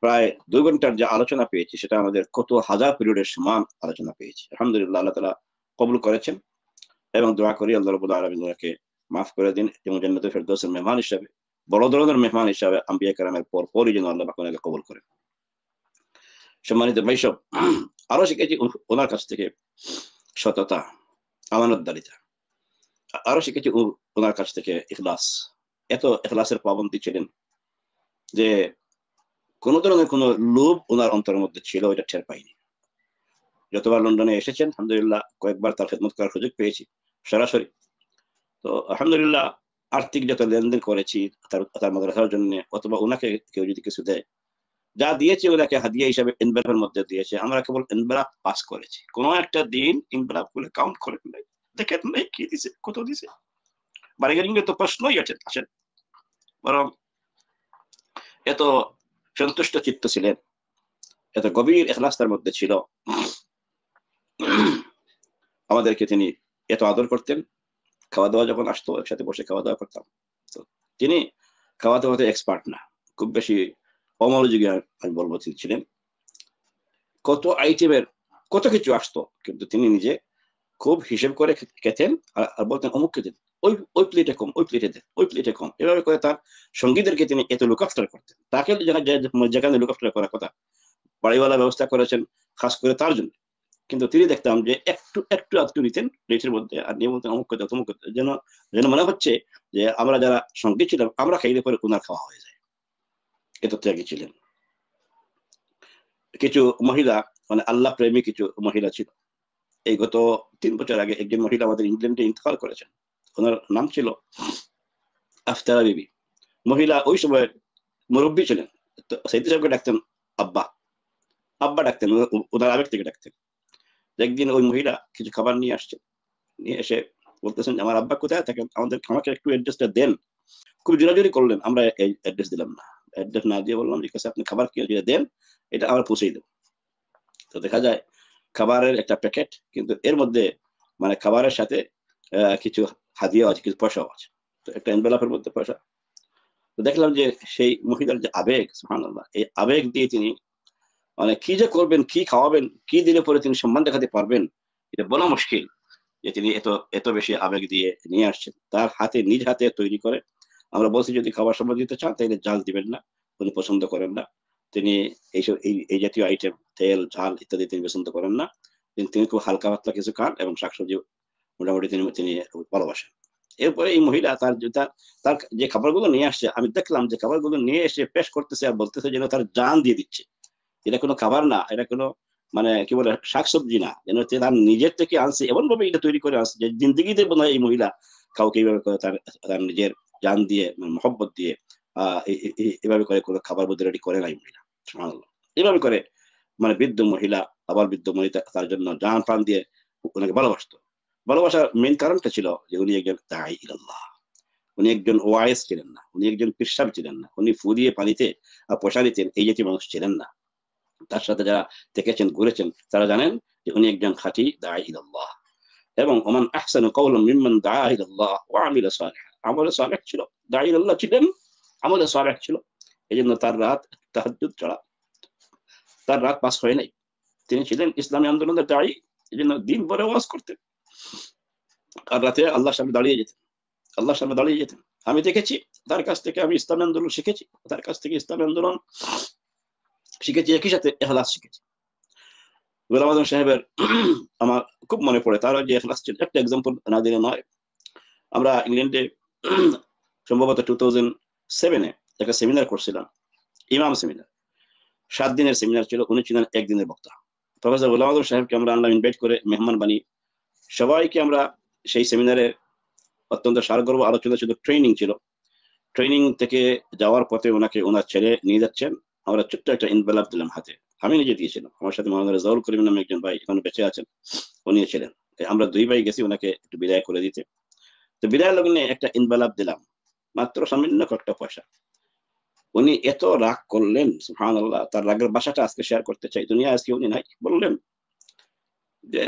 প্রায় 2 ঘন্টার যে আলোচনা পেয়েছি, সেটা আমাদের কত হাজার পিরিয়ডের সমান আলোচনা পেয়েছি। আলহামদুলিল্লাহ, আল্লাহ তাআলা কবুল করেছেন, এবং দোয়া করি আল্লাহ রাব্বুল আলামিন ওনাকে মাফ করে দিন এবং জান্নাতুল ফেরদৌসের মেহমান হিসাবে, বড় ধরনের মেহমান হিসাবে আম্বিয়া কেরামের পরই যেন আল্লাহ পাক ওনাকে কবুল করেন। সম্মানিত ভাইসব, আরো শিখেছি ওনার কাছ থেকে সততা, আমানতদারিতা। আরো শিখেছি ওনার কাছ থেকে ইখলাস। এত ইখলাসের পাবন্দী ছিলেন যে কোনো ধরনের কোনো লোভ ওনার অন্তরের মধ্যে ছিল, এটা টের পাইনি। যতবার লন্ডনে এসেছেন আলহামদুলিল্লাহ কয়েকবার তার খেদমত করার সুযোগ পেয়েছি সরাসরি। তো আলহামদুলিল্লাহ আর্থিক যত লেনদেন করেছি তার মাদ্রাসার জন্য, অথবা ওনাকে কেউ যদি কিছু দেয়, যা দিয়েছে ওনাকে হাদিয়া হিসাবে এনভেলপের মধ্যে দিয়েছে, আমরা কেবল এনভেলপ পাস করেছি। কোনো একটা দিন এনভেলপ গুলো কাউন্ট করে নাই, দেখেন নাই কি দিছে, কত দিছে, বাড়িগাড়ি তো প্রশ্নই আসেন। বরং এত সন্তুষ্ট চিত্ত ছিলেন, এত গভীর ইখলাস তার মধ্যে ছিল, আমাদেরকে তিনি এত আদর করতেন। খাওয়া দাওয়া যখন আসতো একসাথে বসে খাওয়া দাওয়া করতাম। তো তিনি খাওয়া দাওয়াতে এক্সপার্ট না, খুব বেশি অমনোযোগী আমি বলবো ছিলেন। কত আইটেমের কত কিছু আসতো, কিন্তু তিনি নিজে খুব হিসেব করে খেতেন আর বলতেন অমুক খেতেন, ওই প্লেটে কম, ওই প্লেটে দেন, ওই প্লেটে কম। এভাবে করে তার সঙ্গীদেরকে তিনি এত লুক আফটার করতেন। তাকে যেখানে লুক আফটার করার কথা বাড়িওয়ালা ব্যবস্থা করেছেন খাস করে তার জন্য, কিন্তু তিনি দেখতাম যে একটু একটু একটু নিতেন প্লেটের মধ্যে আর নিয়ে বলতেন অমুক খেতে তমুক খেতে, যেন মনে হচ্ছে যে আমরা যারা সঙ্গী ছিলাম আমরা খাইলে পরে ওনার খাওয়া হয়ে যায়। এত ত্যাগী ছিলেন। কিছু মহিলা মানে আল্লাহ প্রেমী কিছু মহিলা ছিল। এই গত 3 বছর আগে একজন মহিলা আমাদের ইংল্যান্ডে ইন্তেকাল করেছেন, ওনার নাম ছিল আফতারা বিবি। মহিলা ওই সময় মুরব্বী ছিলেন, তো সাইদি সাহেবকে ডাকতেন আব্বা, আব্বা ডাকতেন, ওনার আবেগ থেকে ডাকতেন। একদিন ওই মহিলা কিছু খাবার নিয়ে আসছেন, নিয়ে এসে বলতেছেন আমার আব্বা কোথায় থাকেন, আমাকে একটু অ্যাড্রেসটা দেন। খুব জোরাজোরি করলেন, আমরা এই অ্যাড্রেস দিলাম না, অ্যাড্রেস না দিয়ে বললাম ঠিক আছে আপনি খাবার কি দেন, এটা আমরা পৌঁছেই দেব। তো দেখা যায় খাবারের একটা প্যাকেট, কিন্তু এর মধ্যে মানে খাবারের সাথে কিছু হাদিয়া আছে, কিছু পয়সাও আছে। তো একটা এনভেলপের মধ্যে পয়সা। তো দেখলাম যে সেই মহিলার যে আবেগ, সুবহানাল্লাহ, এই আবেগ দিয়ে তিনি মানে কি যে করবেন, কি খাওয়াবেন, কি দিলে পরে তিনি সম্মান দেখাতে পারবেন, এটা বলা মুশকিল যে তিনি এত বেশি আবেগ দিয়ে নিয়ে আসছেন। তার হাতে নিজ হাতে তৈরি করে। আমরা বলছি যদি খাবার সময় দিতে চান তাহলে ঝাল দিবেন না, উনি পছন্দ করেন না। তিনি এইসব এই জাতীয় আইটেম তেল ঝাল ইত্যাদি তিনি পছন্দ করেন না। তিনি খুব হালকা পাতলা কিছু খান এবং শাকসবজি মোটামুটি তিনি ভালোবাসেন। এরপরে এই মহিলা তার যে খাবারগুলো নিয়ে আসছে, আমি দেখলাম যে খাবারগুলো নিয়ে এসে পেশ করতেছে আর বলতেছে যেন তার জান দিয়ে দিচ্ছে। এটা কোনো খাবার না, এটা কোনো মানে কি বলে শাকসবজি না, যেন তার নিজের থেকে আনছে, এমন ভাবে এটা তৈরি করে আসছে যে জিন্দগিতে বোধ হয় এই মহিলা কাউকে এইভাবে করে তার নিজের জান দিয়ে মহব্বত দিয়ে এভাবে করে কোনো খাবার বোধ রেডি করে নাই মহিলা। সুবহানাল্লাহ। এভাবে করে মানে বৃদ্ধ মহিলা, আবার বৃদ্ধ মহিলা তার জন্য জান প্রাণ দিয়ে ওনাকে ভালোবাসতো। ভালোবাসার মেইন কারণটা ছিল যে উনি একজন দাঈ ইলাল্লাহ, উনি একজন ওয়াইজ ছিলেন না, উনি একজন পিরসাব ছিলেন না, উনি ফু দিয়ে পানিতে পয়সা দিতেন এই জাতীয় মানুষ ছিলেন না। তার সাথে যারা দেখেছেন ঘুরেছেন তারা জানেন যে উনি একজন খাঁটি দাঈ ইলাল্লাহ। এবং ওমান আহসানু কাওলাম মিম্মান দাআ ইলাল্লাহ ওয়া আমিলা সালিহান, আমলে সালেহ ছিল, দাঈ ইলাল্লাহ ছিলেন, আমলে সালেহ ছিল। এইজন্য তার রাত তাহাজ্জুদ ছাড়া তার রাত পাস হয় নাই। তিনি ছিলেন ইসলামী আন্দোলনের দাঈ, এইজন্য দিন ভরে ওয়াজ করতেন আর রাতে আল্লাহর সামনে দাঁড়িয়ে যেতেন, আল্লাহর সামনে দাঁড়িয়ে যেতেন। আমি দেখেছি তার কাছ থেকে, আমি ইসলামী আন্দোলন শিখেছি, তার কাছ থেকে ইসলামী আন্দোলন শিখেছি, একই সাথে ইখলাস শিখেছি। গোলাম আজম সাহেবের আমার খুব মনে পড়ে তার যে ইখলাস ছিল, একটা এক্সাম্পল না দিলে নয়। আমরা ইংল্যান্ডে সম্ভবত 2007-এ একটা সেমিনার করছিলাম, ইমাম সেমিনার, 7 দিনের সেমিনার ছিল। উনি ছিলেন 1 দিনের বক্তা। প্রফেসর গোলাম আজম সাহেবকে আমরা আনলাম ইনভাইট করে, মেহমান বানিয়ে। সবাইকে আমরা সেই সেমিনারে অত্যন্ত সারগর্ভ আলোচনা ছিল, ট্রেনিং ছিল। ট্রেনিং থেকে যাওয়ার পথে ওনার ছেলে নিয়ে যাচ্ছেন, আমরা ছোট্ট একটা এনভেলপ দিলাম হাতে, আমি নিজে দিয়েছিলাম, আমার সাথে মোহাম্মদ রেজাউল করিম নামে একজন ভাই এখনো বেঁচে আছেন, উনি ছিলেন। আমরা 2 ভাই গেছি ওনাকে একটু বিদায় করে দিতে। তো বিদায় লগ্নে একটা এনভেলপ দিলাম, মাত্র সামান্য কয়েকটা পয়সা। উনি এত রাগ করলেন, সুবহানাল্লাহ, তার রাগের ভাষাটা আজকে শেয়ার করতে চাই, দুনিয়া আজকে উনি নাই। বললেন যে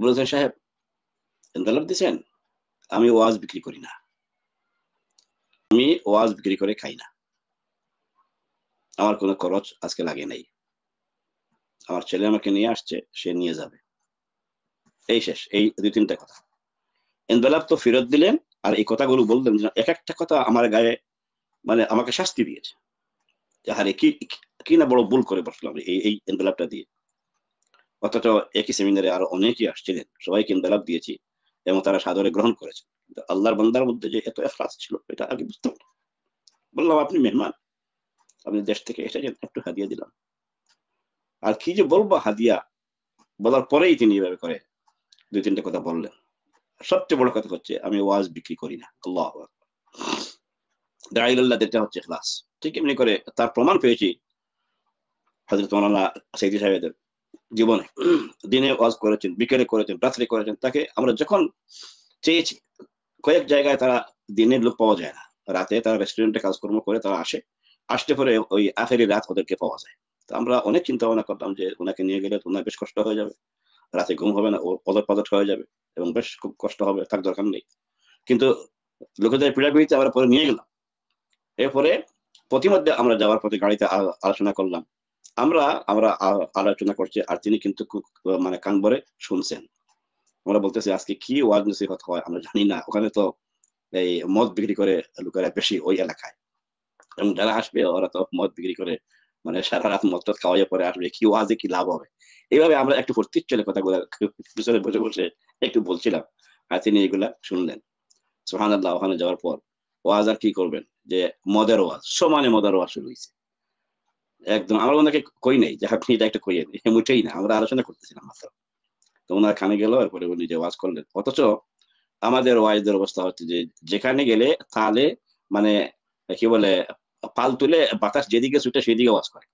বলেছেন সাহেব এনভেলপ দিয়েছেন, আমি ওয়াজ বিক্রি করি না, আমি ওয়াজ বিক্রি করে খাই না, আমার কোনো খরচ আজকে লাগে নাই, আমার ছেলে আমাকে নিয়ে আসছে, সে নিয়ে যাবে, এই শেষ। এই 2-3টা কথা এনভেলপ তো ফেরত দিলেন। আর এই কথাগুলো বললেন, এক একটা কথা আমার গায়ে মানে আমাকে শাস্তি দিয়েছে, আরে কি না বড় ভুল করে বসলাম এই এনভেলপটা দিয়ে। অথচ একই সেমিনারে আরো অনেকেই আসছিলেন, সবাইকে এনভেলপ দিয়েছি এবং তারা সাদরে গ্রহণ করেছেন। আল্লাহর বান্দার মধ্যে যে এত ইখলাস ছিল এটা আগে বুঝতাম না। বললাম আপনি মেহমান, আপনি দেশ থেকে এসেছেন, একটু হাদিয়া দিলাম। আর কি যে বলবো হাদিয়া বলার পরেই তিনি এভাবে করে 2-3টা কথা বললেন। সবচেয়ে বড় কথা হচ্ছে আমি ওয়াজ বিক্রি করি না। আল্লাহু আকবার। দাঈলুল্লাহ যেটা হচ্ছে ইখলাস। ঠিক এমনি করে তার প্রমাণ পেয়েছি হযরত মাওলানা সাইদী সাহেবের জীবনে। দিনে ওয়াজ করেছেন, বিকেলে করেছেন, রাত্রে করেছেন। তাকে আমরা যখন চেয়েছি, কয়েক জায়গায় তারা দিনের লোক পাওয়া যায় না, রাতে তারা রেস্টুরেন্টে কাজকর্ম করে তারা আসতে পরে ওই আখেরি রাত ওদেরকে পাওয়া যায়। তো আমরা অনেক চিন্তা ভাবনা করতাম যে ওনাকে নিয়ে গেলে ওনার বেশ কষ্ট হয়ে যাবে, রাতে ঘুম হবে না, ও পদট হয়ে যাবে এবং বেশ খুব কষ্ট হবে, থাক দরকার নেই। কিন্তু লোকেদের পীড়াপিড়িতে আমরা পরে নিয়ে গেলাম। এরপরে প্রতিমধ্যে আমরা যাওয়ার পথে গাড়িতে আলোচনা করলাম, আমরা আলোচনা করছি, আর তিনি কিন্তু মানে কান ভরে শুনছেন। আমরা বলতেছি আজকে কি ওয়াজ নসিহত হয় আমরা জানি না, ওখানে তো এই মদ বিক্রি করে লোকেরা বেশি ওই এলাকায়, এবং যারা আসবে ওরা তো মদ বিক্রি করে মানে সারা রাত মদ খাওয়াইয়া পরে আসবে, কি ওয়াজে কি লাভ হবে। এইভাবে আমরা একটু ফুর্তির চলে কথাগুলো পিছনে বসে বসে একটু বলছিলাম, আর তিনি এগুলা শুনলেন। সুবহানাল্লাহ। ওখানে যাওয়ার পর ওয়াজ আর কি করবেন, যে মদের ওয়াজ, সমানে মদের ওয়াজ শুরু হয়েছে। একদম আমরা ওনাকে কই নাই যে আপনি এটা একটা কইয়েন, মুঠেই না, আমরা আলোচনা করতেছিলাম মাত্র। তো ওনার খানে গেল, এরপরে উনি যে ওয়াজ করলেন। অথচ আমাদের ওয়াইজের অবস্থা হচ্ছে যে যেখানে গেলে তাহলে মানে কি বলে পাল তুলে বাতাস যেদিকে ছুটে সেদিকে ওয়াজ করে,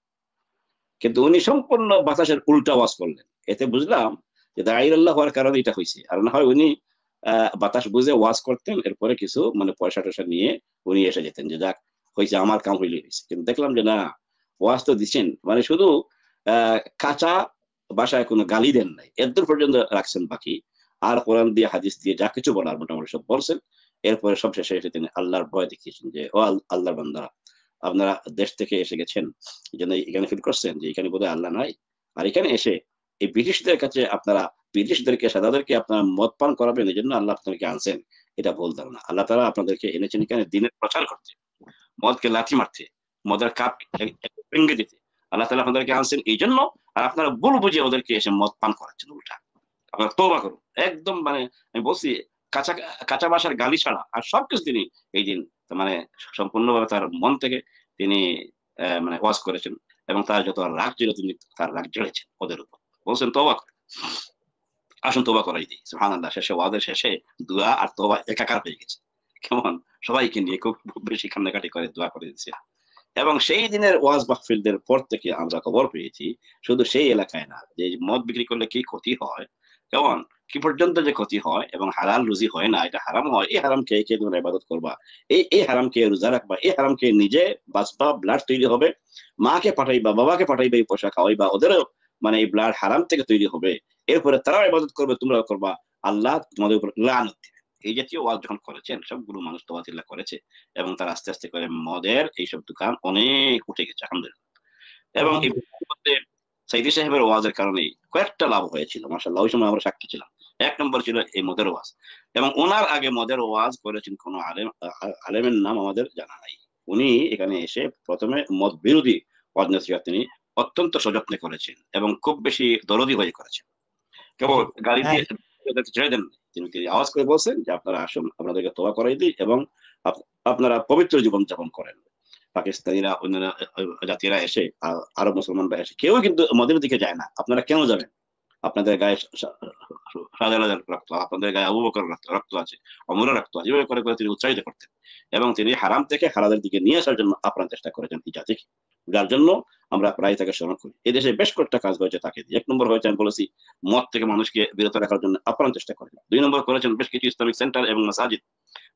কিন্তু উনি সম্পূর্ণ বাতাসের উল্টা ওয়াজ করলেন। এতে বুঝলাম যে দাঈলুল্লাহ হওয়ার কারণে এটা হয়েছে, আর না হয় উনি বাতাস বুঝে ওয়াজ করতেন, এরপরে কিছু মানে পয়সা টয়সা নিয়ে উনি এসে যেতেন যে যাক হয়েছে, আমার কাম হইলে হয়েছে। কিন্তু দেখলাম যে না, ওয়াজ তো দিচ্ছেন, মানে শুধু কাঁচা ভাষায় কোনো গালি দেন নাই, এদূর পর্যন্ত রাখছেন বাকি, আর কোরআন দিয়ে হাদিস দিয়ে যা কিছু বলার মোটামুটি সব বলছেন। এরপরে সব শেষে এসে তিনি আল্লাহর ভয় দেখিয়েছেন যে ও আল্লাহর বান্দারা, আপনারা দেশ থেকে এসে গেছেন, এই জন্য এখানে ফিল করছেন যে এখানে বোধহয় আল্লাহ নাই, আর এখানে এসে এই ব্রিটিশদের কাছে আপনারা ব্রিটিশদেরকে সাদাদেরকে আপনারা মদ পান করাবেন, এই জন্য আল্লাহ আপনাদেরকে আনছেন। এটা ভুল ধারণা। আল্লাহ তাআলা আপনাদেরকে এনেছেন এখানে দিনের প্রচার করতে, মদকে লাঠি মারতে, মদের কাপ ভেঙে দিতে আল্লাহ তাআলা আপনাদেরকে আনছেন এই জন্য। আর আপনারা ভুল বুঝে ওদেরকে এসে মদ পান করাচ্ছেন উল্টা। আপনারা তওবা করুন। একদম মানে আমি বলছি কাঁচা কাঁচা ভাষার গালি ছাড়া আর সবকিছু তিনি এই দিন মানে সম্পূর্ণভাবে তার মন থেকে তিনি মানে ওয়াজ করেছেন, এবং তার যত রাগ ছিল তিনি তার রাগ ঝেড়েছেন ওদের উপর। বলছেন তওবা করে, আসুন তওবা করাই দিই। সুবহানাল্লাহ। শেষে ওয়াজের শেষে দোয়া আর তওবা একাকার হয়ে গেছে, কেমন সবাইকে নিয়ে খুব বেশি কান্নাকাটি করে দোয়া করে দিচ্ছে। এবং সেই দিনের ওয়াজ মাহফিলদের পর থেকে আমরা খবর পেয়েছি শুধু সেই এলাকায় না, যে মদ বিক্রি করলে কি ক্ষতি হয়, কেমন কি পর্যন্ত যে ক্ষতি হয়, এবং হালাল রুজি হয় না, এটা হারাম হয়। এই হারাম খেয়ে খেয়ে তোমরা ইবাদত করবা, এই হারাম খেয়ে রোজা রাখবা, এই হারাম খেয়ে নিজে বাঁচবা, ব্লাড তৈরি হবে, মাকে পাঠাইবা, বাবাকে পাঠাইবা, এই পয়সা খাওয়াইবা, ওদেরও মানে এই ব্লাড হারাম থেকে তৈরি হবে। এরপরে তারাও ইবাদত করবে, তোমরাও করবা, আল্লাহ তোমাদের উপর লানত দিবে। এই জাতীয় ওয়াজ যখন করেছেন সবগুলো মানুষ তওয়াতিল্লাহ করেছে, এবং তারা আস্তে আস্তে করে মদের এইসব দোকান অনেক উঠে গেছে আলহামদুলিল্লাহ। এবং এই মধ্যে সাইদী সাহেবের ওয়াজের কারণে কয়েকটা লাভ হয়েছিল মাশাআল্লাহ, ওই সময় আমরা সাক্ষী ছিলাম। এক নম্বর ছিল এই মদের ওয়াজ, এবং ওনার আগে মদের ওয়াজ করেছেন কোন আলেমের নাম আমাদের জানা নাই। উনি এখানে এসে প্রথমে মদ বিরোধী ওয়াজ নসিহত তিনি অত্যন্ত সযত্নে করেছেন, এবং খুব বেশি দরদি হয়ে করেছেন। কেবল গাড়ি দিয়ে ছেড়ে দেন, তিনি আওয়াজ করে বলছেন যে আপনারা আসুন, আপনাদেরকে তওবা করাই দিই, এবং আপনারা পবিত্র জীবন যাপন করেন। পাকিস্তানিরা অন্যান্য জাতিরা এসে, আরব মুসলমানরা এসে, কেউ কিন্তু মদের দিকে যায় না। আপনারা কেন যাবেন? আপনাদের গায়ে শাহজালালের রক্ত, আপনাদের গায়ে আবু বকর রক্ত আছে, ওমরের রক্ত আছে, এভাবে করে করে তিনি উৎসাহিত করতেন, এবং তিনি হারাম থেকে হালালের দিকে নিয়ে আসার জন্য আপ্রাণ চেষ্টা করেছেন এই জাতিকে, যার জন্য আমরা প্রায় তাকে স্মরণ করি। এই দেশে বেশ কয়েকটা কাজ হয়েছে তাকে দিয়ে। 1 নম্বর হয়েছে আমি বলেছি মদ থেকে মানুষকে বিরত রাখার জন্য আপ্রাণ চেষ্টা করেন। 2 নম্বর করেছেন বেশ কিছু ইসলামিক সেন্টার এবং মাসাজিদ,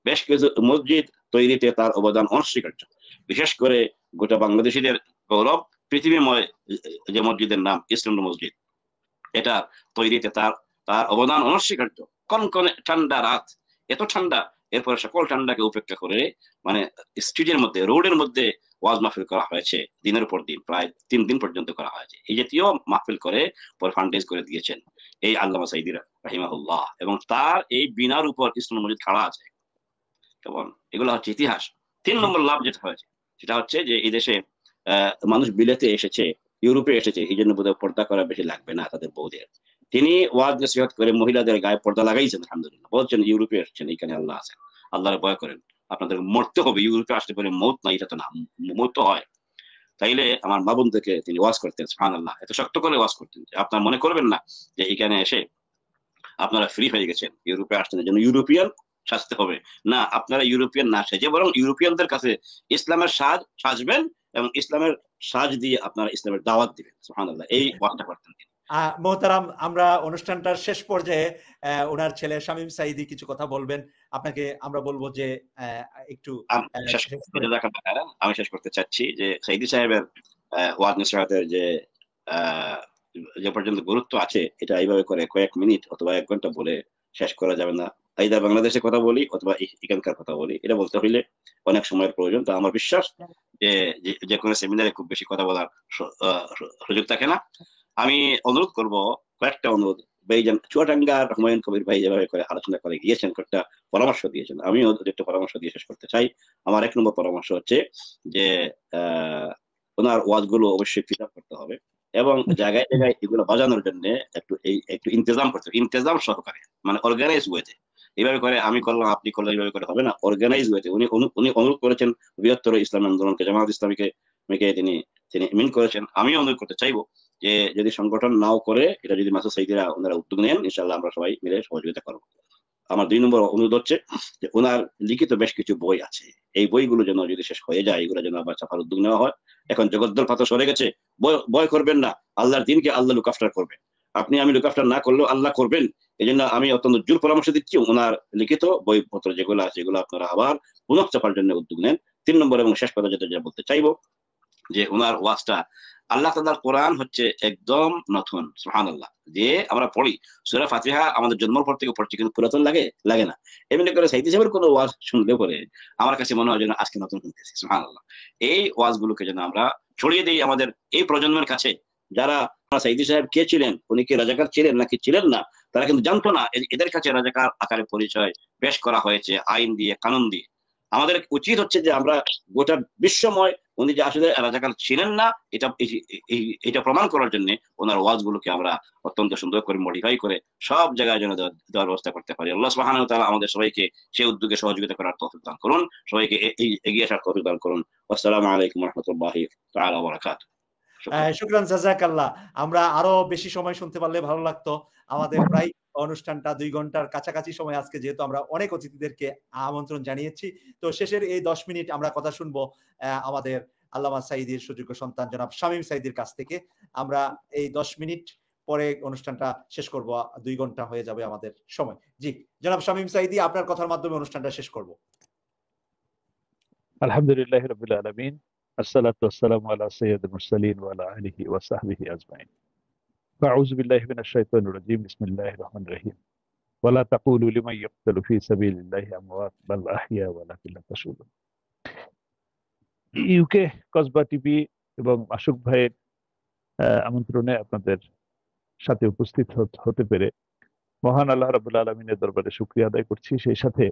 বেশ কিছু মসজিদ তৈরিতে তার অবদান অনস্বীকার্য। বিশেষ করে গোটা বাংলাদেশীদের গৌরব পৃথিবীময় যে মসজিদের নাম ইসলাম মসজিদ, এটা তৈরিতে তার অবদান অনস্বীকার্য। কনকনে ঠান্ডা রাত, এত ঠান্ডা, এরপরে সকল ঠান্ডাকে উপেক্ষা করে মানে স্ট্রিটের মধ্যে, রোডের মধ্যে ওয়াজ মাহফিল করা হয়েছে দিনের পর দিন, প্রায় 3 দিন পর্যন্ত করা হয়েছে। এই জাতীয় মাহফিল করে পরে ফান্ডেজ করে দিয়েছেন এই আল্লামা সাইদী রাহিমাহুল্লাহ, এবং তার এই বিনার উপর ইসলাম মসজিদ খাড়া আছে। কেমন এগুলো হচ্ছে ইতিহাস। 3 নম্বর লাভ যেটা হয়েছে সেটা হচ্ছে যে এই দেশে মানুষ বিলেতে এসেছে, ইউরোপে এসেছে, এই জন্য বোধহয় পর্দা করা বেশি লাগবে না তাদের বউদের। তিনি ওয়াজ নসিহত করে মহিলাদের গায়ে পর্দা লাগাইছেন আলহামদুলিল্লাহ। বলছেন ইউরোপে এসেছেন, এখানে আল্লাহ আছেন, আল্লাহর ভয় করেন, আপনাদের মরতে হবে। ইউরোপে আসতে পারে মৌত না, এটা তো না, মৌত হয়। তাইলে আমার মা বোনদেরকে তিনি ওয়াজ করতেন, সুবহানাল্লাহ, এত শক্ত করে ওয়াজ করতেন যে আপনারা মনে করবেন না যে এখানে এসে আপনারা ফ্রি হয়ে গেছেন, ইউরোপে আসছেন জন্য ইউরোপিয়ান সাজতে হবে। না, আপনারা ইউরোপিয়ান না সেজে বরং ইউরোপিয়ানদের কাছে ইসলামের সাজবেন এবং ইসলামের সাজ দিয়ে আপনারা ইসলামের দাওয়াত দিবেন। সুবহানাল্লাহ, এই ওয়াজটা করতেন তিনি। মোহতারাম, আমরা অনুষ্ঠানটার শেষ পর্যায়ে ওনার ছেলে শামীম সাঈদী কিছু কথা বলবেন। আপনাকে আমরা বলবো যে একটু আমি শেষ করতে চাচ্ছি যে সাঈদী সাহেবের ওয়াজ নসিহতের যে পর্যন্ত গুরুত্ব আছে, এটা এইভাবে করে কয়েক মিনিট অথবা 1 ঘন্টা বলে শেষ করা যাবে না। আইদার বাংলাদেশের কথা বলি অথবা এখানকার কথা বলি, এটা বলতে হইলে অনেক সময়ের প্রয়োজন। তা আমার বিশ্বাস যে কোনো সেমিনারে খুব বেশি কথা বলার সুযোগ থাকে না। আমি অনুরোধ করব, কয়েকটা অনুরোধ। ভাইজান চুয়াডাঙ্গার হুমায়ুন কবির ভাই যেভাবে করে আলোচনা করে গিয়েছেন, কয়েকটা পরামর্শ দিয়েছেন, আমিও একটা পরামর্শ দিয়ে শেষ করতে চাই। আমার 1 নম্বর পরামর্শ হচ্ছে যে ওনার ওয়াজগুলো অবশ্যই ফিল আপ করতে হবে এবং জায়গায় জায়গায় এগুলো বাজানোর জন্য একটু ইন্তজাম করতে হবে, ইন্তজাম সহকারে, মানে অর্গানাইজ ওয়েতে। এইভাবে করে আমি করলাম আপনি করলাম এইভাবে করে হবে না, অর্গানাইজ ওয়েতে। উনি অনুরোধ করেছেন বৃহত্তর ইসলামী আন্দোলনকে, জামায়াত ইসলামীকে তিনি মিন করেছেন। আমিও অনুরোধ করতে চাইবো যে যদি সংগঠন নাও করে, এটা যদি মাসুদ সাঈদীরা ওনারা উদ্যোগ নেন, ইনশাআল্লাহ আমরা সবাই মিলে সহযোগিতা করবো। আমার 2 নম্বর অনুরোধ হচ্ছে যে ওনার লিখিত বেশ কিছু বই আছে, এই বইগুলো যেন যদি শেষ হয়ে যায়, এগুলো যেন আবার ছাপার উদ্যোগ নেওয়া হয়। এখন জগদ্দল পাথর সরে গেছে, ভয় করবেন না, আল্লাহর দিনকে আল্লাহ লুক আফটার করবেন। আপনি আমি লুক আফটার না করলেও আল্লাহ করবেন। এই জন্য আমি অত্যন্ত জোর পরামর্শ দিচ্ছি, ওনার লিখিত বইপত্র যেগুলো আছে এগুলো আপনারা আবার পুনঃ ছাপার জন্য উদ্যোগ নেন। 3 নম্বর এবং শেষ কথা যেটা বলতে চাইবো যে ওনার ওয়াজটা, আল্লাহ তাআলার কোরআন হচ্ছে একদম নতুন। সুবহানাল্লাহ, যে আমরা পড়ি সূরা ফাতিহা আমাদের জন্মের পর থেকে পড়ছি, কিন্তু পুরাতন লাগে না। এমনি করে সাঈদী সাহেবের কোনো ওয়াজ শুনলে পরে আমার কাছে মনে হয় যেন আজকে নতুন শুনতেছি। সুবহানাল্লাহ, এই ওয়াজগুলোকে যেন আমরা ছড়িয়ে দিই আমাদের এই প্রজন্মের কাছে, যারা সাঈদী সাহেব কে ছিলেন, উনি কি রাজাকার ছিলেন নাকি ছিলেন না, তারা কিন্তু জানতো না। এদের কাছে রাজাকার আকারে পরিচয় পেশ করা হয়েছে আইন দিয়ে, কানুন দিয়ে। আমাদের উচিত হচ্ছে যে আমরা গোটা বিশ্বময় উনি যে আসলে রাজাকার ছিলেন না, এটা প্রমাণ করার জন্য ওনার ওয়াজগুলোকে আমরা অত্যন্ত সুন্দর করে মডিফাই করে সব জায়গায় যেন দেওয়ার ব্যবস্থা করতে পারি। আল্লাহ সুবহানাহু ওয়া তাআলা আমাদের সবাইকে সেই উদ্যোগে সহযোগিতা করার তৌফিক দান করুন, সবাইকে এগিয়ে আসার তৌফিক দান করুন। আসসালামু আলাইকুম ওয়া রাহমাতুল্লাহি তাআলা ওয়া বারাকাতুহু। শুকরান, জাযাকাল্লাহ। আমরা আরো বেশি সময় শুনতে পারলে ভালো লাগতো। আমাদের প্রায় অনুষ্ঠানটা 2 ঘন্টার কাছাকাছি সময় আজকে, যেহেতু আমরা অনেক অতিথিদেরকে আমন্ত্রণ জানিয়েছি। তো শেষের এই 10 মিনিট আমরা কথা শুনবো আমাদের আল্লামা সাঈদীর সুযোগ্য সন্তান জনাব শামীম সাঈদীর কাছ থেকে। আমরা এই 10 মিনিট পরে অনুষ্ঠানটা শেষ করব, 2 ঘন্টা হয়ে যাবে আমাদের সময়। জি জনাব শামীম সাঈদী, আপনার কথার মাধ্যমে অনুষ্ঠানটা শেষ করব। আলহামদুলিল্লাহি রাব্বিল আলামিন, আসসালাতু ওয়াসসালামু আলা সাইয়্যিদিল মুরসালিন ওয়া আলা আলিহি ওয়া সাহবিহি আজমাইন। আউযু বিল্লাহি মিনাশ শাইতানির রাজীম, বিসমিল্লাহির রহমানির রহিম। ওয়া লা তাকুলু লিমান ইয়াকতুলু ফি সাবিলিল্লাহি আমওয়াত বাল আহইয়া ওয়ালাকিন লা তাশউরুন। ইউকে কসবা টিভি এবং আশুক ভাইয়ের আমন্ত্রণে আপনাদের সাথে উপস্থিত হতে পেরে মহান আল্লাহ রাব্বুল আলামিনের দরবারে শুকরিয়া আদায় করছি। সেই সাথে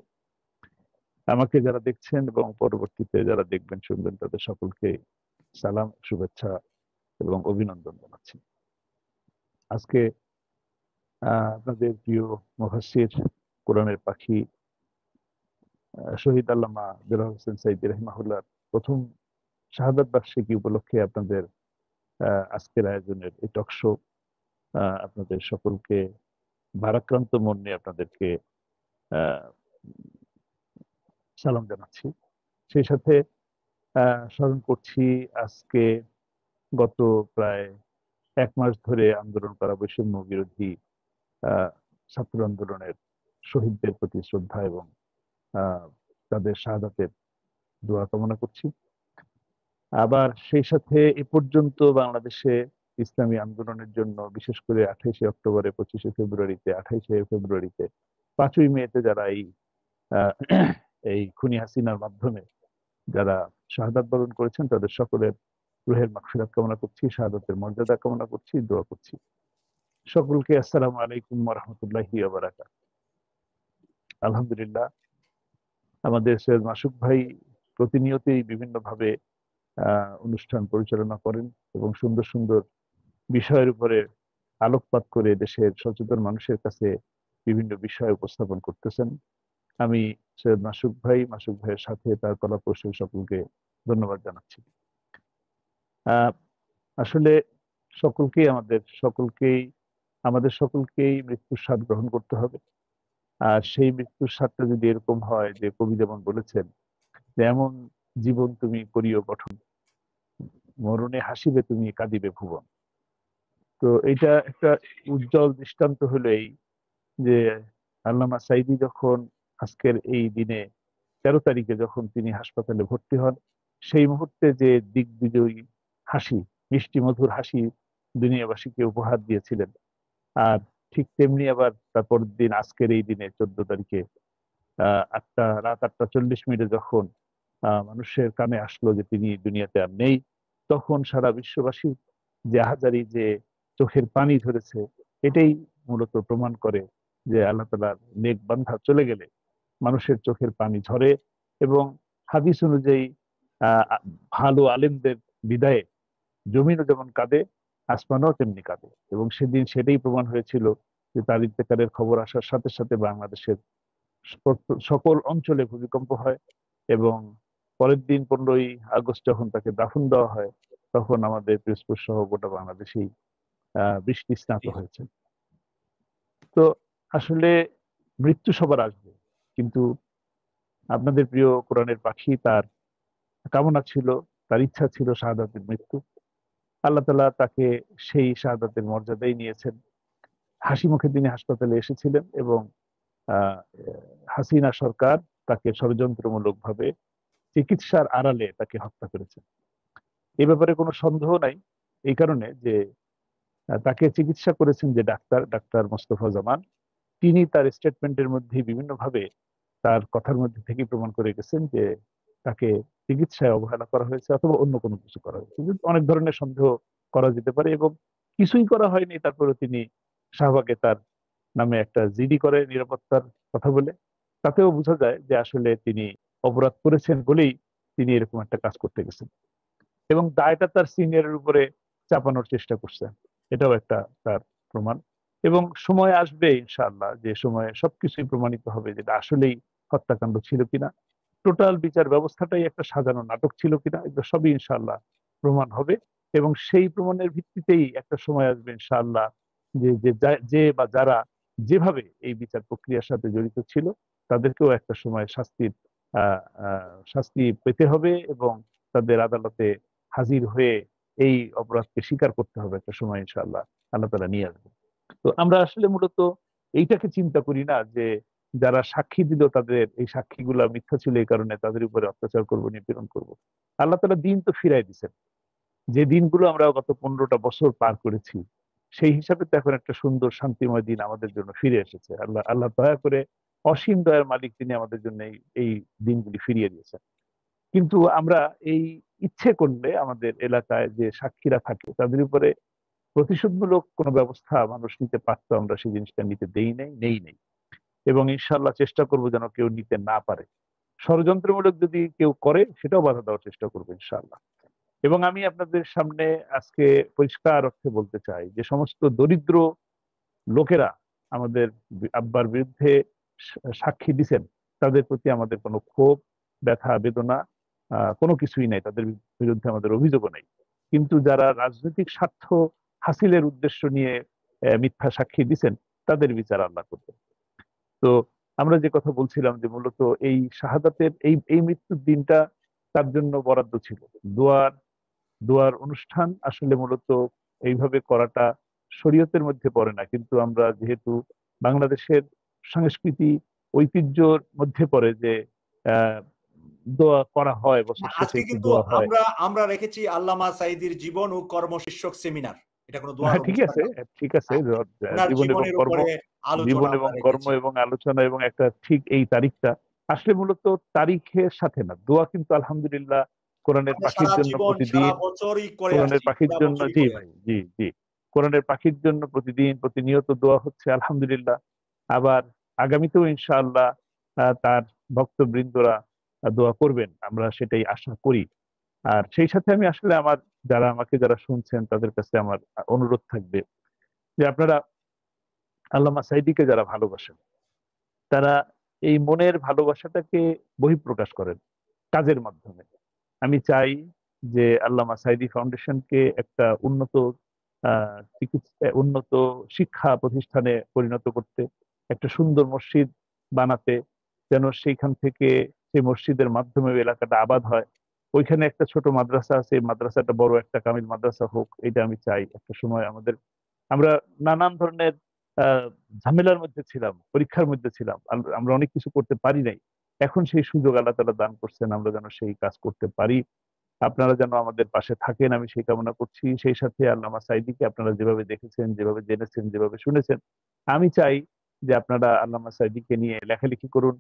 আমাকে যারা দেখছেন এবং পরবর্তীতে যারা দেখবেন শুনবেন, তাদের সকলকে সালাম, শুভেচ্ছা এবং অভিনন্দন জানাচ্ছি। আজকে আপনাদের প্রিয় মুফাসসির, কোরআনের পাখি শহীদ আল্লামা দেলোয়ার হোসেন সাঈদী রাহিমাহুল্লাহর প্রথম শাহাদাত বার্ষিকী উপলক্ষে আপনাদের আজকের আয়োজনের এই টক শো, আপনাদের সকলকে ভারাক্রান্ত মন নিয়ে আপনাদেরকে সালাম জানাচ্ছি। সেই সাথে স্মরণ করছি আজকে গত প্রায় 1 মাস ধরে আন্দোলন করা বৈষম্য বিরোধী ছাত্র আন্দোলনের শহীদদের প্রতি শ্রদ্ধা এবং তাদের শাহাদাতের দোয়া কামনা করছি। আবার সেই সাথে এ পর্যন্ত বাংলাদেশে ইসলামী আন্দোলনের জন্য বিশেষ করে 28শে অক্টোবরে, 25শে ফেব্রুয়ারিতে, 28শে ফেব্রুয়ারিতে, 5ই মেতে যারা এই খুনি হাসিনার মাধ্যমে যারা শাহাদাত বরণ করেছেন, তাদের সকলের রুহের মাগফিরাত কামনা করছি, শাহাদাতের মর্যাদা কামনা করছি, দোয়া করছি। সকলকে আসসালামু আলাইকুম ওয়া রাহমাতুল্লাহি ওয়া বারাকাতুহু। আলহামদুলিল্লাহ, আমাদের সৈয়দ মাসুক ভাই প্রতিনিয়তই বিভিন্নভাবে অনুষ্ঠান পরিচালনা করেন এবং সুন্দর সুন্দর বিষয়ের উপরে আলোকপাত করে দেশের সচেতন মানুষের কাছে বিভিন্ন বিষয় উপস্থাপন করতেছেন। আমি সৈয়দ মাসুক ভাইয়ের সাথে তার কলা কৌশল সকলকে ধন্যবাদ জানাচ্ছি। আহ, আসলে আমাদের সকলকেই মৃত্যুর স্বাদ গ্রহণ করতে হবে। আর সেই মৃত্যুর স্বাদটা যদি এরকম হয় যে কবি যেমন বলেছেন যে এমন জীবন তুমি করিও গঠন, মরণে হাসিবে তুমি কাঁদিবে ভুবন। তো এটা একটা উজ্জ্বল দৃষ্টান্ত হলো এই যে আল্লামা সাঈদী যখন আজকের এই দিনে 13 তারিখে যখন তিনি হাসপাতালে ভর্তি হন, সেই মুহূর্তে যে দিগ্বিজয়ী হাসি, মিষ্টি মধুর হাসি দুনিয়াবাসীকে উপহার দিয়েছিলেন, আর ঠিক তেমনি আবার তারপর দিন আজকের এই দিনে 14 তারিখে রাত 8টা 40 মিনিটে যখন মানুষের কানে আসলো যে তিনি দুনিয়াতে আর নেই, তখন সারা বিশ্ববাসী যে আহাজারি যে চোখের পানি ধরেছে, এটাই মূলত প্রমাণ করে যে আল্লাহ তাআলার নেক বান্দা চলে গেলে মানুষের চোখের পানি ঝরে। এবং হাদিস অনুযায়ী আহ ভালো আলেমদের বিদায়ে জমিনও যেমন কাঁদে, আসমানও তেমনি কাঁদে। এবং সেদিন সেটাই প্রমাণ হয়েছিল যে তার ইন্তেকালের খবর আসার সাথে সাথে বাংলাদেশের সকল অঞ্চলে ভূমিকম্প হয়, এবং পরের দিন 15ই আগস্ট যখন তাকে দাফন দেওয়া হয়, তখন আমাদের পিরোজপুর সহ গোটা বাংলাদেশেই বৃষ্টি স্নাত হয়েছে। তো আসলে মৃত্যু সবার আসবে, কিন্তু আপনাদের প্রিয় কোরআনের পাখি তার কামনা ছিল, তার ইচ্ছা ছিল শাহাদাতের মৃত্যু। আল্লাহ তাআলা তাকে সেই শাহাদাতের মর্যাদাই নিয়েছেন। হাসি মুখে তিনি হাসপাতালে এসেছিলেন, এবং আহ, হাসিনা সরকার তাকে ষড়যন্ত্রমূলকভাবে চিকিৎসার আড়ালে তাকে হত্যা করেছে। এ ব্যাপারে কোনো সন্দেহ নাই, এই কারণে যে তাকে চিকিৎসা করেছেন যে ডাক্তার মোস্তফা জামান, তিনি তার স্টেটমেন্টের মধ্যে বিভিন্নভাবে তার কথার মধ্যে থেকে প্রমাণ করে গেছেন যে তাকে চিকিৎসায় অবহেলা করা হয়েছে অথবা অন্য কোনো কিছু করা হয়েছে। কিন্তু অনেক ধরনের সন্দেহ করা যেতে পারে, এবং কিছুই করা হয়নি, তারপরে তিনি শাহবাগে তার নামে একটা জিডি করে নিরাপত্তার কথা বলে। তাতেও বোঝা যায় যে আসলে তিনি অপরাধ করেছেন বলেই তিনি এরকম একটা কাজ করতে গেছেন, এবং দায়টা তার সিনিয়রের উপরে চাপানোর চেষ্টা করছেন। এটাও একটা তার প্রমাণ। এবং সময় আসবে ইনশাআল্লাহ, যে সময়ে সবকিছুই প্রমাণিত হবে যে এটা আসলেই হত্যাকাণ্ড ছিল কিনা, টোটাল বিচার ব্যবস্থাটাই একটা সাজানো নাটক ছিল কিনা, এগুলো সবই ইনশাআল্লাহ প্রমাণ হবে। এবং সেই প্রমাণের ভিত্তিতেই একটা সময় আসবে ইনশাআল্লাহ যে বা যারা যেভাবে এই বিচার প্রক্রিয়ার সাথে জড়িত ছিল, তাদেরকেও একটা সময় শাস্তি পেতে হবে, এবং তাদের আদালতে হাজির হয়ে এই অপরাধকে স্বীকার করতে হবে একটা সময় ইনশাআল্লাহ। আল্লাহ তাআলা নিয়ে আসবে। তো আমরা আসলে মূলত এইটাকে চিন্তা করি না যে যারা সাক্ষী দিল তাদের এই সাক্ষীগুলা মিথ্যা ছিল, এই কারণে তাদের উপরে অত্যাচার করব, নিপীড়ন করব। আল্লাহ তাআলা দিন তো ফিরাই দিচ্ছেন। যে দিনগুলো আমরা গত 15টা বছর পার করেছি, সেই হিসাবে তো এখন একটা সুন্দর শান্তিময় দিন আমাদের জন্য ফিরে এসেছে। আল্লাহ দয়া করে, অসীম দয়ার মালিক, তিনি আমাদের জন্য এই দিনগুলি ফিরিয়ে দিয়েছেন। কিন্তু আমরা এই ইচ্ছে করলে আমাদের এলাকায় যে সাক্ষীরা থাকে তাদের উপরে প্রতিশোধমূলক কোনো ব্যবস্থা মানুষ নিতে পারতো, আমরা সেই জিনিসটা নিতে নেই। এবং ইনশাল্লাহ চেষ্টা করবো যেন কেউ নিতে না পারে। ষড়যন্ত্রমূলক যদি কেউ করে, সেটাও বাধা দেওয়ার চেষ্টা করবো ইনশাআল্লাহ। এবং আমি আপনাদের সামনে আজকে পরিষ্কার অর্থে বলতে চাই যে সমস্ত দরিদ্র লোকেরা আমাদের আব্বার বিরুদ্ধে সাক্ষী দিচ্ছেন, তাদের প্রতি আমাদের কোনো ক্ষোভ, ব্যথা, বেদনা কোনো কিছুই নাই, তাদের বিরুদ্ধে আমাদের অভিযোগও নেই। কিন্তু যারা রাজনৈতিক স্বার্থ হাসিলের উদ্দেশ্য নিয়ে মিথ্যা সাক্ষী দিচ্ছেন, তাদের বিচার আল্লাহ করবেন। তো আমরা যে কথা বলছিলাম যে মূলত এই শাহাদাতের এই মৃত্যুর দিনটা তার জন্য বরাদ্দ ছিল। দোয়ার অনুষ্ঠান আসলে মূলত এইভাবে করাটা শরীয়তের মধ্যে পড়ে না, কিন্তু আমরা যেহেতু বাংলাদেশের সংস্কৃতি ঐতিহ্যর মধ্যে পড়ে যে আহ দোয়া করা হয়, বছর শেষে আজকে একটু কিন্তু দোয়া হয়। আমরা রেখেছি আল্লামা সাঈদীর জীবন ও কর্ম শীর্ষক সেমিনার। এটা কোনো দোয়ার হ্যাঁ, ঠিক অনুষ্ঠান আছে, না। ঠিক আছে। ওনার জীবন এবং জীবনের কর্ম, উপরে আলোচনা আমরা রেখেছি। এবং আলোচনা, এবং একটা ঠিক এই তারিখটা আসলে মূলত তারিখের সাথে না, দোয়া কিন্তু আলহামদুলিল্লাহ কোরআনের আমরা পাখির সারা জন্য জীবন সারা প্রতিদিন, বছরই করে কোরআনের আসছি, পাখির সারা জন্য, বছরই জি করে ভাই, আসছি। জি, কোরআনের পাখির জন্য প্রতিদিন প্রতিনিয়ত দোয়া হচ্ছে আলহামদুলিল্লাহ। আবার আগামীতেও ইনশাআল্লাহ তার ভক্তবৃন্দরা দোয়া করবেন, আমরা সেটাই আশা করি। আর সেই সাথে আমি আসলে যারা শুনছেন তাদের কাছে আমার অনুরোধ থাকবে যে আপনারা আল্লামা সাঈদীকে যারা ভালোবাসেন, তারা এই মনের ভালোবাসাটাকে বহিঃপ্রকাশ করেন কাজের মাধ্যমে। আমি চাই যে আল্লামা সাঈদী ফাউন্ডেশনকে একটা উন্নত উন্নত শিক্ষা প্রতিষ্ঠানে পরিণত করতে, একটা সুন্দর মসজিদ বানাতে, যেন সেইখান থেকে সেই মসজিদের মাধ্যমে ওই এলাকাটা আবাদ হয়। ওইখানে একটা ছোট মাদ্রাসা আছে, এই মাদ্রাসাটা বড় একটা কামিল মাদ্রাসা হোক, এটা আমি চাই। একটা সময় আমরা নানান ধরনের আহ ঝামেলার মধ্যে ছিলাম, পরীক্ষার মধ্যে ছিলাম, আমরা অনেক কিছু করতে পারি নাই। এখন সেই সুযোগ আল্লাহ তাআলা দান করছেন, আমরা যেন সেই কাজ করতে পারি। আপনারা যেন আমাদের পাশে থাকেন, আমি সেই কামনা করছি। সেই সাথে আল্লামা সাঈদীকে আপনারা যেভাবে দেখেছেন, যেভাবে জেনেছেন, যেভাবে শুনেছেন, আমি চাই যে আপনারা আল্লামা সাঈদীকে নিয়ে লেখালেখি করুন,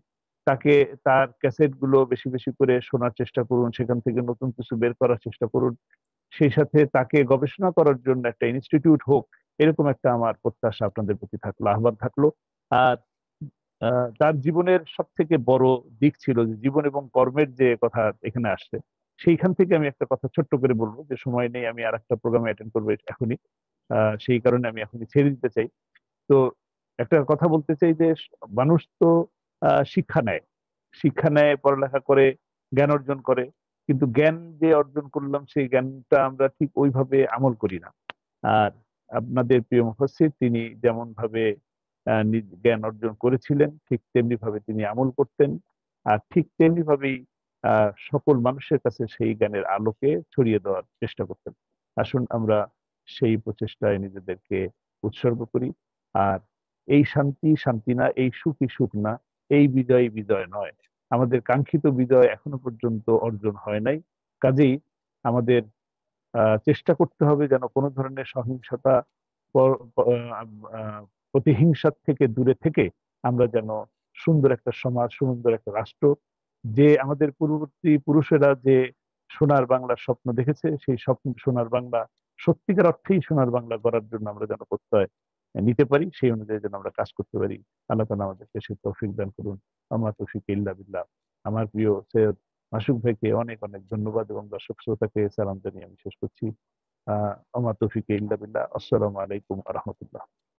তাকে, তার ক্যাসেট গুলো বেশি বেশি করে শোনার চেষ্টা করুন, সেখান থেকে নতুন কিছু বের করার চেষ্টা করুন। সেই সাথে তাকে গবেষণা করার জন্য একটা ইনস্টিটিউট হোক, এরকম একটা আমার প্রত্যাশা আপনাদের প্রতি থাকলো, আহ্বান থাকলো। আর তার জীবনের সব থেকে বড় দিক ছিল যে জীবন এবং কর্মের যে কথা এখানে আসছে, সেইখান থেকে আমি একটা কথা ছোট্ট করে বলবো, যে সময় নেই, আমি আর একটা প্রোগ্রামে অ্যাটেন্ড করবো এখনই। সেই কারণে আমি এখনই ছেড়ে দিতে চাই। তো একটা কথা বলতে চাই যে মানুষ তো শিক্ষা নেয়, শিক্ষা নেয়, পড়ালেখা করে, জ্ঞান অর্জন করে, কিন্তু জ্ঞান যে অর্জন করলাম সেই জ্ঞানটা আমরা ঠিক ওইভাবে আমল করি না। আর আপনাদের প্রিয় মুফাসসির তিনি যেমন ভাবে জ্ঞান অর্জন করেছিলেন, ঠিক তেমনি ভাবে তিনি আমল করতেন, আর ঠিক তেমনি ভাবেই সকল মানুষের কাছে সেই জ্ঞানের আলোকে ছড়িয়ে দেওয়ার চেষ্টা করতেন। আসুন আমরা সেই প্রচেষ্টায় নিজেদেরকে উৎসর্গ করি। আর এই শান্তি শান্তি না, এই সুখই সুখ না, এই বিজয় বিজয় নয়, আমাদের কাঙ্ক্ষিত বিজয় এখনো পর্যন্ত অর্জন হয় নাই। কাজেই আমাদের চেষ্টা করতে হবে যেন কোনো ধরনের সহিংসতা, প্রতিহিংসা থেকে দূরে থেকে আমরা যেন সুন্দর একটা সমাজ, সুন্দর একটা রাষ্ট্র, যে আমাদের পূর্ববর্তী পুরুষেরা যে সোনার বাংলার স্বপ্ন দেখেছে, সেই স্বপ্ন সোনার বাংলা, সত্যিকার অর্থেই সোনার বাংলা গড়ার জন্য আমরা যেন প্রত্যয় নিতে পারি, সেই অনুযায়ী যেন আমরা কাজ করতে পারি। আল্লাহ তাআলা আমাদেরকে সেই তৌফিক দান করুন। আমা তৌফিক ইল্লা বিল্লাহ। আমার প্রিয় সৈয়দ মাসুক ভাইকে অনেক অনেক ধন্যবাদ এবং দর্শক শ্রোতাকে সালাম জানিয়ে আমি শেষ করছি। আমা তৌফিক ইল্লা বিল্লাহ। আসসালামু আলাইকুম ওয়া রাহমাতুল্লাহ।